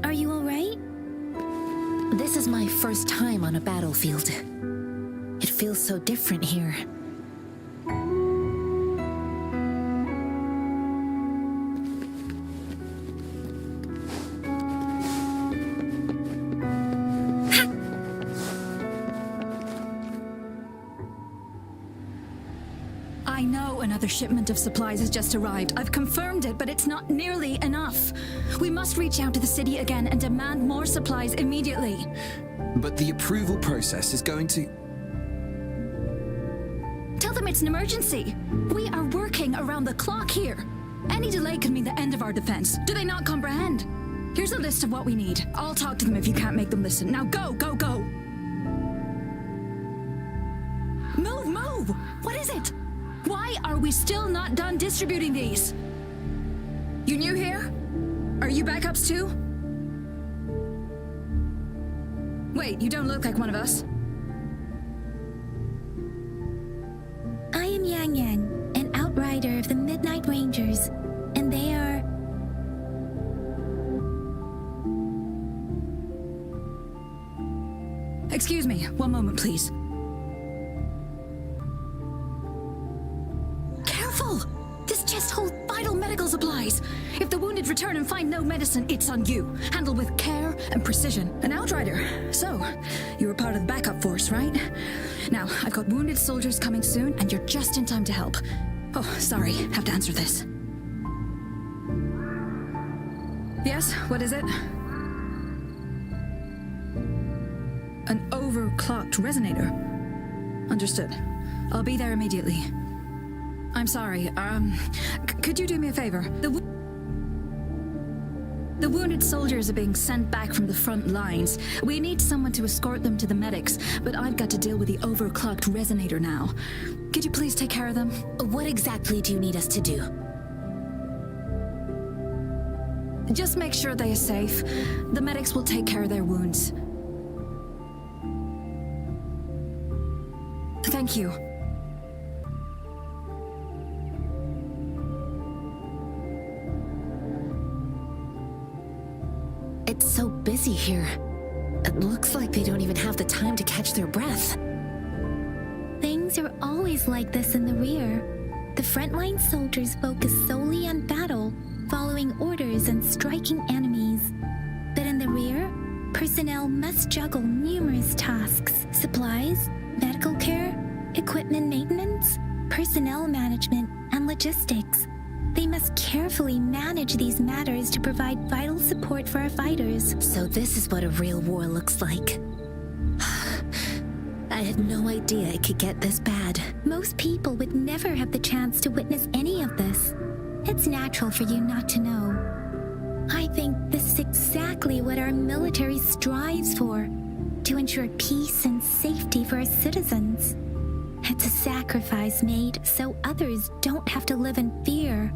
are you alright? This is my first time on a battlefield. It feels so different here. I know another shipment of supplies has just arrived. I've confirmed it, but it's not nearly enough. We must reach out to the city again and demand more supplies immediately. But the approval process is going to... Tell them it's an emergency. We are working around the clock here. Any delay could mean the end of our defense. Do they not comprehend? Here's a list of what we need. I'll talk to them if you can't make them listen. Now go, go, go! Move, move! What is it? Why are we still not done distributing these? You new here? Are you backups too? Wait, you don't look like one of us. I am Yang Yang, an outrider of the Midnight Rangers, and they are... Excuse me, one moment please. Careful! This chest holds vital medical supplies. If the wounded return and find no medicine, it's on you. Handle with care and precision. An outrider. So, you were part of the backup force, right? Now, I've got wounded soldiers coming soon, and you're just in time to help. Oh, sorry, have to answer this. Yes, what is it? An overclocked resonator. Understood. I'll be there immediately. I'm sorry, could you do me a favor? The wounded soldiers are being sent back from the front lines. We need someone to escort them to the medics, but I've got to deal with the overclocked resonator now. Could you please take care of them? What exactly do you need us to do? Just make sure they are safe. The medics will take care of their wounds. Thank you. It's so busy here. It looks like they don't even have the time to catch their breath. Things are always like this in the rear. The frontline soldiers focus solely on battle, following orders and striking enemies. But in the rear, personnel must juggle numerous tasks: supplies, medical care, equipment maintenance, personnel management, and logistics. They must carefully manage these matters to provide vital support for our fighters. So this is what a real war looks like. I had no idea it could get this bad. Most people would never have the chance to witness any of this. It's natural for you not to know. I think this is exactly what our military strives for, to ensure peace and safety for our citizens. It's a sacrifice made so others don't have to live in fear.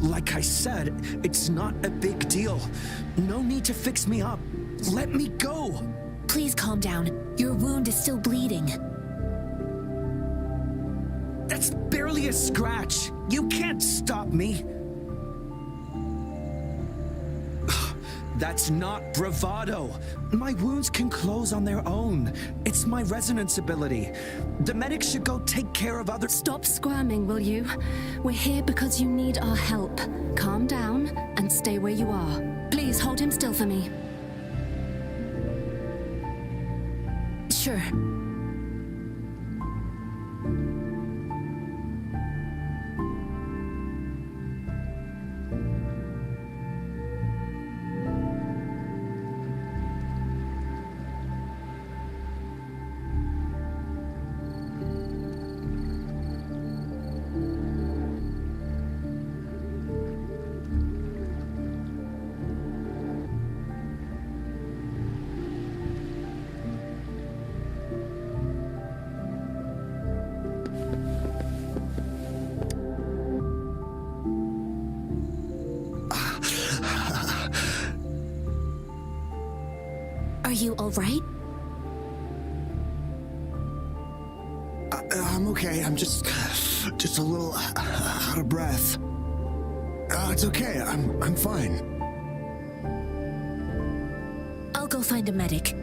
Like I said, it's not a big deal. No need to fix me up. Let me go. Please calm down. Your wound is still bleeding. That's barely a scratch. You can't stop me. That's not bravado. My wounds can close on their own. It's my resonance ability. The medics should go take care of others. Stop squirming, will you? We're here because you need our help. Calm down and stay where you are. Please hold him still for me. Sure. Are you all right? I'm okay. I'm just a little out of breath. It's okay. I'm fine. I'll go find a medic.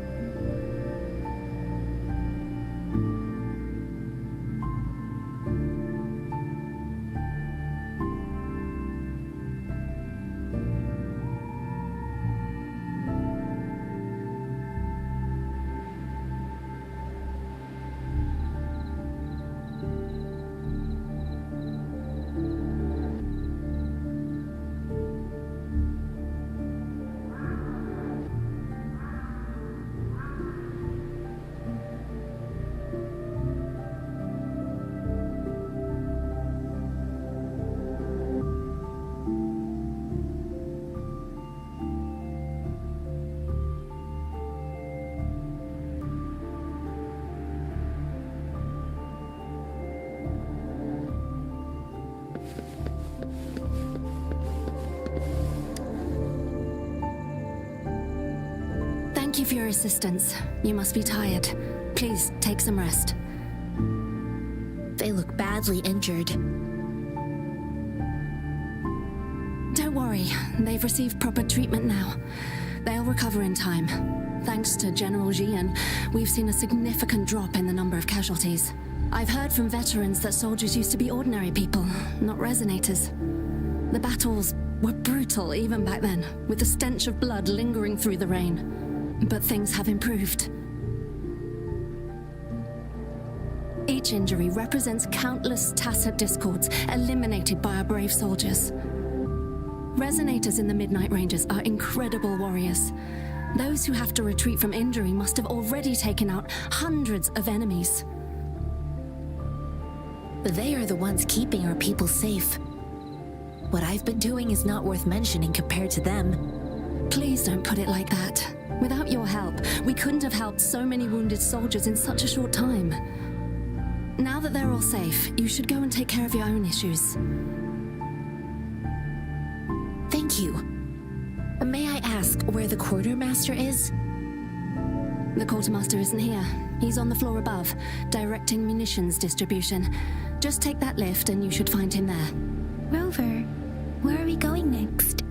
Thank you for your assistance. You must be tired. Please, take some rest. They look badly injured. Don't worry, they've received proper treatment now. They'll recover in time. Thanks to General Jian, we've seen a significant drop in the number of casualties. I've heard from veterans that soldiers used to be ordinary people, not resonators. The battles were brutal even back then, with the stench of blood lingering through the rain. But things have improved. Each injury represents countless tacit discords eliminated by our brave soldiers. Resonators in the Midnight Rangers are incredible warriors. Those who have to retreat from injury must have already taken out hundreds of enemies. They are the ones keeping our people safe. What I've been doing is not worth mentioning compared to them. Please don't put it like that. Without your help, we couldn't have helped so many wounded soldiers in such a short time. Now that they're all safe, you should go and take care of your own issues. Thank you. May I ask where the quartermaster is? The quartermaster isn't here. He's on the floor above, directing munitions distribution. Just take that lift and you should find him there. Rover, where are we going next?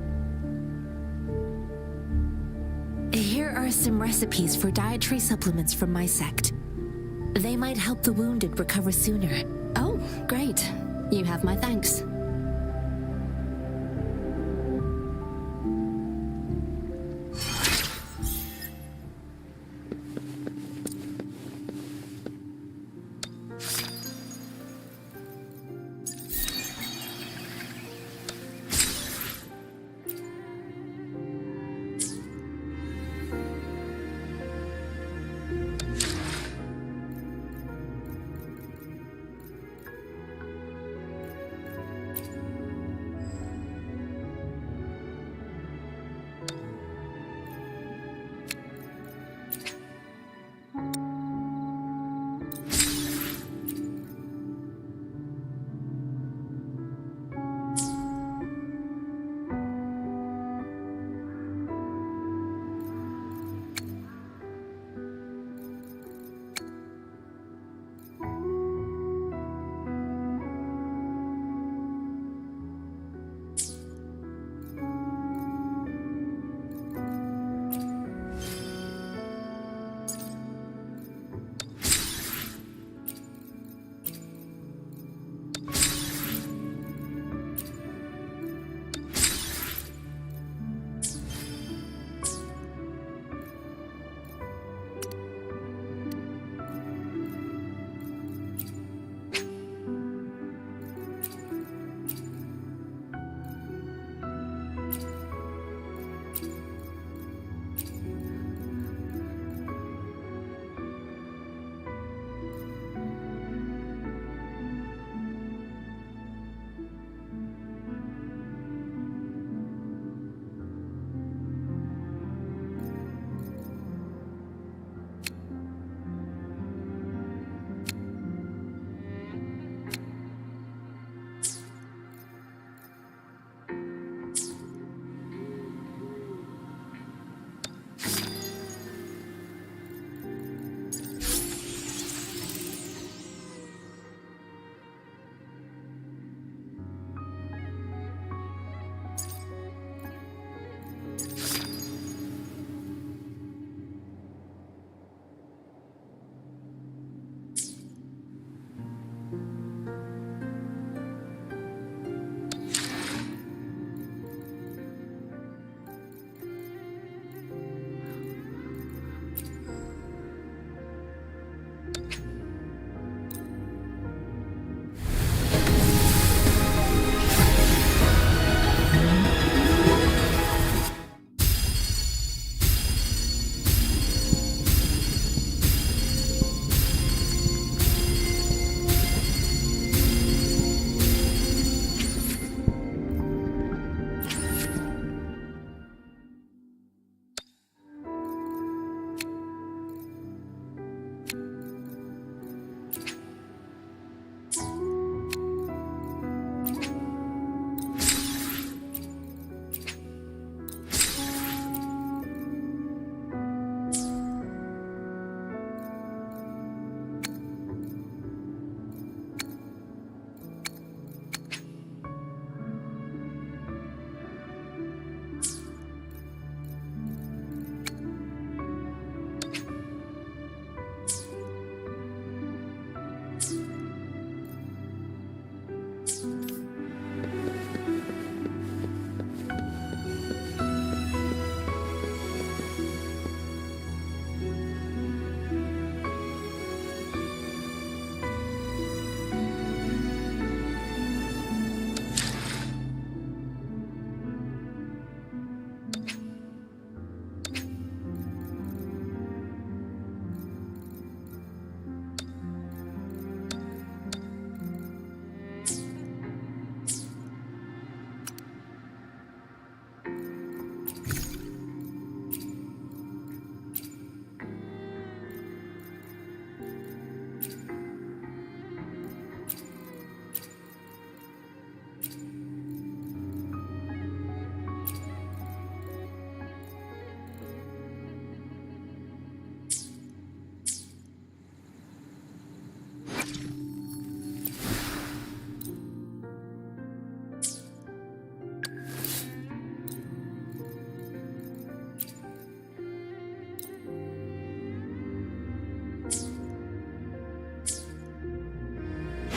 Here are some recipes for dietary supplements from my sect. They might help the wounded recover sooner. Oh, great. You have my thanks.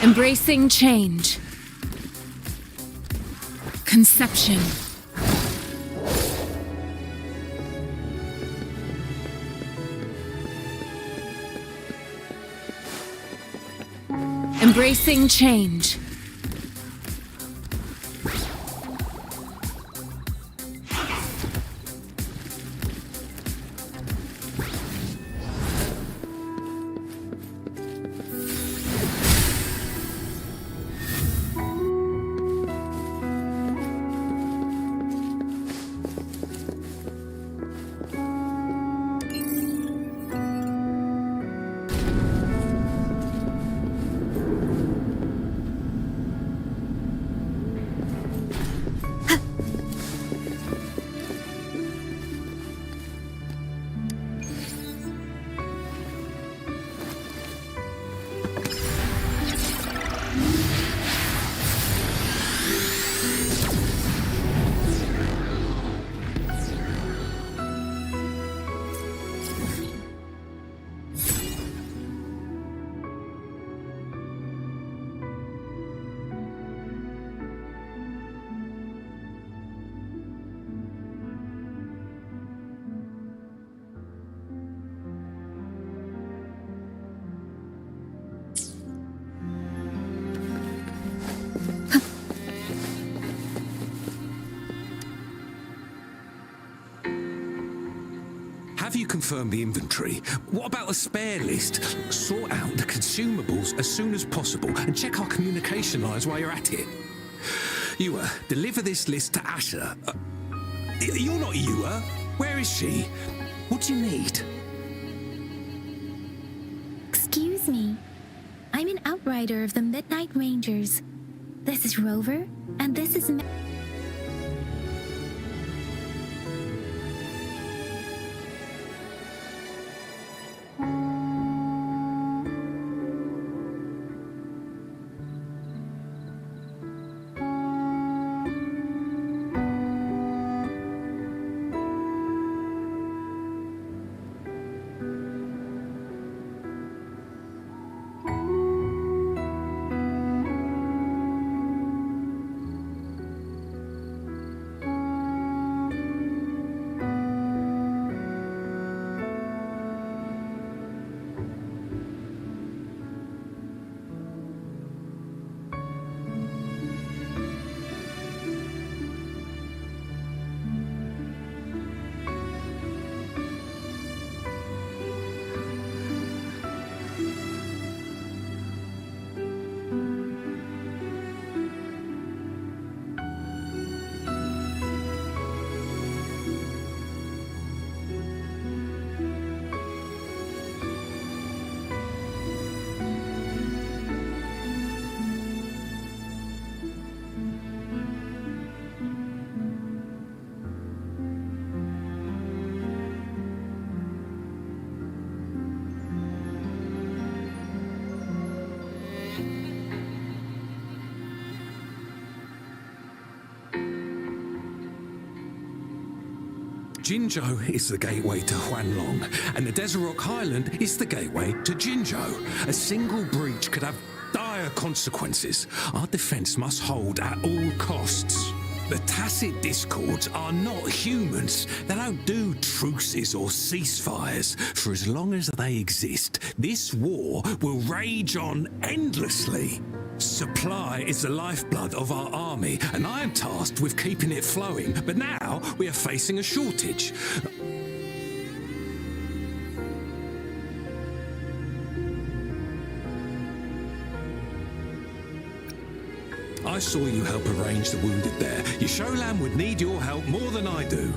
Embracing change. Conception. Embracing change. Have you confirmed the inventory? What about a spare list? Sort out the consumables as soon as possible and check our communication lines while you're at it. Ewa, deliver this list to Asher. You're not Ewa. Where is she? What do you need? Excuse me. I'm an outrider of the Midnight Rangers. This is Rover, and this is... Jinzhou is the gateway to Huanlong, and the Desert Rock Highland is the gateway to Jinzhou. A single breach could have dire consequences. Our defense must hold at all costs. The tacit discords are not humans. They don't do truces or ceasefires. For as long as they exist, this war will rage on endlessly. Supply is the lifeblood of our army, and I am tasked with keeping it flowing. But now we are facing a shortage. I saw you help arrange the wounded there. Yasholan would need your help more than I do.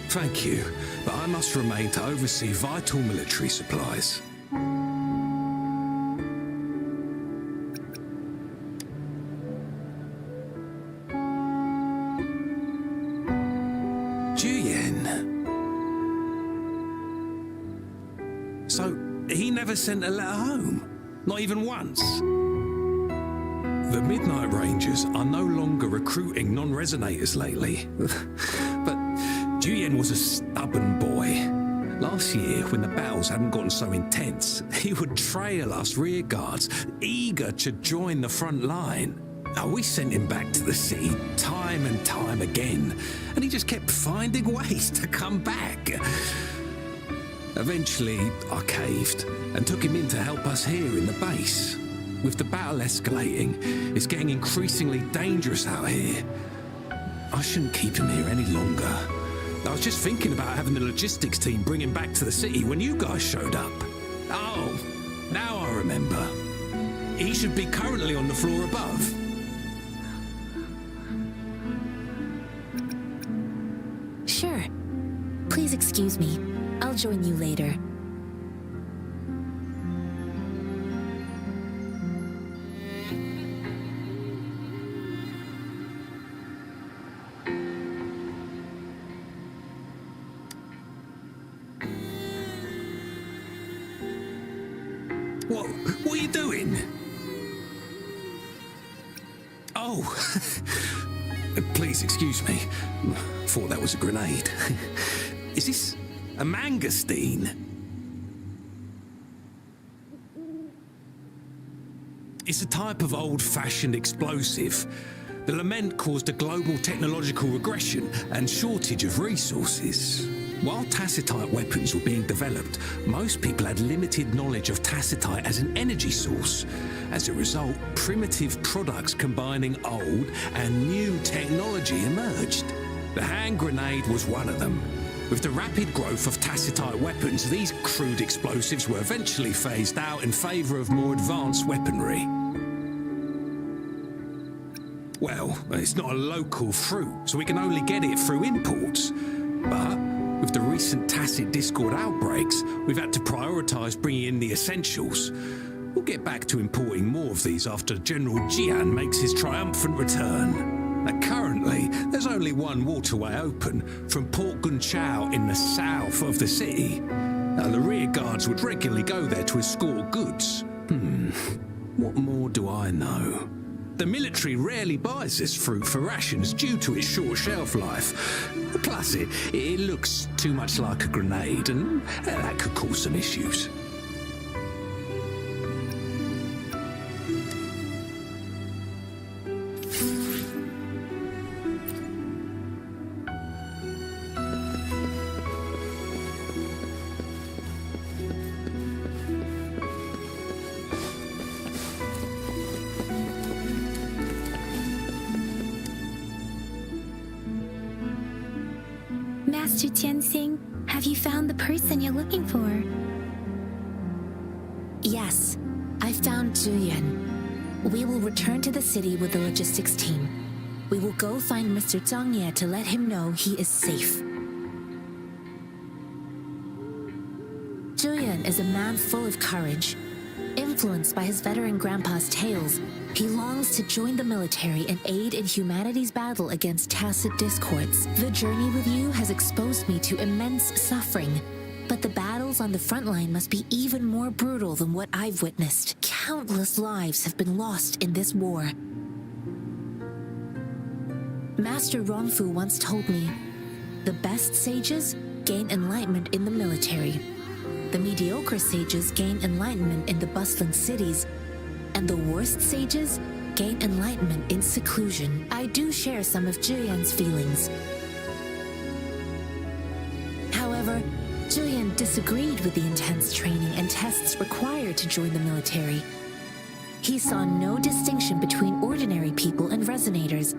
Thank you, but I must remain to oversee vital military supplies. So, he never sent a letter home? Not even once? The Midnight Rangers are no longer recruiting non-resonators lately. But Juyen was a stubborn boy. Last year, when the battles hadn't gotten so intense, he would trail us rearguards, eager to join the front line. We sent him back to the city time and time again, and he just kept finding ways to come back. Eventually, I caved and took him in to help us here in the base. With the battle escalating, it's getting increasingly dangerous out here. I shouldn't keep him here any longer. I was just thinking about having the logistics team bring him back to the city when you guys showed up. Oh, now I remember. He should be currently on the floor above. Sure. Please excuse me. I'll join you later. What are you doing? Oh, please excuse me. Thought that was a grenade. Is this a mangosteen? It's a type of old-fashioned explosive. The lament caused a global technological regression and shortage of resources. While tacitite weapons were being developed, most people had limited knowledge of tacitite as an energy source. As a result, primitive products combining old and new technology emerged. The hand grenade was one of them. With the rapid growth of tacitite weapons, these crude explosives were eventually phased out in favor of more advanced weaponry. Well, it's not a local fruit, so we can only get it through imports. But with the recent tacit discord outbreaks, we've had to prioritise bringing in the essentials. We'll get back to importing more of these after General Jian makes his triumphant return. Currently, there's only one waterway open, from Port Gunchao in the south of the city. The rear guards would regularly go there to escort goods. What more do I know? The military rarely buys this fruit for rations due to its short shelf life. Plus, it looks too much like a grenade, and that could cause some issues. Master Tianxing, have you found the person you're looking for? Yes, I found Zhuyan. We will return to the city with the logistics team. We will go find Mr. Zhang Ye to let him know he is safe. Zhuyan is a man full of courage. Influenced by his veteran grandpa's tales, he longs to join the military and aid in humanity's battle against tacit discords. The journey with you has exposed me to immense suffering, but the battles on the front line must be even more brutal than what I've witnessed. Countless lives have been lost in this war. Master Rongfu once told me, the best sages gain enlightenment in the military. The mediocre sages gain enlightenment in the bustling cities, and the worst sages gain enlightenment in seclusion. I do share some of Zhuyan's feelings. However, Zhuyan disagreed with the intense training and tests required to join the military. He saw no distinction between ordinary people and resonators,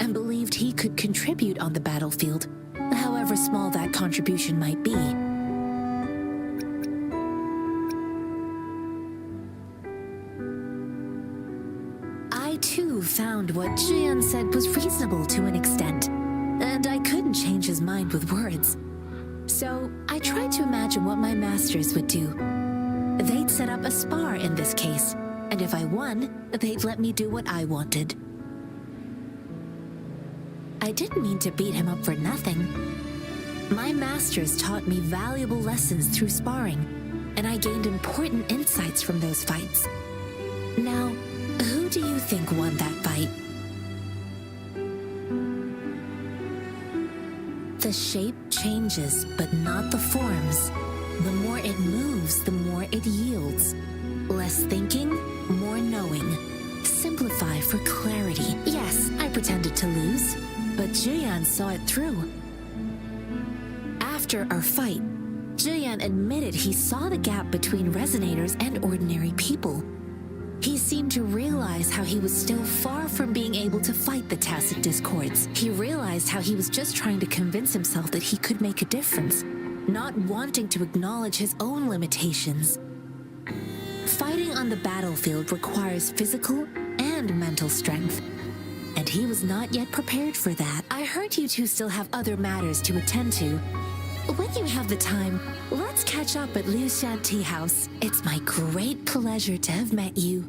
and believed he could contribute on the battlefield, however small that contribution might be. I too found what Zhuyan said was reasonable to an extent, and I couldn't change his mind with words. So I tried to imagine what my masters would do. They'd set up a spar in this case, and if I won, they'd let me do what I wanted. I didn't mean to beat him up for nothing. My masters taught me valuable lessons through sparring, and I gained important insights from those fights. Now, who do you think won that fight? The shape changes, but not the forms. The more it moves, the more it yields. Less thinking, more knowing. Simplify for clarity. Yes, I pretended to lose, but Julian saw it through. After our fight, Julian admitted he saw the gap between resonators and ordinary people. He seemed to realize how he was still far from being able to fight the tacit discords. He realized how he was just trying to convince himself that he could make a difference, not wanting to acknowledge his own limitations. Fighting on the battlefield requires physical and mental strength, and he was not yet prepared for that. I heard you two still have other matters to attend to. When you have the time, let's catch up at Liu Shan Tea House. It's my great pleasure to have met you.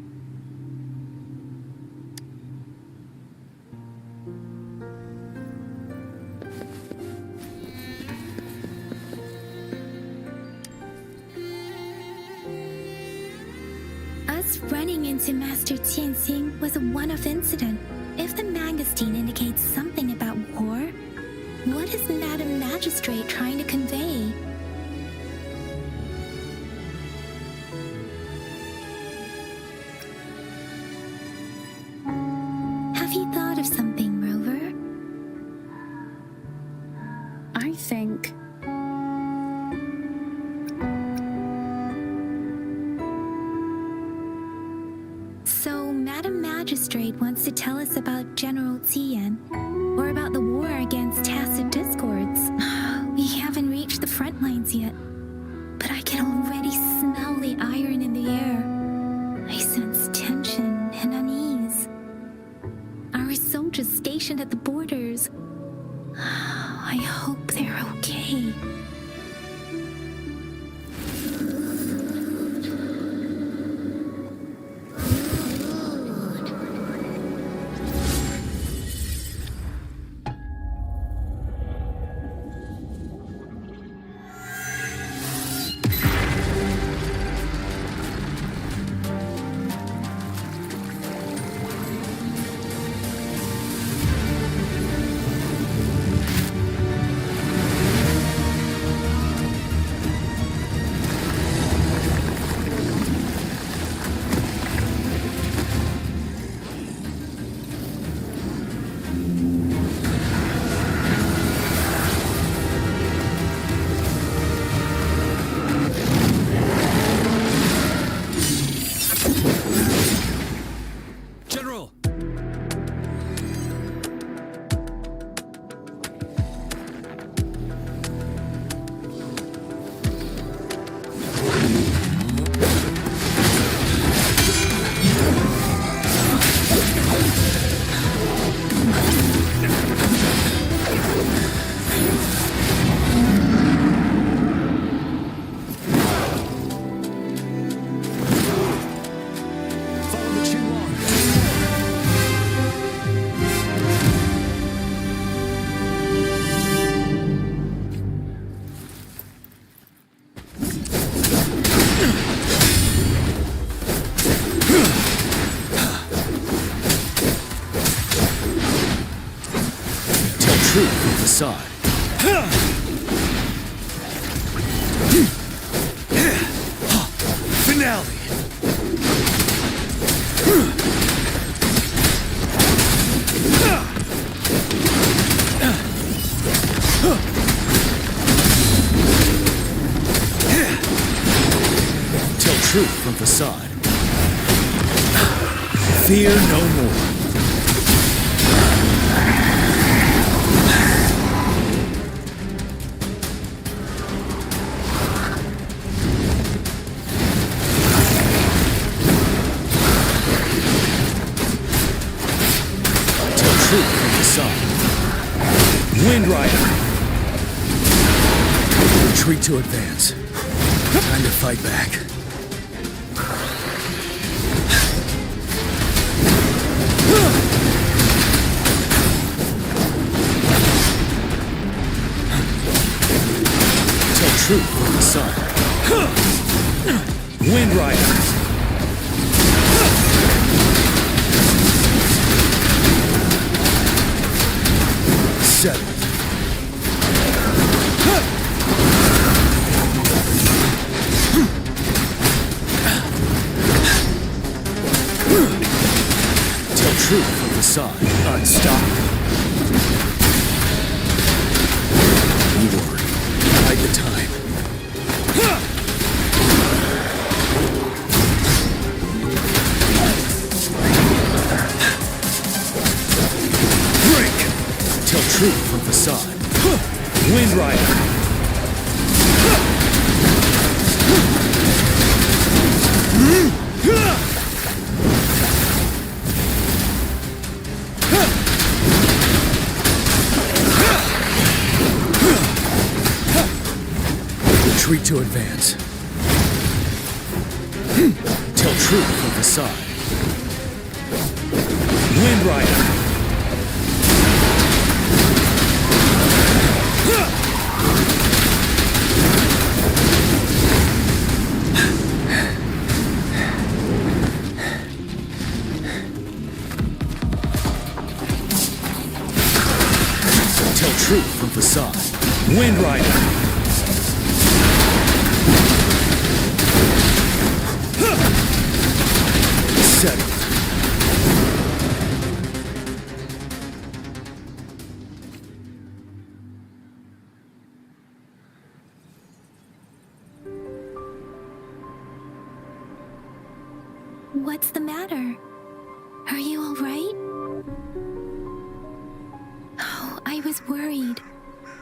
Us running into Master Tianxing was a one-off incident. If the magazine indicates something about war, what is Madam Magistrate trying to convey? Have you thought of something, Rover? I think... So, Madam Magistrate wants to tell us about General Tian, or about the war against tacit discords. We haven't reached the front lines yet, but I can already smell the iron in the air. I sense tension and unease. Our soldiers stationed at the borders, I hope they're okay. Side. Finale. Tell truth from facade. Fear no more. Wind Rider. Retreat to advance. Time to fight back. Tell truth from the sun. Wind Rider. Settle. truth from facade. Unstoppable. War. Bide the time. Break! Tell truth from facade. Wind Rider. Retreat to advance. Tell truth from facade. Wind Rider. Tell truth from facade. Wind Rider. Settled. What's the matter? Are you all right? Oh, I was worried.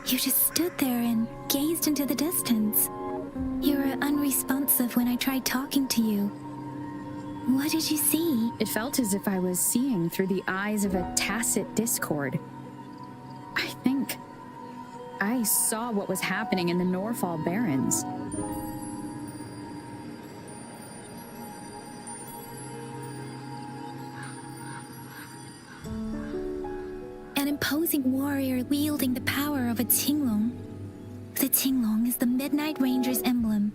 You just stood there and gazed into the distance. You were unresponsive when I tried talking to you. What did you see? It felt as if I was seeing through the eyes of a tacit discord. I think I saw what was happening in the Norfall Barrens. An imposing warrior wielding the power of a Tinglong. The Tinglong is the Midnight Ranger's emblem.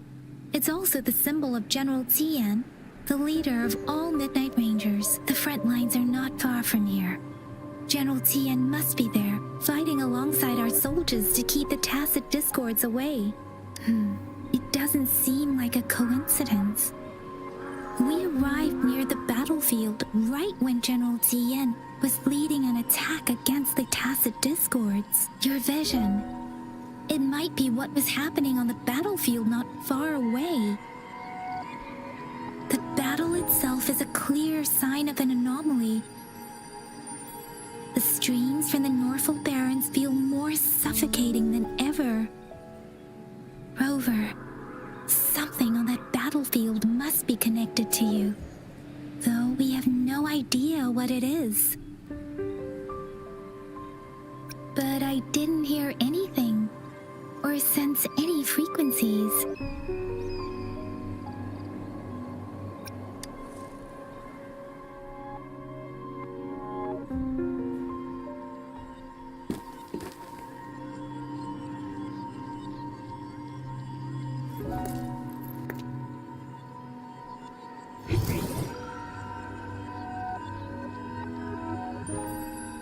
It's also the symbol of General Tian, the leader of all Midnight Rangers. The front lines are not far from here. General Tian must be there, fighting alongside our soldiers to keep the tacit discords away. It doesn't seem like a coincidence. We arrived near the battlefield right when General Tian was leading an attack against the tacit discords. Your vision. It might be what was happening on the battlefield not far away. The battle itself is a clear sign of an anomaly. The streams from the Norfall Barrens feel more suffocating than ever. Rover, something on that battlefield must be connected to you, though we have no idea what it is. But I didn't hear anything, or sense any frequencies.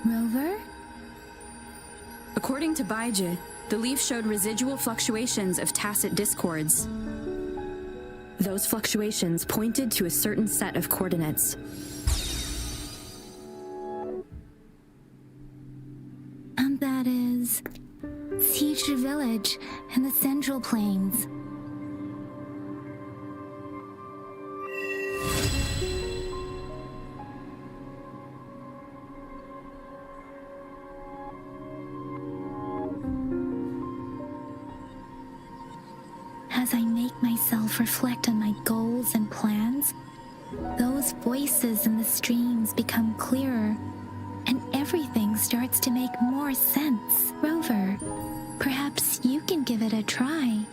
Rover? According to Baiji, the leaf showed residual fluctuations of tacit discords. Those fluctuations pointed to a certain set of coordinates. And that is Siege Village in the Central Plains. As I make myself reflect on my goals and plans, those voices in the streams become clearer, and everything starts to make more sense. Rover, perhaps you can give it a try.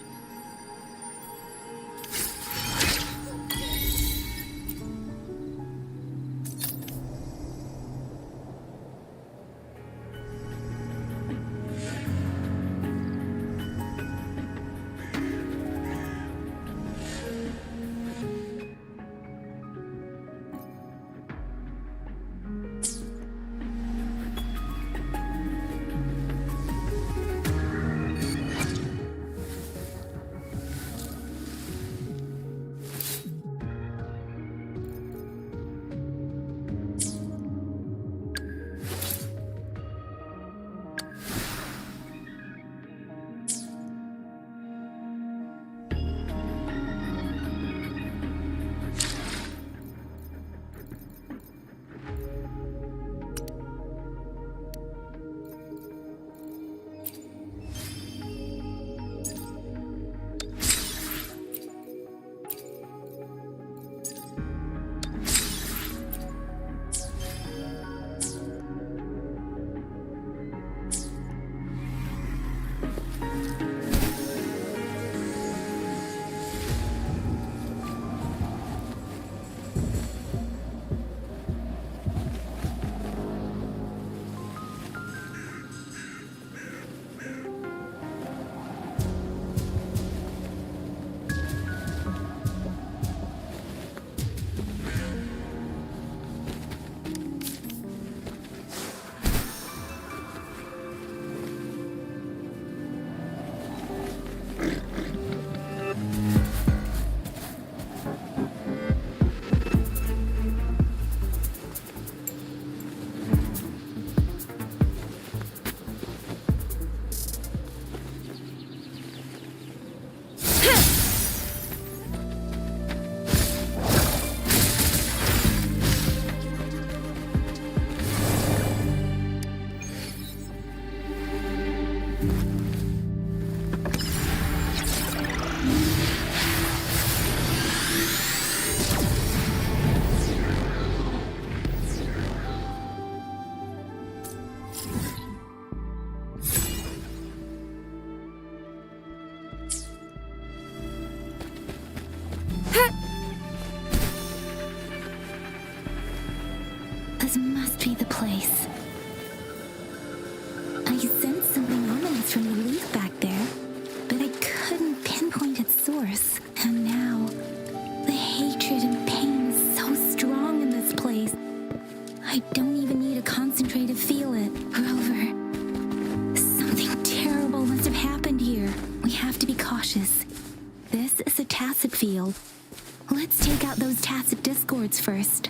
This must be the place. I sensed something ominous from the leaf back there, but I couldn't pinpoint its source. And now, the hatred and pain is so strong in this place. I don't even need to concentrate to feel it. Rover, something terrible must have happened here. We have to be cautious. This is a tacit field. Let's take out those tacit discords first.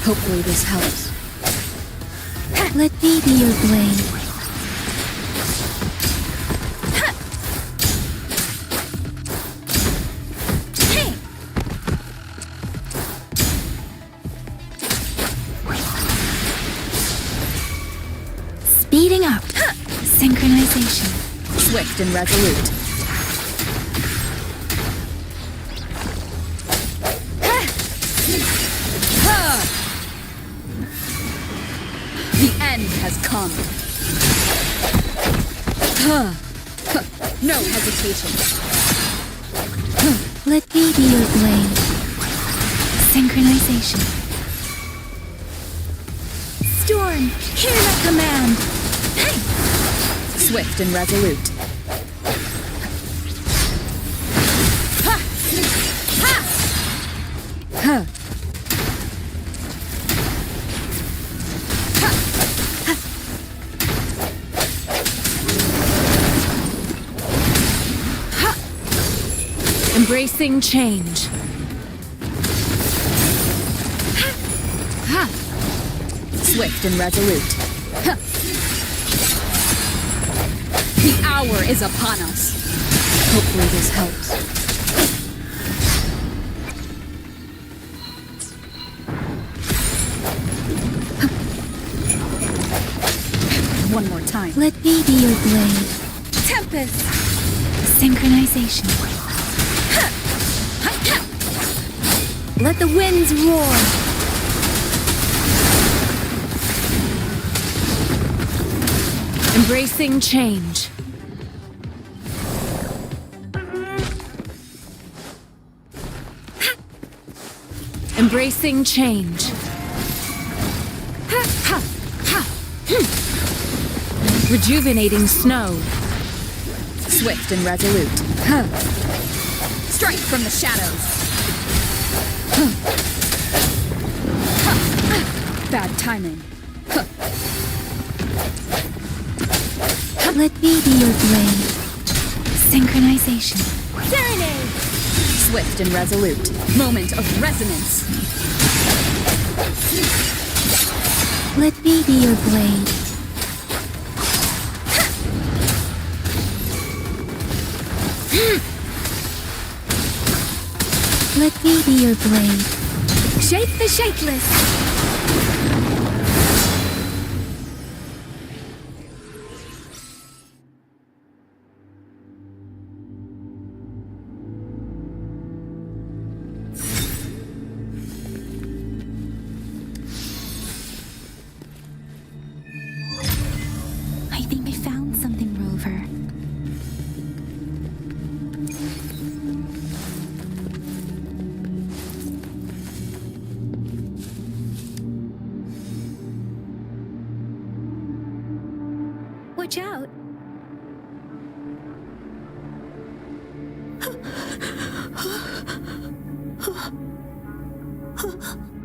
Hopefully this helps. Let me be your blade. Speeding up. Synchronization. Swift and resolute. The end has come. No hesitation. Let me be your blade. Synchronization. Storm, hear my command. Swift and resolute. Embracing change. Swift and resolute. The hour is upon us. Hopefully this helps. One more time. Let me be your blade. Tempest! Synchronization. Let the winds roar. Embracing change. Embracing change. Rejuvenating snow. Swift and resolute. Strike from the shadows. Bad timing. Let me be your blade. Synchronization. Serenade! Swift and resolute. Moment of resonance. Let me be your blade. Let me be your blade. Shake the shakeless. I think I found something, Rover. Watch out.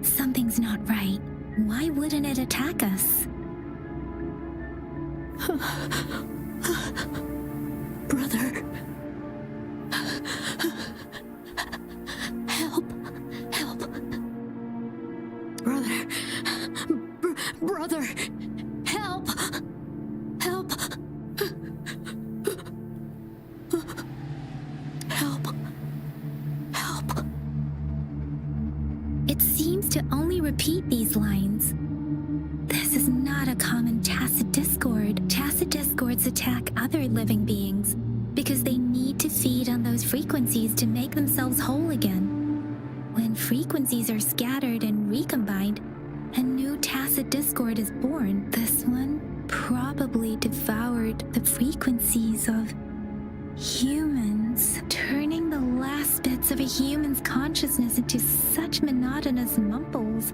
Something's not right. Why wouldn't it attack us? Brother. Help. Help. Brother. Brother. Help. Help. Help. Help. It seems to only repeat these lines. This is not a common tacit discord. Tacit discords attack other living beings because they need to feed on those frequencies to make themselves whole again. When frequencies are scattered and recombined, a new tacit discord is born. This one probably devoured the frequencies of humans, turning the last bits of a human's consciousness into such monotonous mumbles.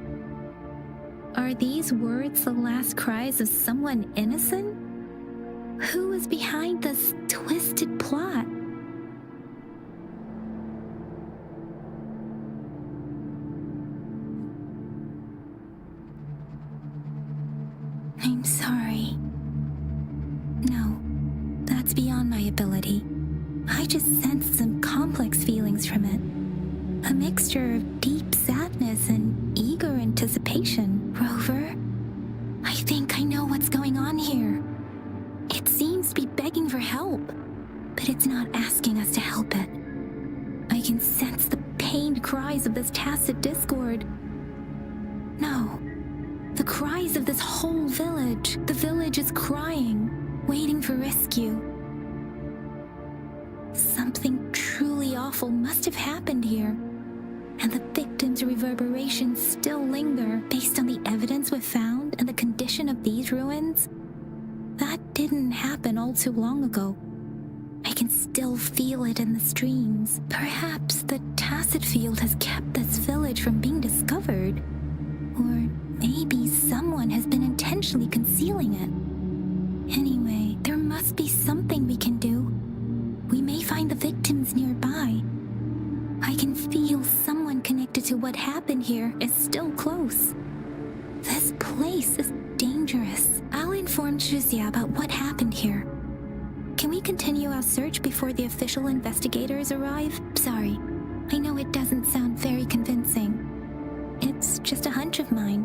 Are these words the last cries of someone innocent? Who was behind this twisted plot? I'm sorry. No, that's beyond my ability. I just sensed some complex feelings from it. A mixture of deep sadness and eager anticipation. Rover, I think I know what's going on here. It seems to be begging for help, but it's not asking us to help it. I can sense the pained cries of this tacit discord. No, the cries of this whole village. The village is crying, waiting for rescue. Something truly awful must have happened here, and the victims' reverberations still linger. Based on the evidence we've found and the condition of these ruins, that didn't happen all too long ago. I can still feel it in the streams. Perhaps the tacit field has kept this village from being discovered. Or maybe someone has been intentionally concealing it. Anyway, there must be something we can do. We may find the victims nearby. I can feel someone connected to what happened here is still close. This place is dangerous. I'll inform Shuzia about what happened here. Can we continue our search before the official investigators arrive? Sorry, I know it doesn't sound very convincing. It's just a hunch of mine,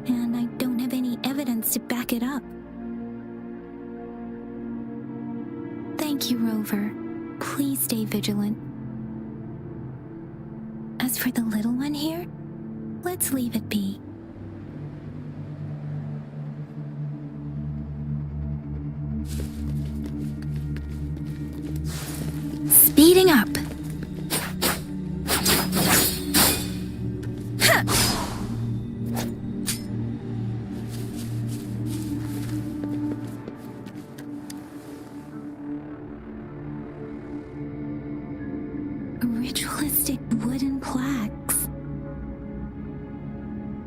and I don't have any evidence to back it up. Thank you, Rover. Please stay vigilant. As for the little one here, let's leave it be. Speeding up. Ritualistic wooden plaques.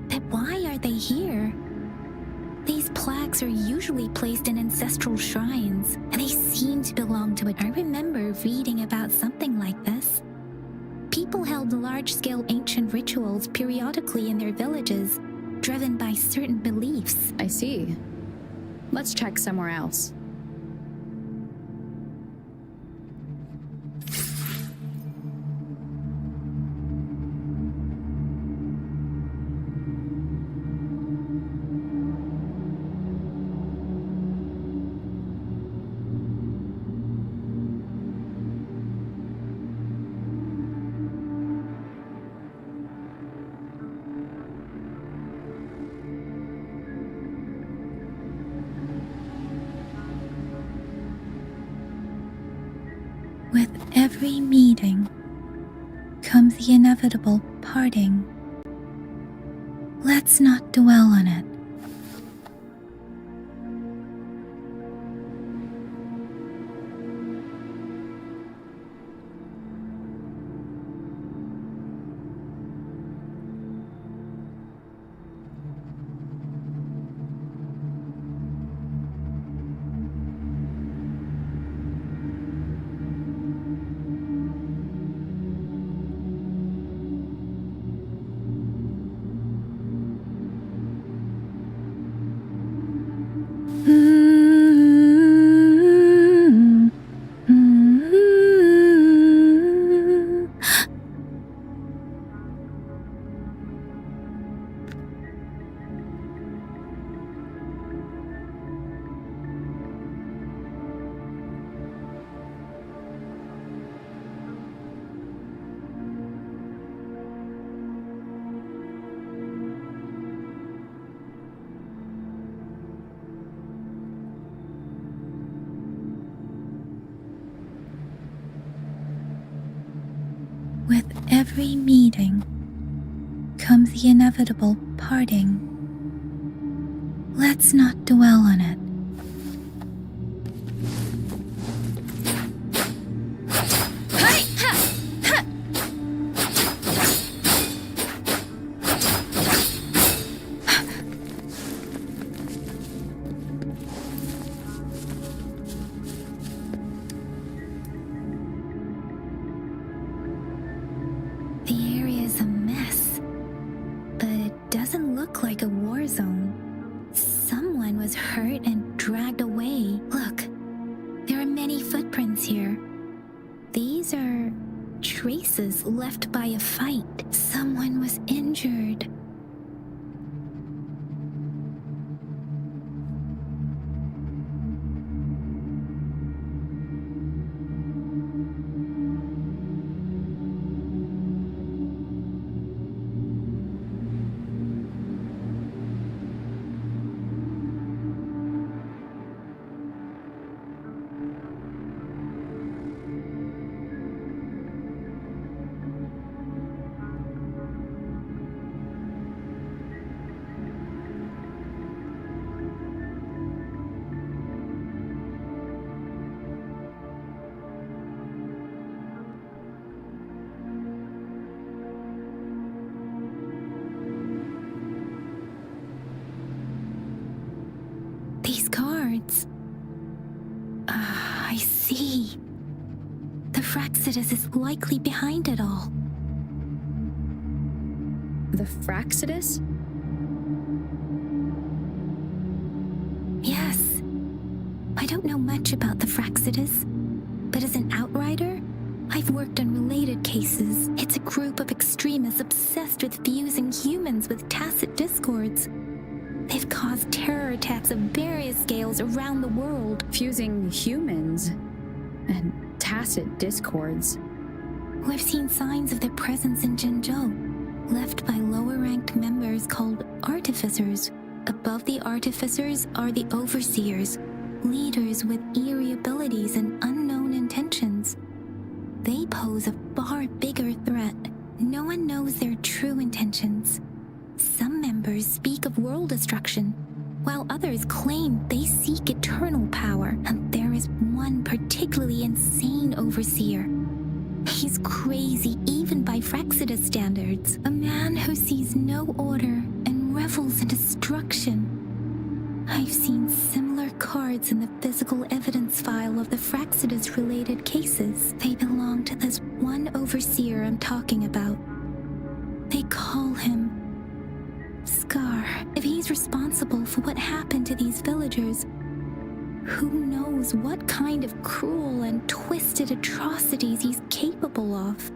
But why are they here? These plaques are usually placed in ancestral shrines, and they seem to belong to it. I remember reading about something like this. People held large-scale ancient rituals periodically in their villages, driven by certain beliefs. I see. Let's check somewhere else. With every meeting comes the inevitable parting. Let's not dwell on it. every meeting comes the inevitable parting. Let's not dwell on it. The area's a mess, but it doesn't look like a war zone. Someone was hurt and dragged away. Look, there are many footprints here. These are traces left by a fight. Someone was injured. These cards. I see. The Fraxidus is likely behind it all. The Fraxidus? Yes. I don't know much about the Fraxidus, but as an outrider, I've worked on related cases. It's a group of extremists obsessed with fusing humans with tacit discords. They've caused terror attacks of various scales around the world. Fusing humans and tacit discords. We've seen signs of their presence in Jinzhou, left by lower-ranked members called artificers. Above the artificers are the overseers, leaders with eerie abilities and unknown intentions. They pose a far bigger threat. No one knows their true intentions. Some members speak of world destruction, while others claim they seek eternal power, and there is one particularly insane overseer. He's crazy even by Fraxidus standards, a man who sees no order and revels in destruction. I've seen similar cards in the physical evidence file of the Fraxidus-related cases. They belong to this one overseer I'm talking about. They call him Scar. If he's responsible for what happened to these villagers, who knows what kind of cruel and twisted atrocities he's capable of?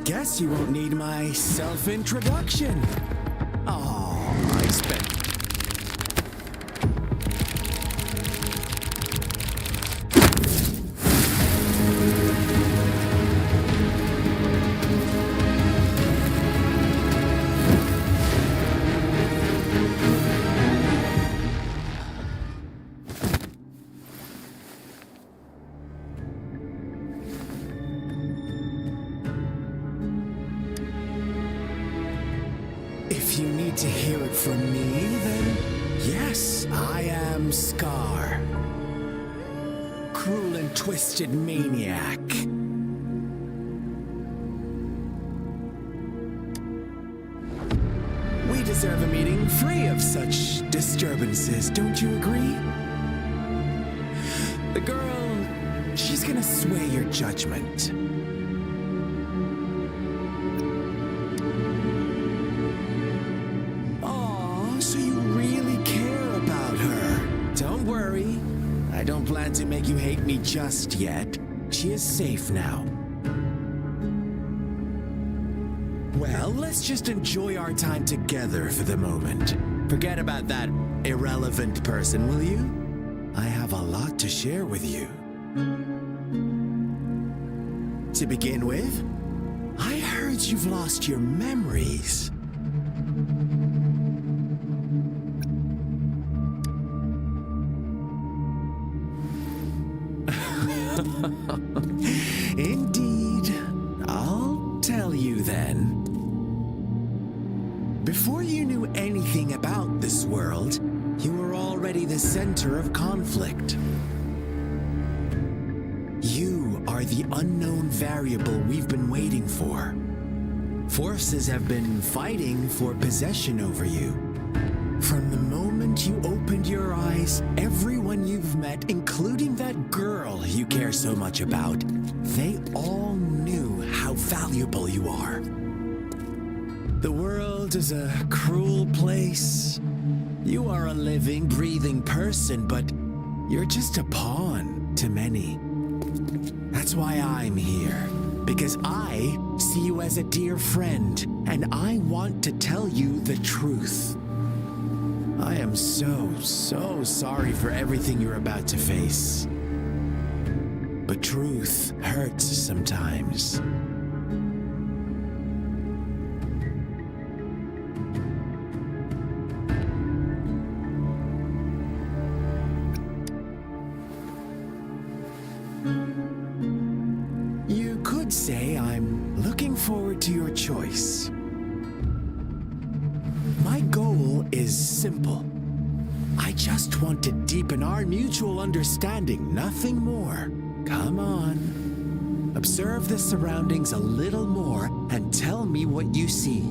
Guess you won't need my self-introduction. Oh, I spent... If you need to hear it from me, then yes, I am Scar. Cruel and twisted maniac. We deserve a meeting free of such disturbances, don't you agree? The girl, she's gonna sway your judgment. So you really care about her. Don't worry. I don't plan to make you hate me just yet. she is safe now. Well, let's just enjoy our time together for the moment. Forget about that irrelevant person, will you? I have a lot to share with you. To begin with, I heard you've lost your memories. Indeed. I'll tell you then. Before you knew anything about this world, you were already the center of conflict. You are the unknown variable we've been waiting for. Forces have been fighting for possession over you. From the moment you opened your eyes, everyone you've met, including that girl you care so much about, they all knew how valuable you are. The world is a cruel place. You are a living, breathing person, but you're just a pawn to many. That's why I'm here, because I see you as a dear friend, and I want to tell you the truth. I am so sorry for everything you're about to face. But truth hurts sometimes. You could say I'm looking forward to your choice. My goal is simple. I just want to deepen our mutual understanding, nothing more. Come on. Observe the surroundings a little more and tell me what you see.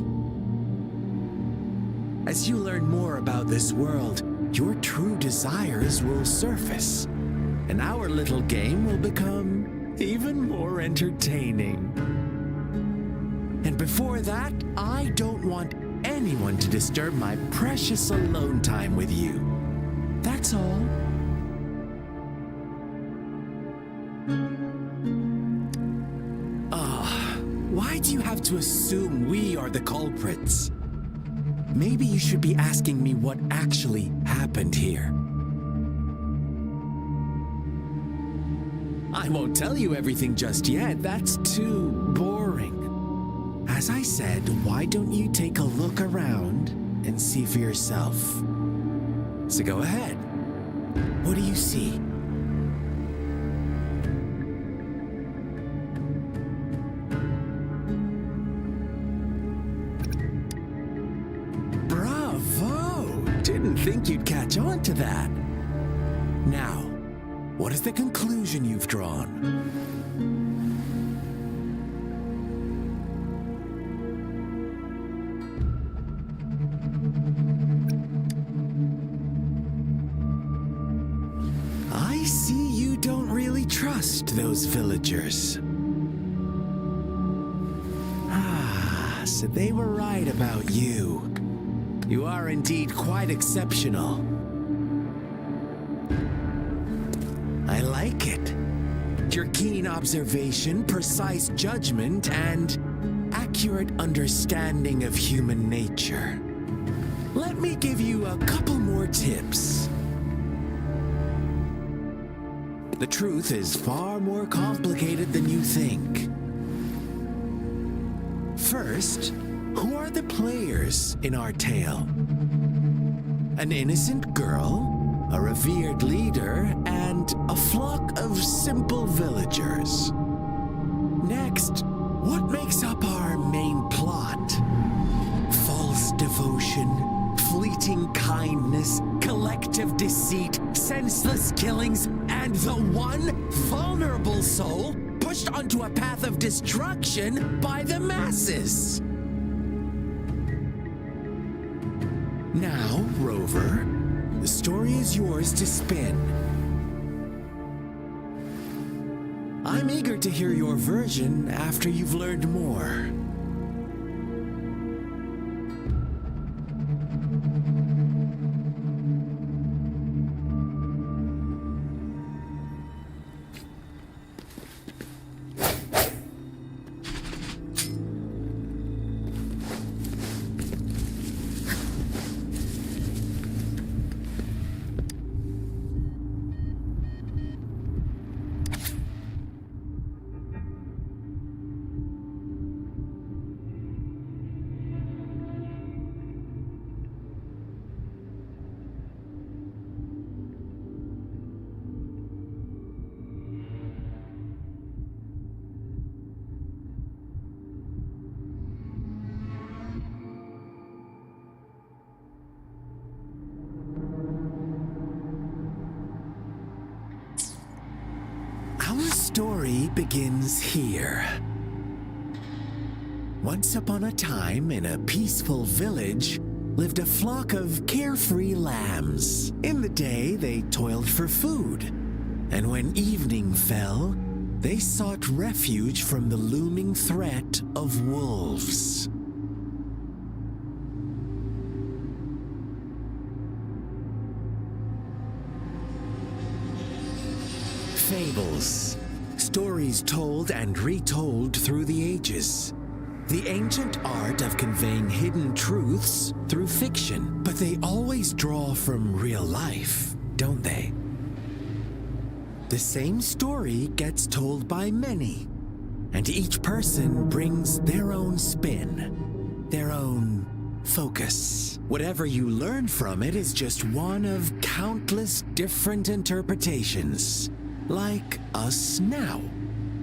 As you learn more about this world, your true desires will surface, and our little game will become even more entertaining. And before that, I don't want anyone to disturb my precious alone time with you. That's all. Why do you have to assume we are the culprits? Maybe you should be asking me what actually happened here. I won't tell you everything just yet. That's too boring. As I said, why don't you take a look around and see for yourself? So go ahead. What do you see? Bravo! Didn't think you'd catch on to that. Now, what is the conclusion you've drawn? I see you don't really trust those villagers. So they were right about you. You are indeed quite exceptional. I like it. Your keen observation, precise judgment, and accurate understanding of human nature. Let me give you a couple more tips. The truth is far more complicated than you think. First, who are the players in our tale? An innocent girl, a revered leader, and a flock of simple villagers. Next, what makes up our main plot? False devotion, fleeting kindness, collective deceit, senseless killings, and the one vulnerable soul pushed onto a path of destruction by the masses. Now, Rover, the story is yours to spin. I'm eager to hear your version after you've learned more. story begins here. Once upon a time, in a peaceful village, lived a flock of carefree lambs. In the day, they toiled for food, and when evening fell, they sought refuge from the looming threat of wolves. Fables. Stories told and retold through the ages. The ancient art of conveying hidden truths through fiction. But they always draw from real life, don't they? The same story gets told by many, and each person brings their own spin, their own focus. Whatever you learn from it is just one of countless different interpretations. Like us now,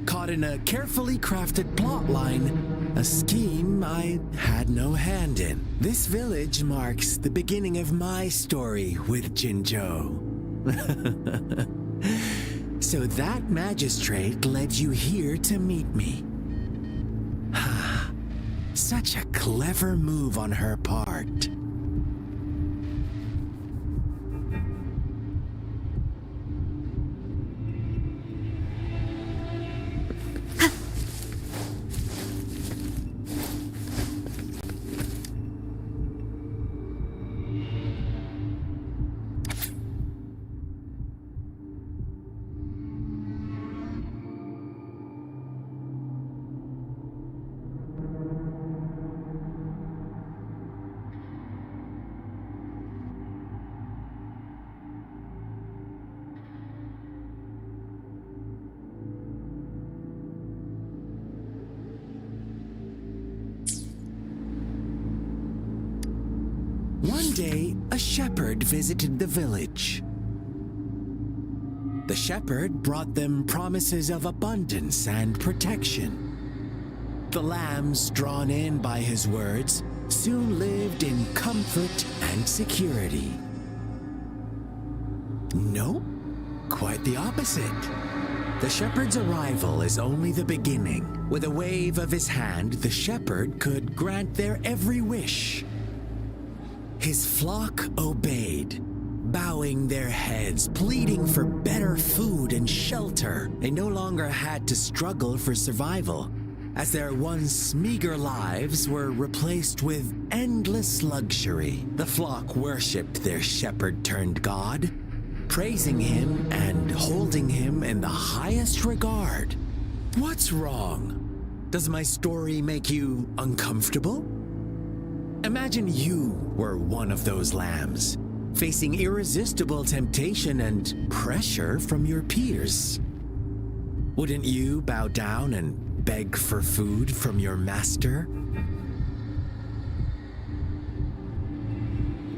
caught in a carefully crafted plotline, a scheme I had no hand in. This village marks the beginning of my story with Jinzhou. So that magistrate led you here to meet me. Such a clever move on her part. One day, a shepherd visited the village. The shepherd brought them promises of abundance and protection. The lambs, drawn in by his words, soon lived in comfort and security. No, quite the opposite. The shepherd's arrival is only the beginning. With a wave of his hand, the shepherd could grant their every wish. His flock obeyed, bowing their heads, pleading for better food and shelter. They no longer had to struggle for survival, as their once meager lives were replaced with endless luxury. The flock worshipped their shepherd-turned-god, praising him and holding him in the highest regard. What's wrong? Does my story make you uncomfortable? Imagine you were one of those lambs, facing irresistible temptation and pressure from your peers. Wouldn't you bow down and beg for food from your master?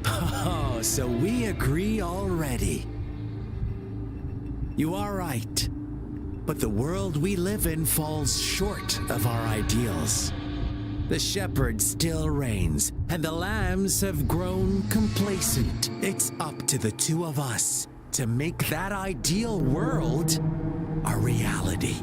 Oh, so we agree already. You are right, but the world we live in falls short of our ideals. The shepherd still reigns, and the lambs have grown complacent. It's up to the two of us to make that ideal world a reality.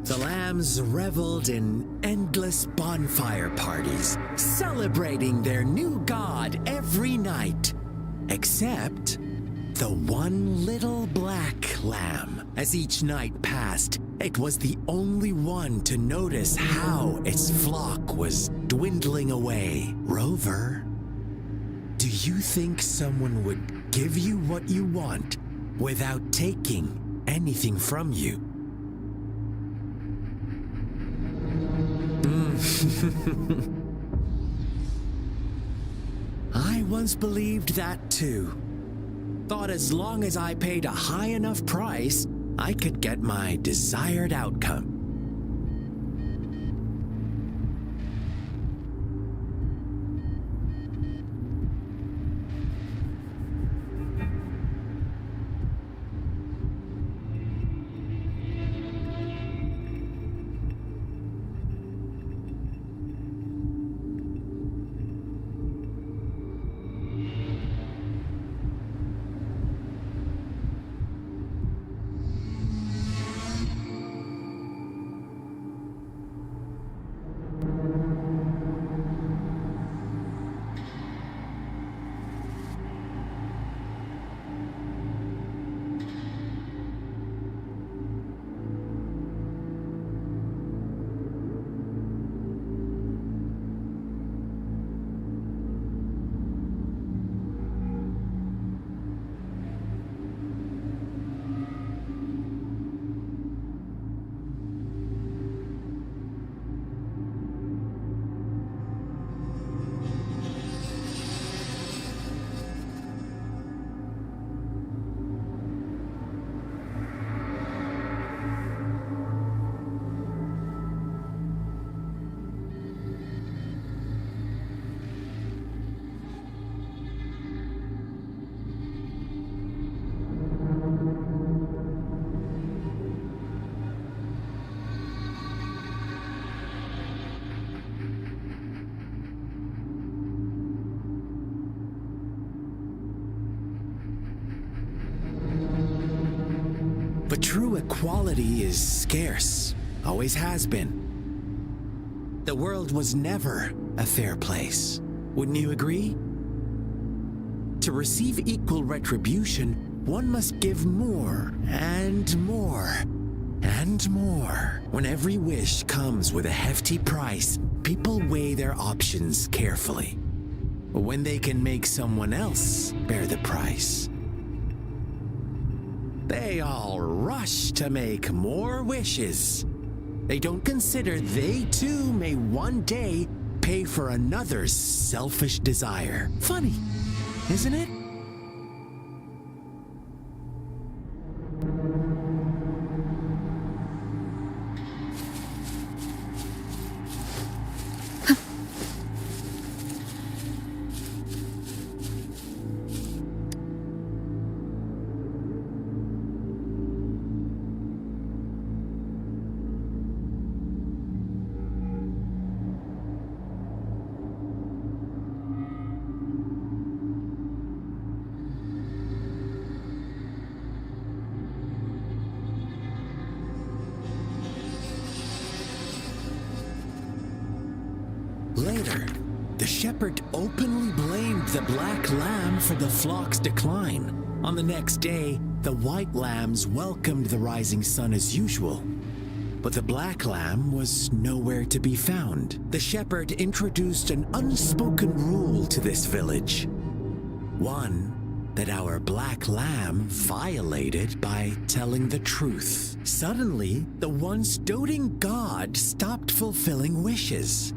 The lambs reveled in endless bonfire parties, celebrating their new god every night, except the one little black lamb. As each night passed, it was the only one to notice how its flock was dwindling away. Rover, do you think someone would give you what you want without taking anything from you? I once believed that too. Thought as long as I paid a high enough price, I could get my desired outcome. But true equality is scarce, always has been. The world was never a fair place. Wouldn't you agree? To receive equal retribution, one must give more and more and more. When every wish comes with a hefty price, people weigh their options carefully. When they can make someone else bear the price, they all rush to make more wishes. They don't consider they too may one day pay for another's selfish desire. Funny, isn't it? Later, the shepherd openly blamed the black lamb for the flock's decline. On the next day, the white lambs welcomed the rising sun as usual. But the black lamb was nowhere to be found. The shepherd introduced an unspoken rule to this village. One that our black lamb violated by telling the truth. Suddenly, the once doting god stopped fulfilling wishes,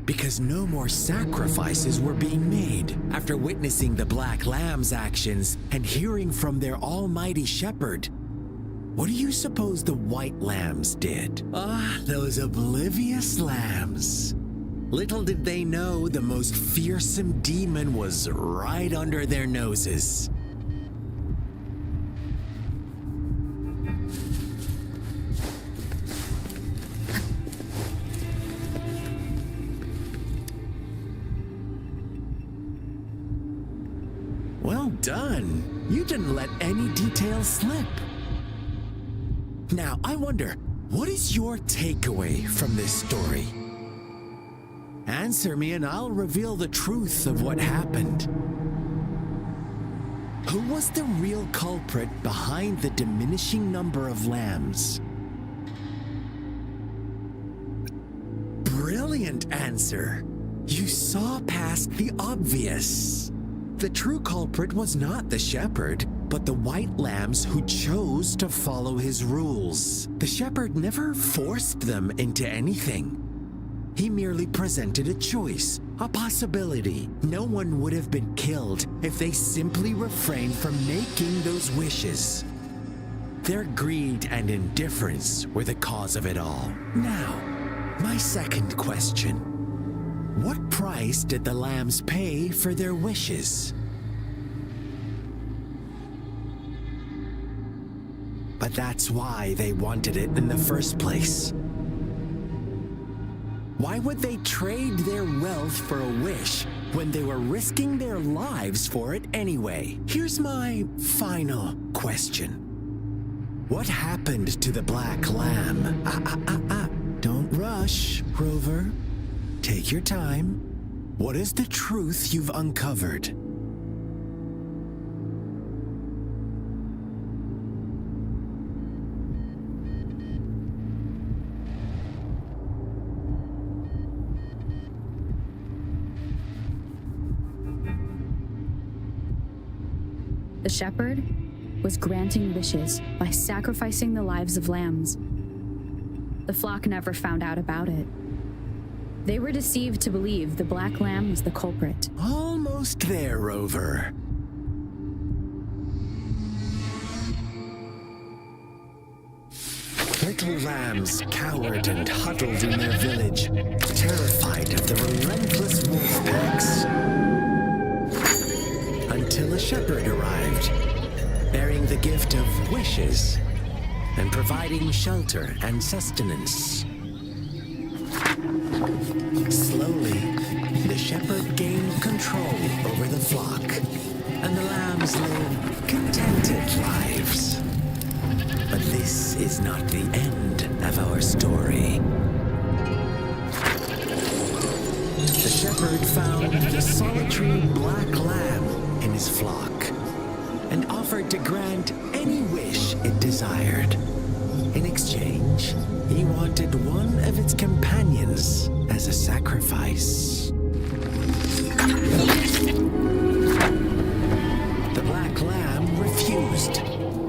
because no more sacrifices were being made. After witnessing the black lamb's actions and hearing from their almighty shepherd, what do you suppose the white lambs did? Ah, those oblivious lambs. Little did they know the most fearsome demon was right under their noses. Well done. You didn't let any details slip. Now, I wonder, what is your takeaway from this story? Answer me and I'll reveal the truth of what happened. Who was the real culprit behind the diminishing number of lambs? Brilliant answer. You saw past the obvious. The true culprit was not the shepherd, but the white lambs who chose to follow his rules. The shepherd never forced them into anything. He merely presented a choice, a possibility. No one would have been killed if they simply refrained from making those wishes. Their greed and indifference were the cause of it all. Now, my second question. What price did the lambs pay for their wishes? But that's why they wanted it in the first place. Why would they trade their wealth for a wish when they were risking their lives for it anyway? Here's my final question. What happened to the black lamb? Don't rush, Rover. Take your time. What is the truth you've uncovered? The shepherd was granting wishes by sacrificing the lives of lambs. The flock never found out about it. They were deceived to believe the black lamb was the culprit. Almost there, Rover. Little lambs cowered and huddled in their village, terrified of the relentless wolf packs. Until a shepherd arrived, bearing the gift of wishes and providing shelter and sustenance. Slowly, the shepherd gained control over the flock, and the lambs lived contented lives. But this is not the end of our story. The shepherd found the solitary black lamb in his flock and offered to grant any wish it desired. In exchange, he wanted one of its companions as a sacrifice. The black lamb refused,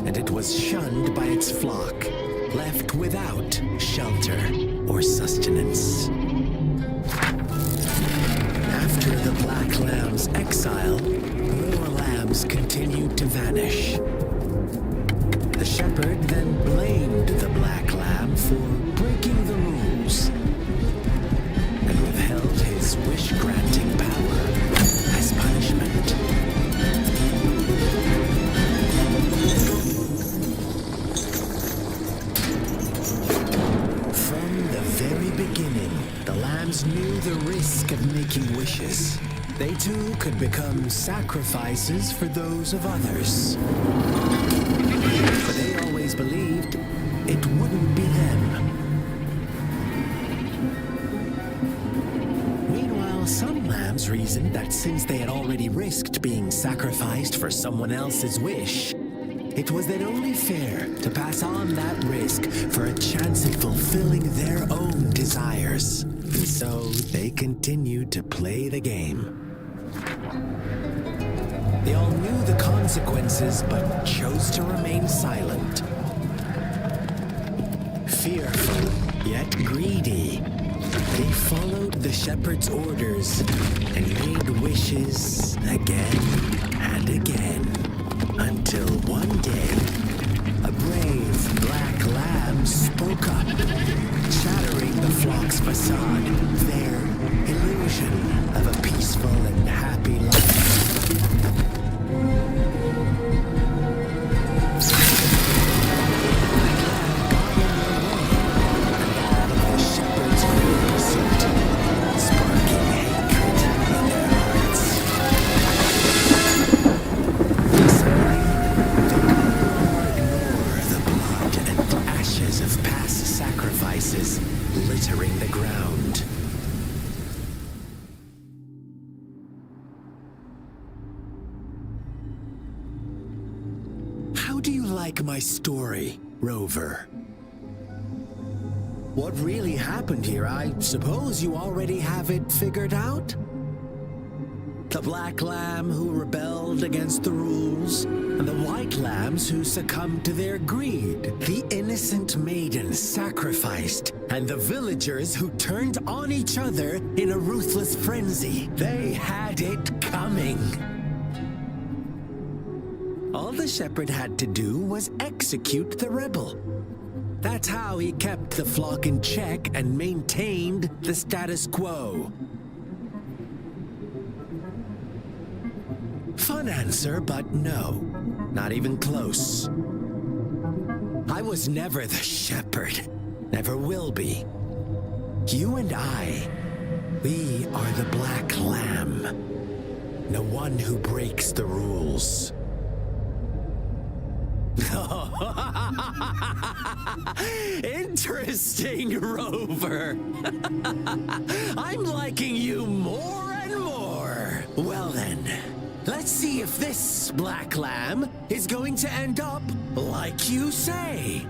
and it was shunned by its flock, left without shelter or sustenance. After the black lamb's exile, more lambs continued to vanish. The shepherd then blamed the black lamb for breaking the rules and withheld his wish-granting power as punishment. From the very beginning, the lambs knew the risk of making wishes. They too could become sacrifices for those of others. But they always believed it wouldn't be them. Meanwhile, some lambs reasoned that since they had already risked being sacrificed for someone else's wish, it was then only fair to pass on that risk for a chance at fulfilling their own desires. And so they continued to play the game. They all knew the consequences, but chose to remain silent. Fearful, yet greedy, they followed the shepherd's orders and made wishes again and again, until one day, a brave black lamb spoke up, shattering the flock's facade, their illusion of a peaceful and happy life. Littering the ground. How do you like my story, Rover? What really happened here? I suppose you already have it figured out? The black lamb who rebelled against the rules, The white lambs who succumbed to their greed, the innocent maidens sacrificed, and the villagers who turned on each other in a ruthless frenzy. They had it coming. All the shepherd had to do was execute the rebel. That's how he kept the flock in check and maintained the status quo. Fun answer, but no. Not even close. I was never the shepherd. Never will be. You and I, we are the black lamb. The one who breaks the rules. Interesting, Rover. I'm liking you more and more. Well then, let's see if this black lamb is going to end up like you say.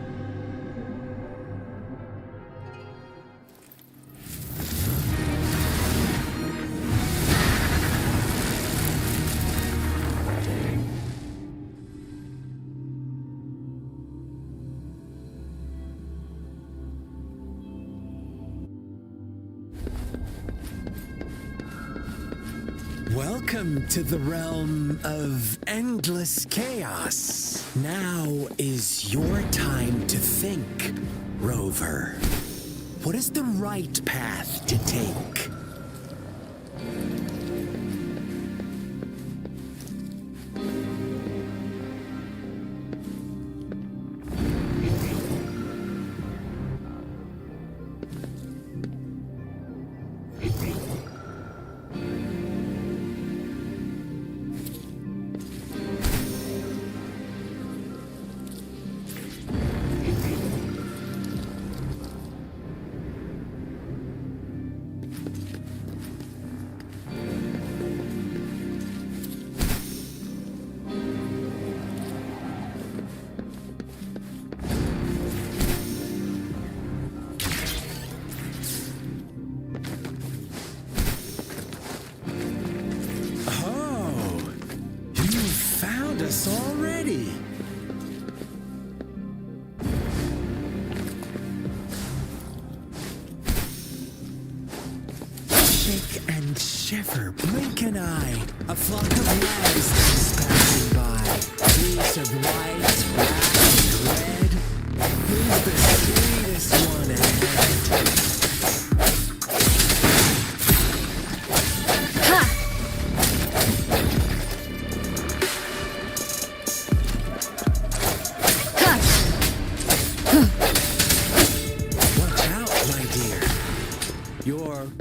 Welcome to the realm of endless chaos. Now is your time to think, Rover. What is the right path to take? Already. Shake and shiver, blink an eye. A flock of lambs is passing by. Leaves of white, black, and red. Who's the sweetest one ahead?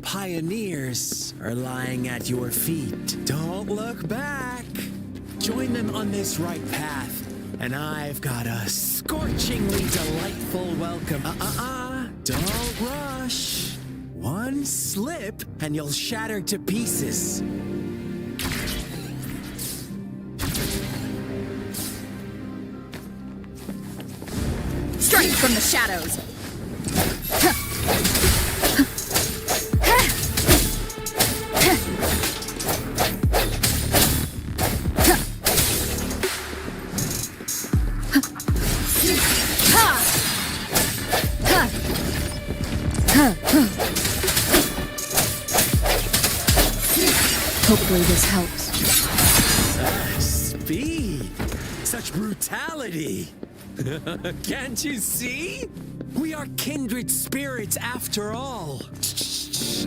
Pioneers are lying at your feet. Don't look back. Join them on this right path, and I've got a scorchingly delightful welcome. Don't rush. One slip, and you'll shatter to pieces. Strike from the shadows. Hopefully this helps. Speed! Such brutality! Can't you see? We are kindred spirits after all.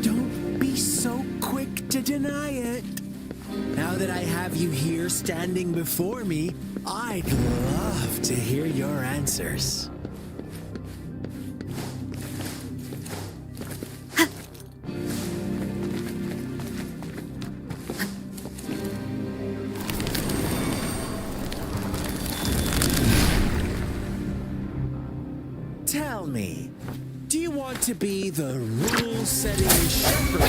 Don't be so quick to deny it. Now that I have you here standing before me, I'd love to hear your answers. Tell me, do you want to be the rule-setting shepherd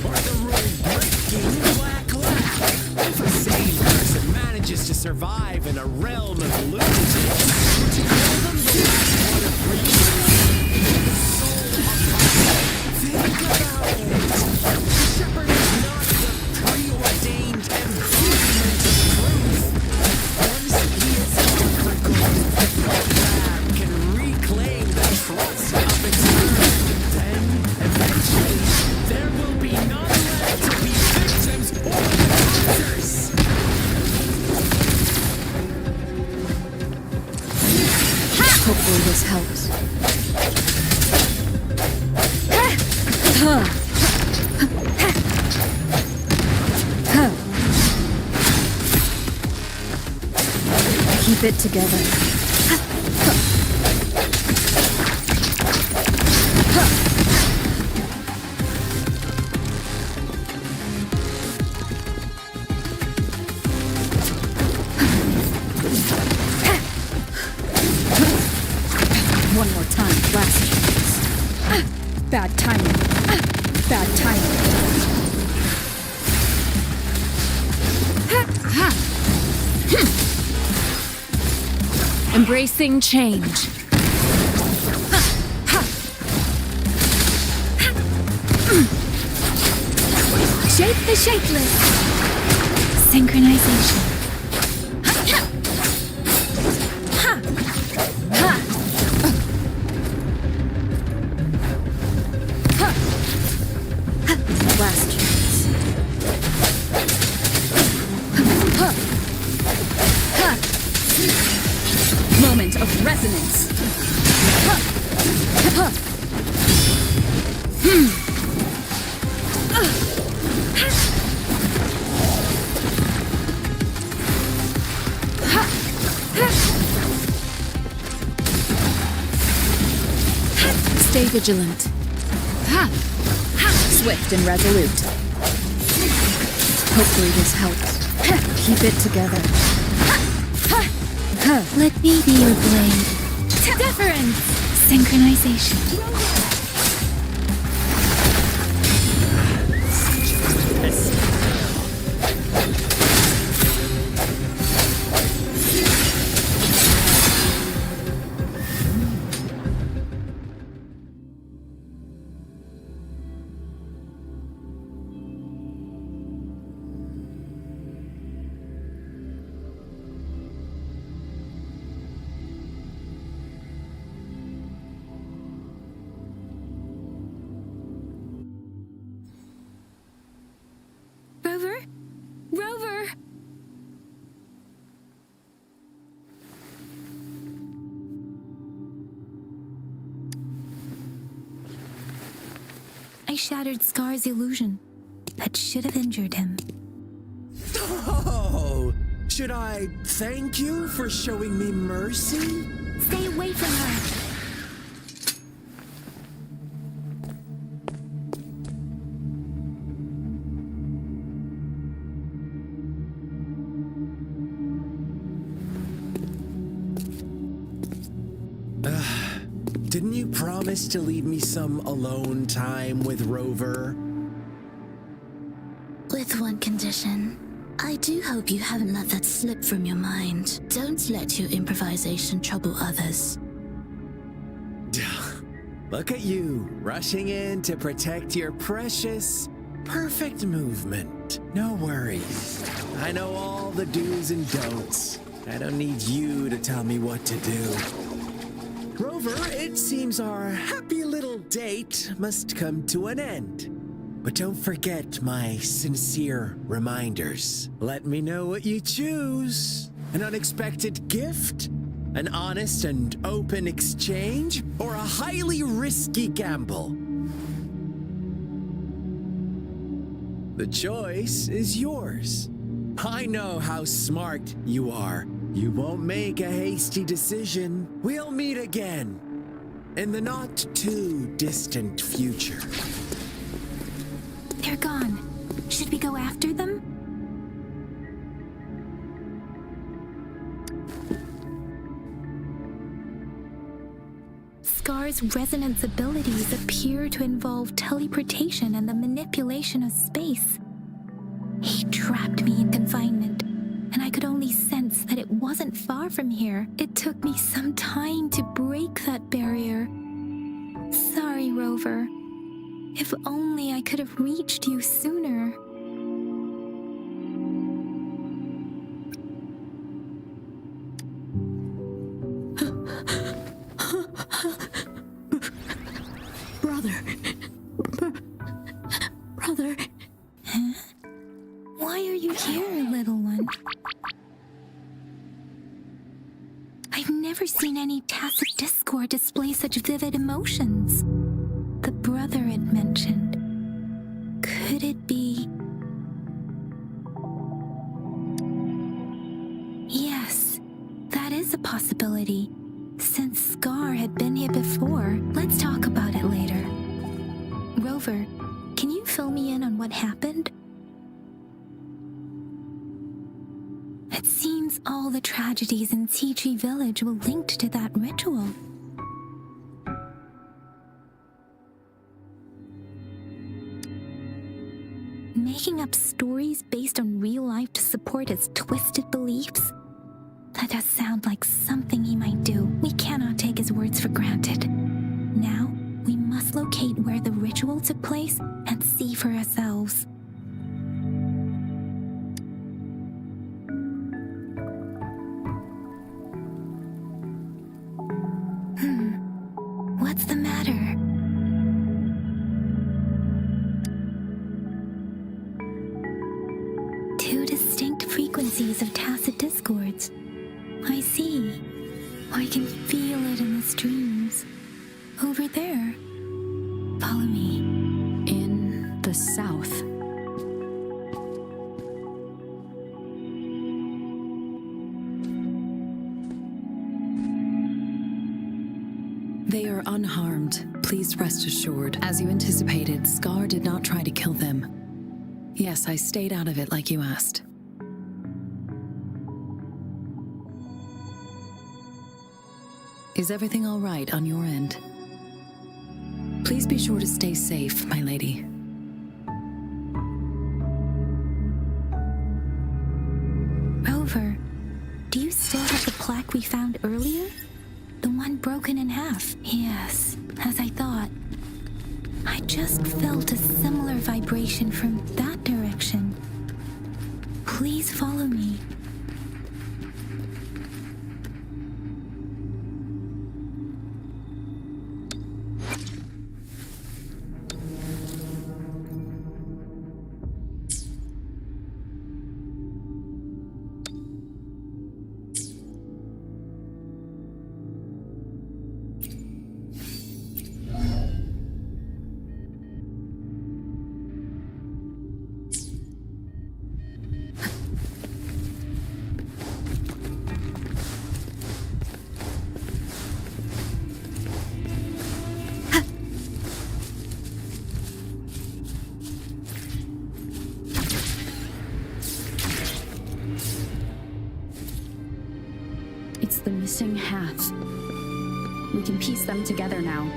or the rule-breaking black lamb? If a sane person manages to survive in a realm of lunatics, would you call them the last one of breaking the soul of think about it. The shepherd is not the preordained embodiment of truth. One Keep it together. One more time, last chance. Bad timing. Bad timing. Embracing change. Shape the shapeless. Synchronization. Last chance. Moment of resonance. Stay vigilant. Swift and resolute. Hopefully this helps. Keep it together. Let me be your blade. Deference. Synchronization. Rover? Rover! I shattered Scar's illusion. That should have injured him. Oh, should I thank you for showing me mercy? Stay away from her. Didn't you promise to leave me some alone time with Rover? With one condition. I do hope you haven't let that slip from your mind. Don't let your improvisation trouble others. Look at you, rushing in to protect your precious, perfect movement. No worries. I know all the do's and don'ts. I don't need you to tell me what to do. Rover, it seems our happy little date must come to an end. But don't forget my sincere reminders. Let me know what you choose. An unexpected gift? An honest and open exchange? Or a highly risky gamble? The choice is yours. I know how smart you are. You won't make a hasty decision. We'll meet again in the not too distant future. They're gone. Should we go after them? Scar's resonance abilities appear to involve teleportation and the manipulation of space. He trapped me in confinement, and I could only sense that it wasn't far from here. It took me some time to break that barrier. Sorry, Rover. If only I could have reached you sooner. Brother. Huh? Why are you here, little one? I've never seen any tacit discord display such vivid emotions. The brother it mentioned. it be? Yes, that is a possibility. Since Scar had been here before, let's talk about it later. Rover, can you fill me in on what happened? It seems all the tragedies in Tea Tree Village were linked to that ritual. Making up stories based on real life to support his twisted beliefs? That does sound like something he might do. We cannot take his words for granted. Now, we must locate where the ritual took place and see for ourselves. What's the matter? Two distinct frequencies of tacit discords. I see. I can feel it in the streams. Over there. Follow me. In the south. They are unharmed. Please rest assured. As you anticipated, Scar did not try to kill them. Yes, I stayed out of it like you asked. Is everything all right on your end? Please be sure to stay safe, my lady. Rover, do you still have the plaque we found earlier? The one broken in half? Yes, as I thought. I just felt a similar vibration from that direction. Please follow me. It's the missing half. We can piece them together now.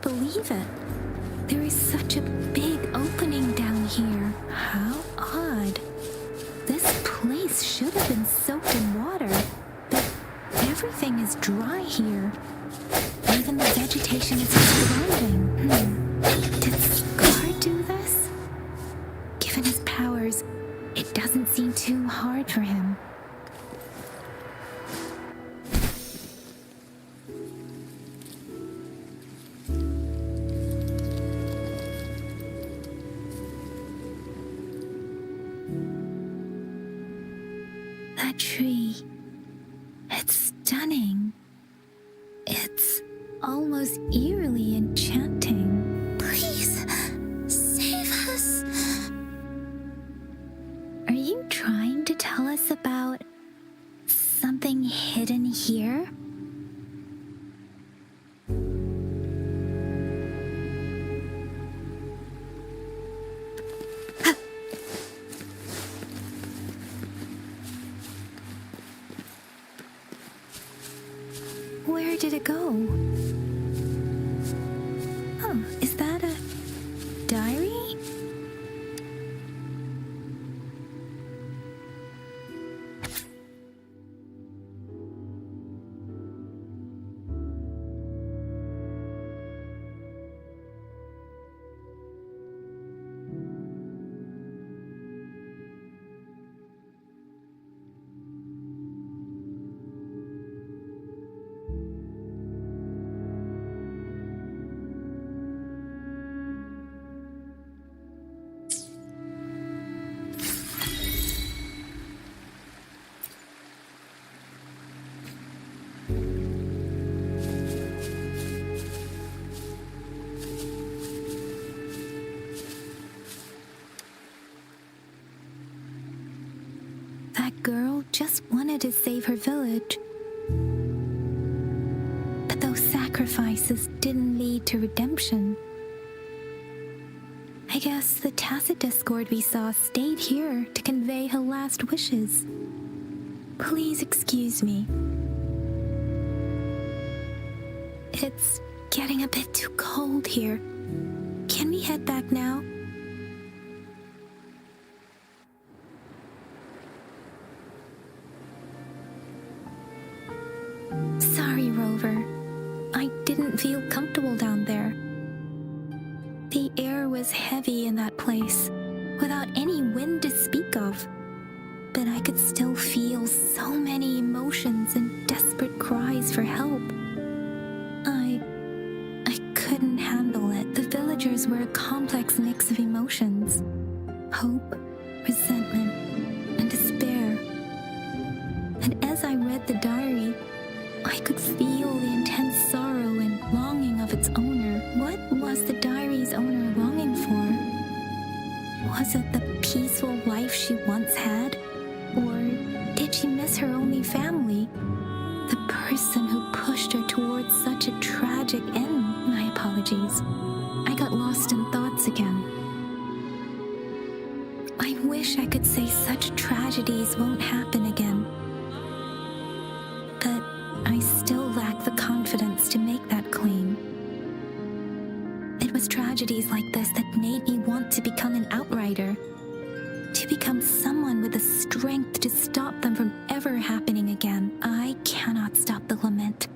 Believe it. There is such a big opening down here. How odd. This place should have been soaked in water, but everything is dry here. Even the vegetation is thriving. Did Scar do this? Given his powers, it doesn't seem too hard for him. That tree, it's stunning. It's almost eerily enchanting. Please, save us. Are you trying to tell us about something hidden here? Where did it go? who just wanted to save her village. But those sacrifices didn't lead to redemption. I guess the tacit discord we saw stayed here to convey her last wishes. Please excuse me. It's getting a bit too cold here. Can we head back now? Sorry, Rover. I didn't feel comfortable down there. The air was heavy in that place, without any wind to speak of. But I could still feel so many emotions and desperate cries for help. I couldn't handle it. The villagers were a complex mix of emotions. Hope, resentment, and despair. And as I read the diary, I could feel the intense sorrow and longing of its owner. What was the diary's owner longing for? Was it the peaceful life she once had? Or did she miss her only family? The person who pushed her towards such a tragic end? My apologies. I got lost in thoughts again. I wish I could say such tragedies won't happen again. But I still lack the confidence to make that claim. It was tragedies like this that made me want to become an outrider. To become someone with the strength to stop them from ever happening again. I cannot stop the lament,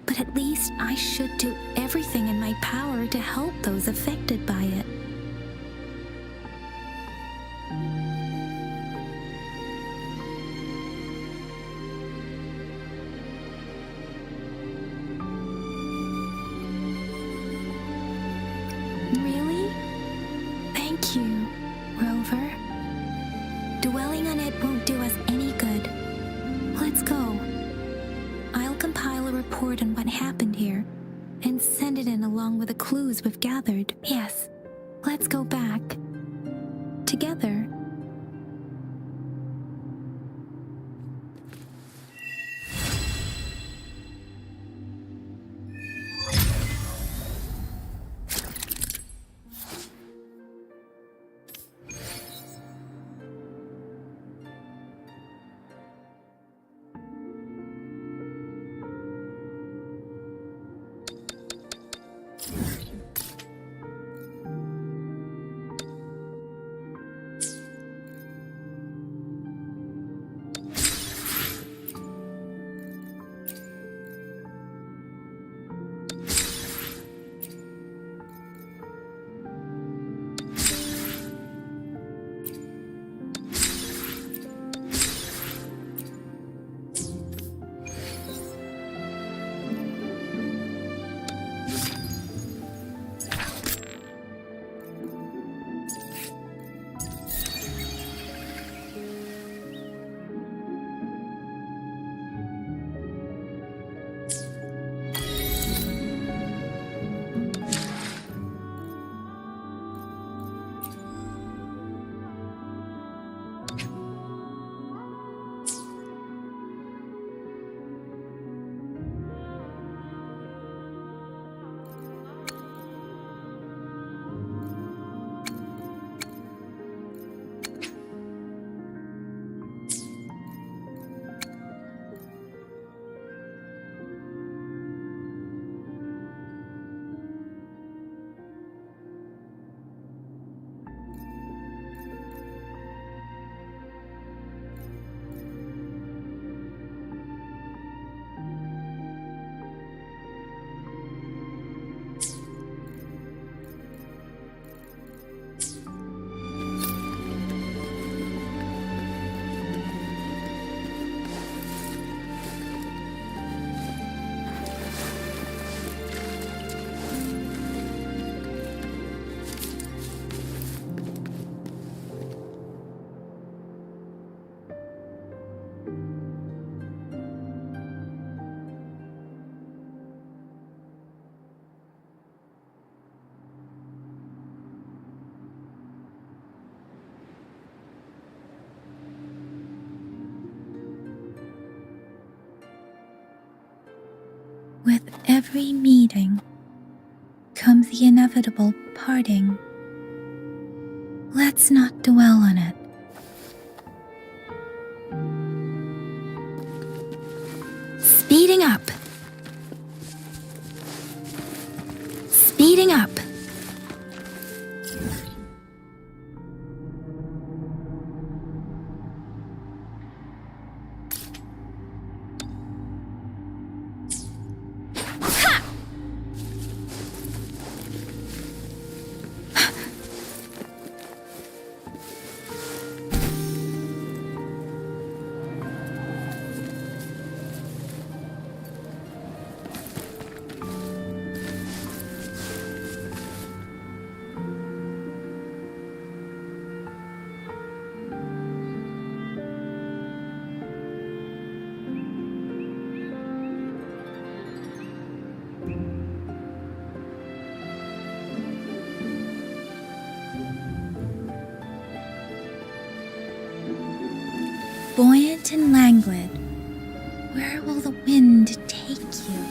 but at least I should do everything in my power to help those affected by it. Really? Thank you, Rover. Dwelling on it won't do us any good. Let's go. I'll compile a report on what happened here and send it in along with the clues we've gathered. Yes, let's go back. Together. every meeting comes the inevitable parting. Let's not dwell on it. Speeding up. Speeding up. Buoyant and languid, where will the wind take you?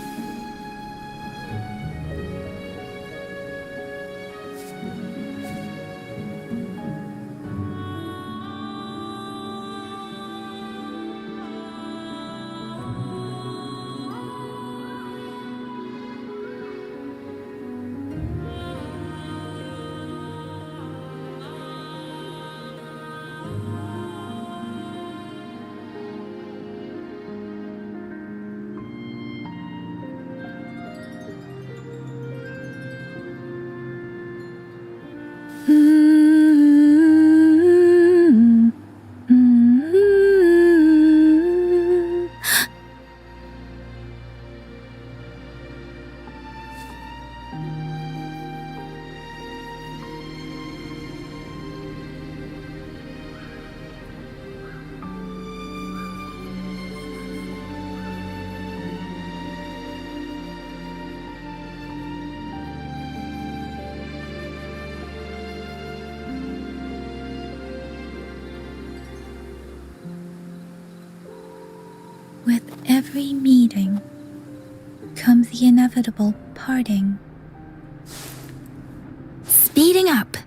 With every meeting comes the inevitable parting. Speeding up.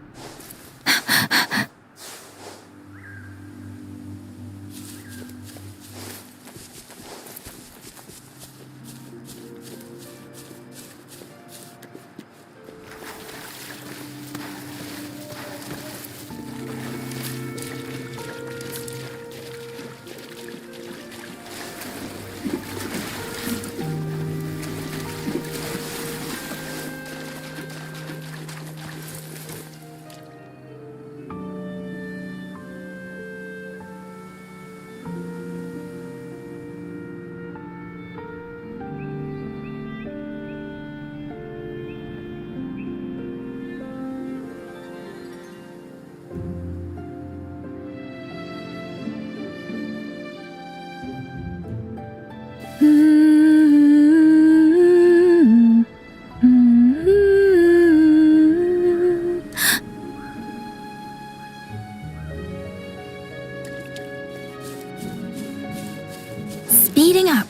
Speeding up.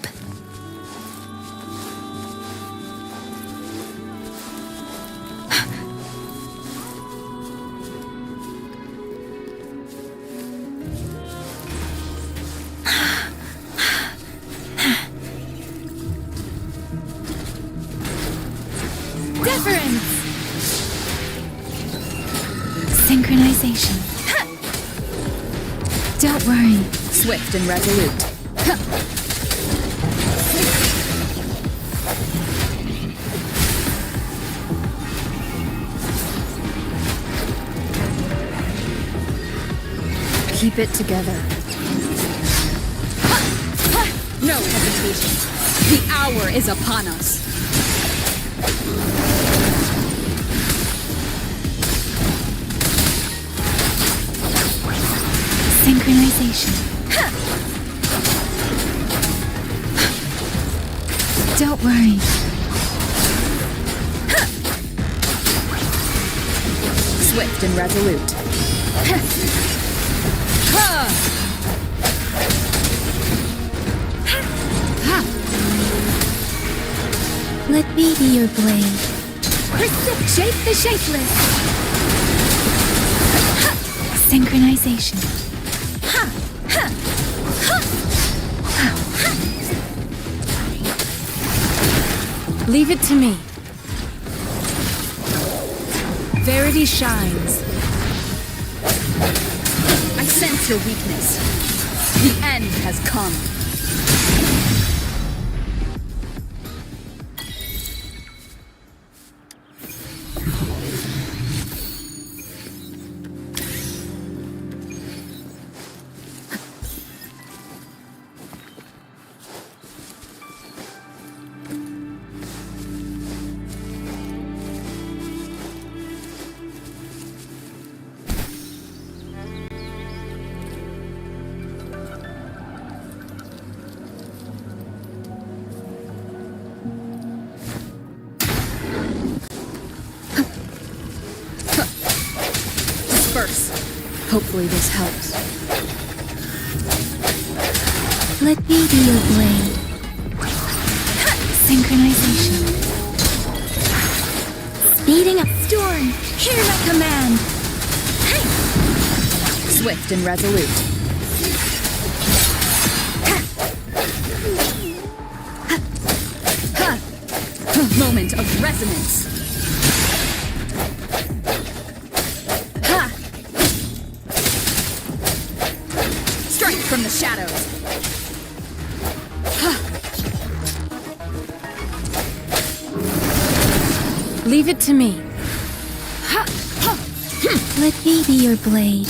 Deference. Synchronization. Don't worry. Swift and resolute. Keep it together. No hesitation. The hour is upon us. Synchronization. Don't worry. Swift and resolute. Let me be your blade. Shape the shapeless. Synchronization. Leave it to me. Verity shines. I sense your weakness. The end has come. Hopefully this helps. Let me be your blade. Synchronization. Speeding up. Storm, hear my command. Swift and resolute. Moment of resonance. From the shadows. Leave it to me. Let me be your blade.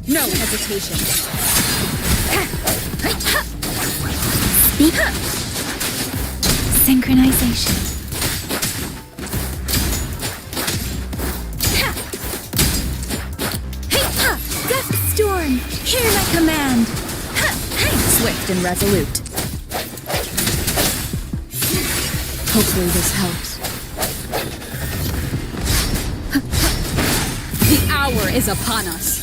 No hesitation. Synchronization. Death Storm, hear my command. Swift and resolute. Hopefully this helps. The hour is upon us.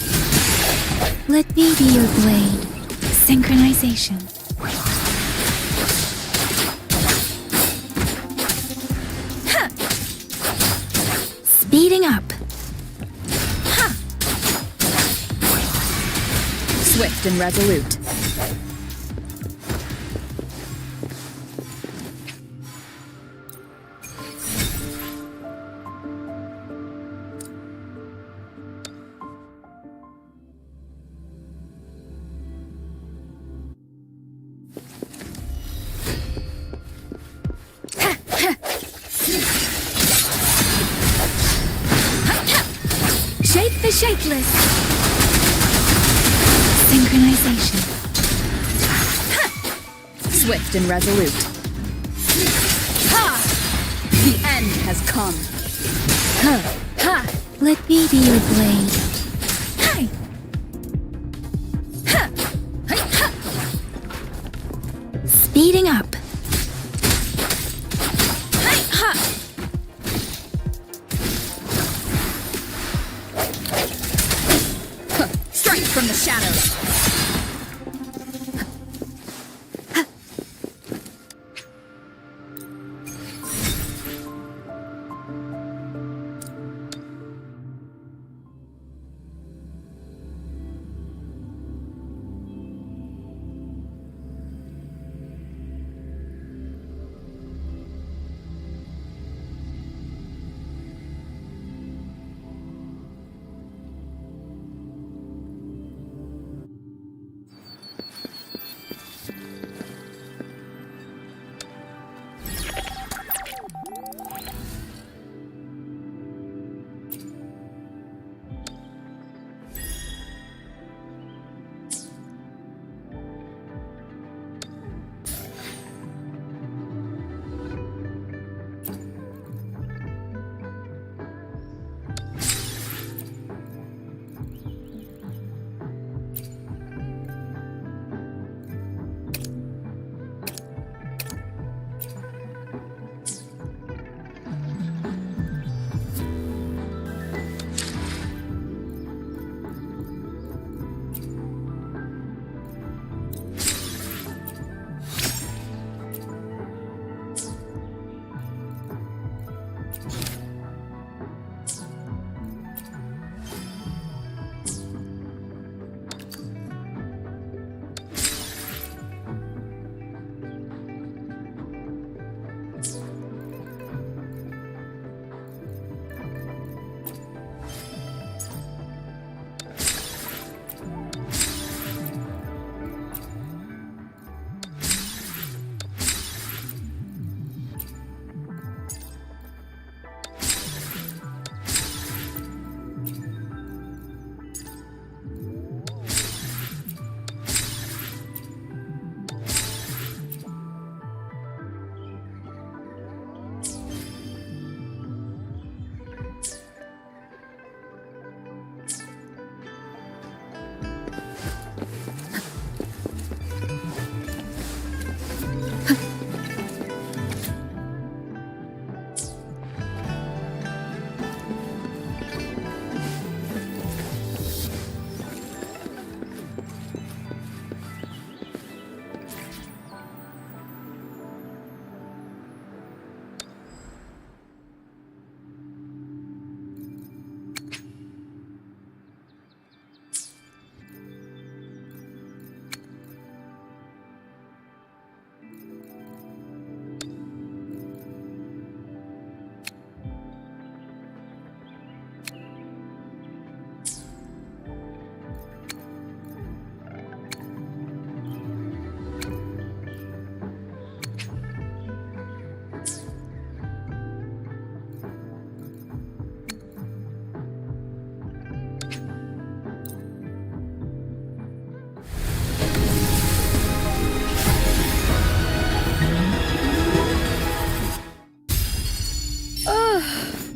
Let me be your blade. Synchronization. Speeding up. Swift and resolute. Shape the shapeless. Synchronization. Swift and resolute. The end has come. Ha! Let me be your blade. Hey! Ha! Hey, ha! Speeding up. Hey, ha! Strike from the shadows.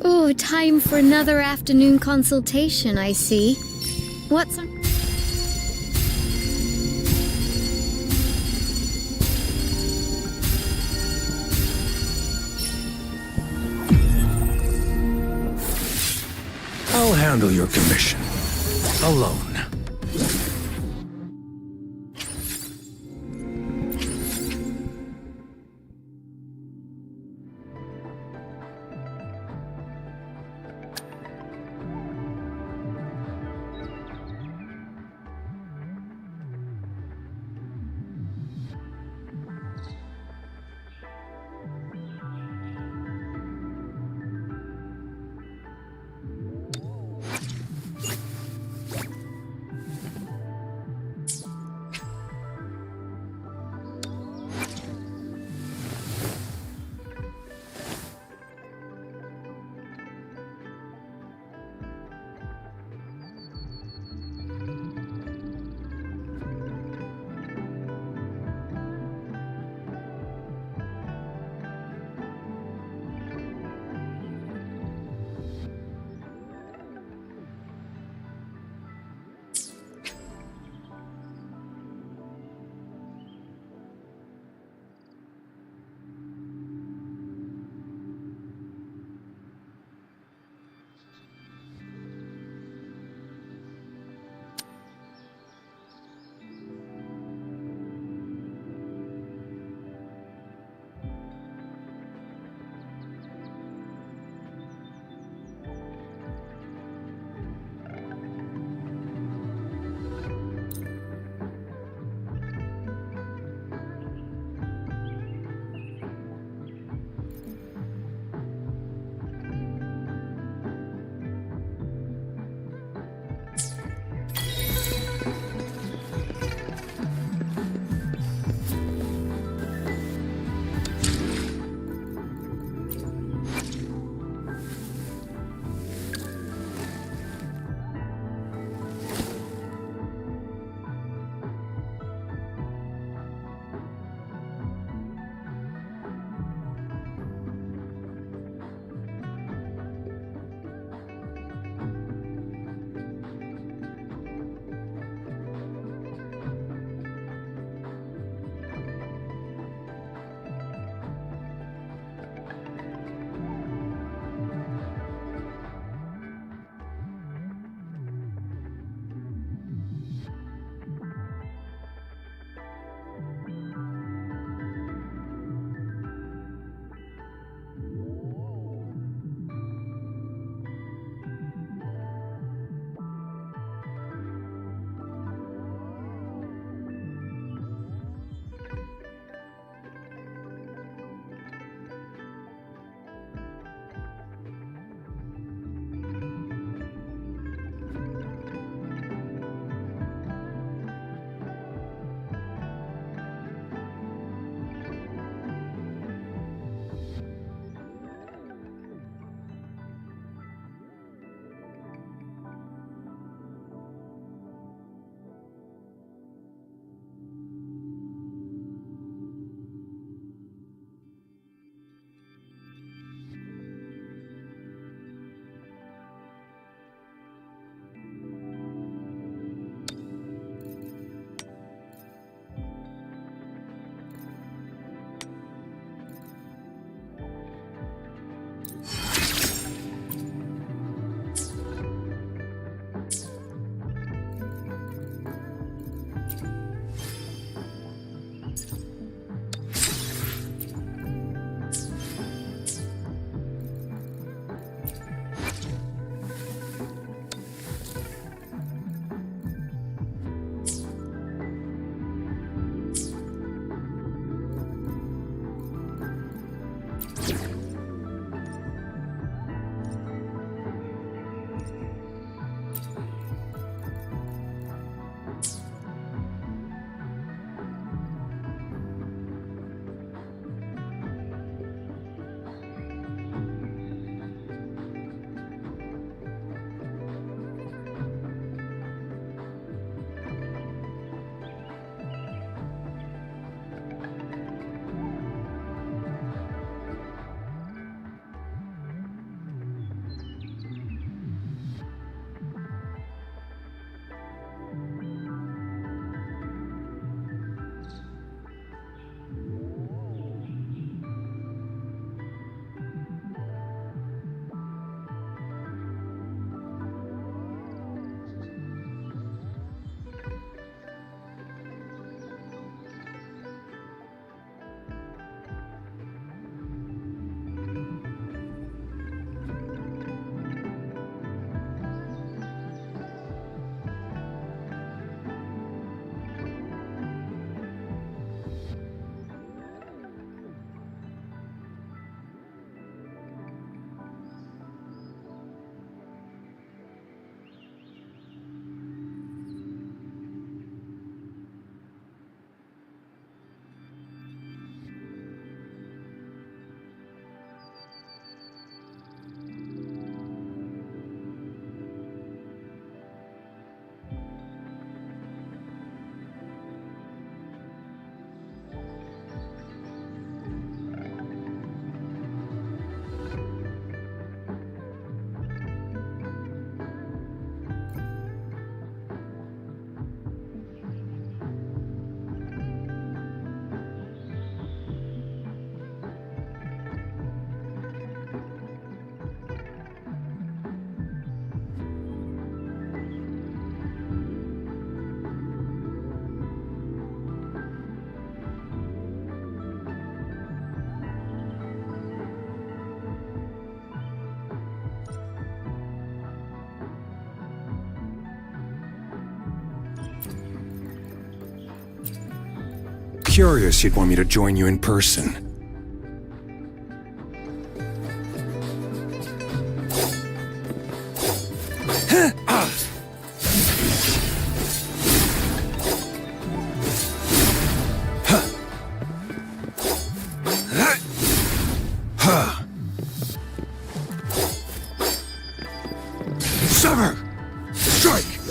Oh, time for another afternoon consultation, I see. What's on... I'll handle your commission. Alone. curious you'd want me to join you in person. Sever! Strike!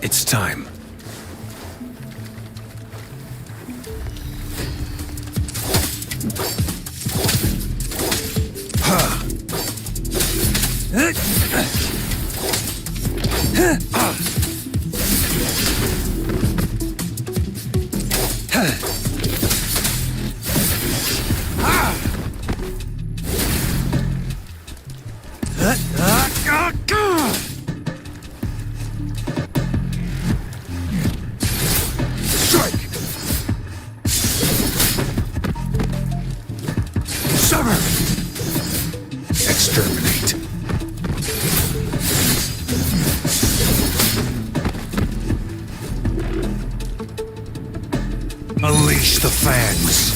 It's time. Exterminate. Unleash the fangs.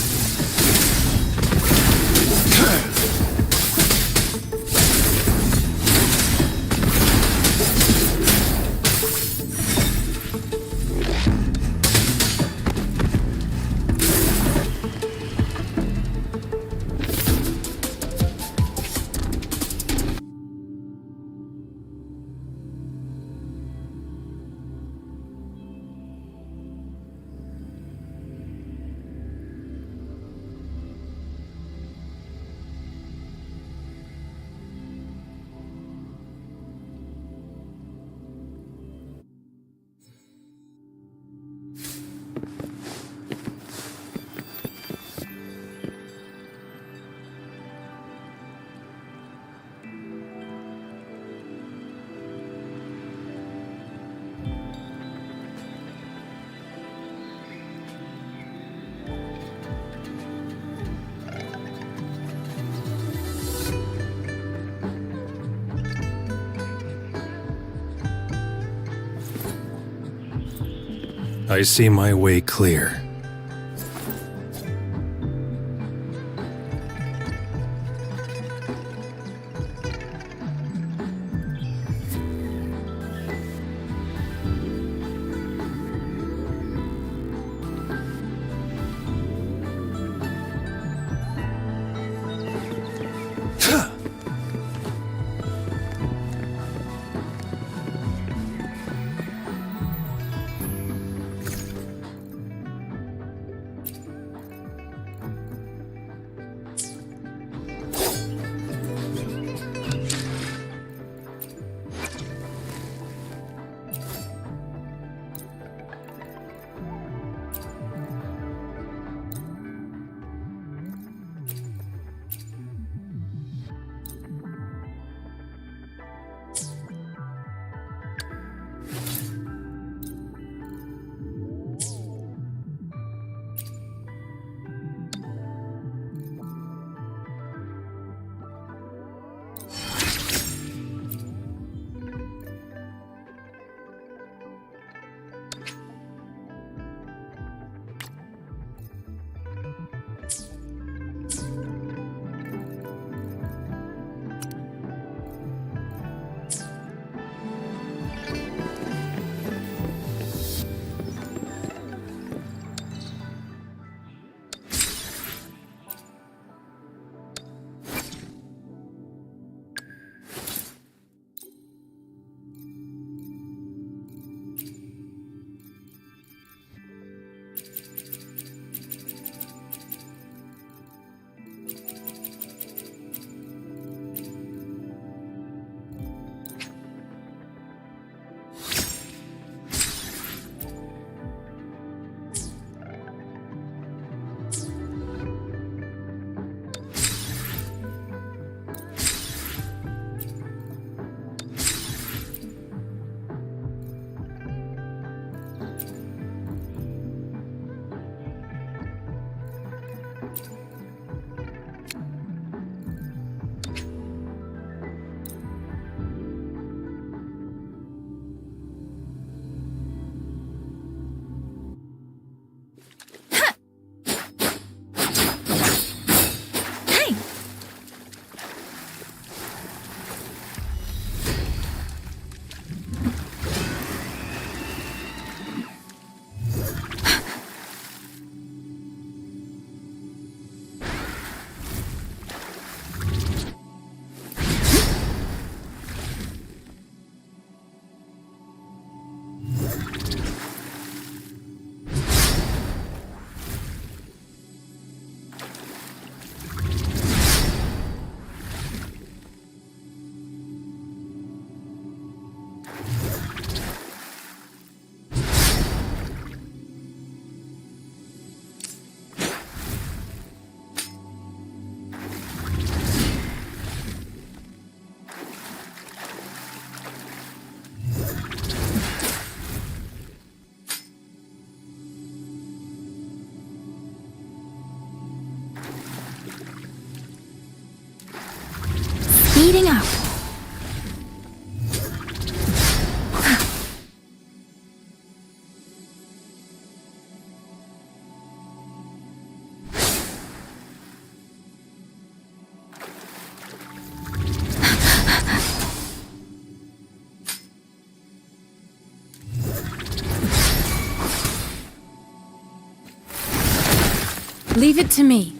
I see my way clear. Speeding up. Leave it to me.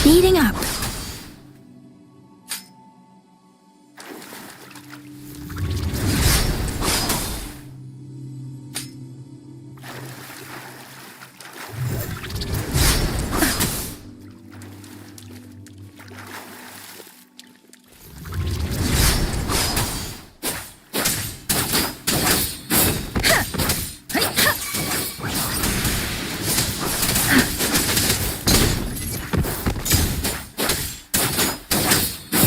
Speeding up.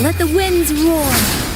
Let the winds roar.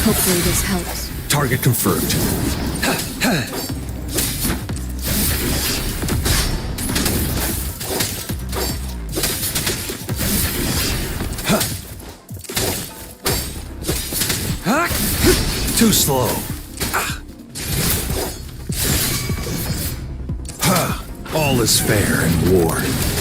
Hopefully this helps. Target confirmed. Too slow. All is fair in war.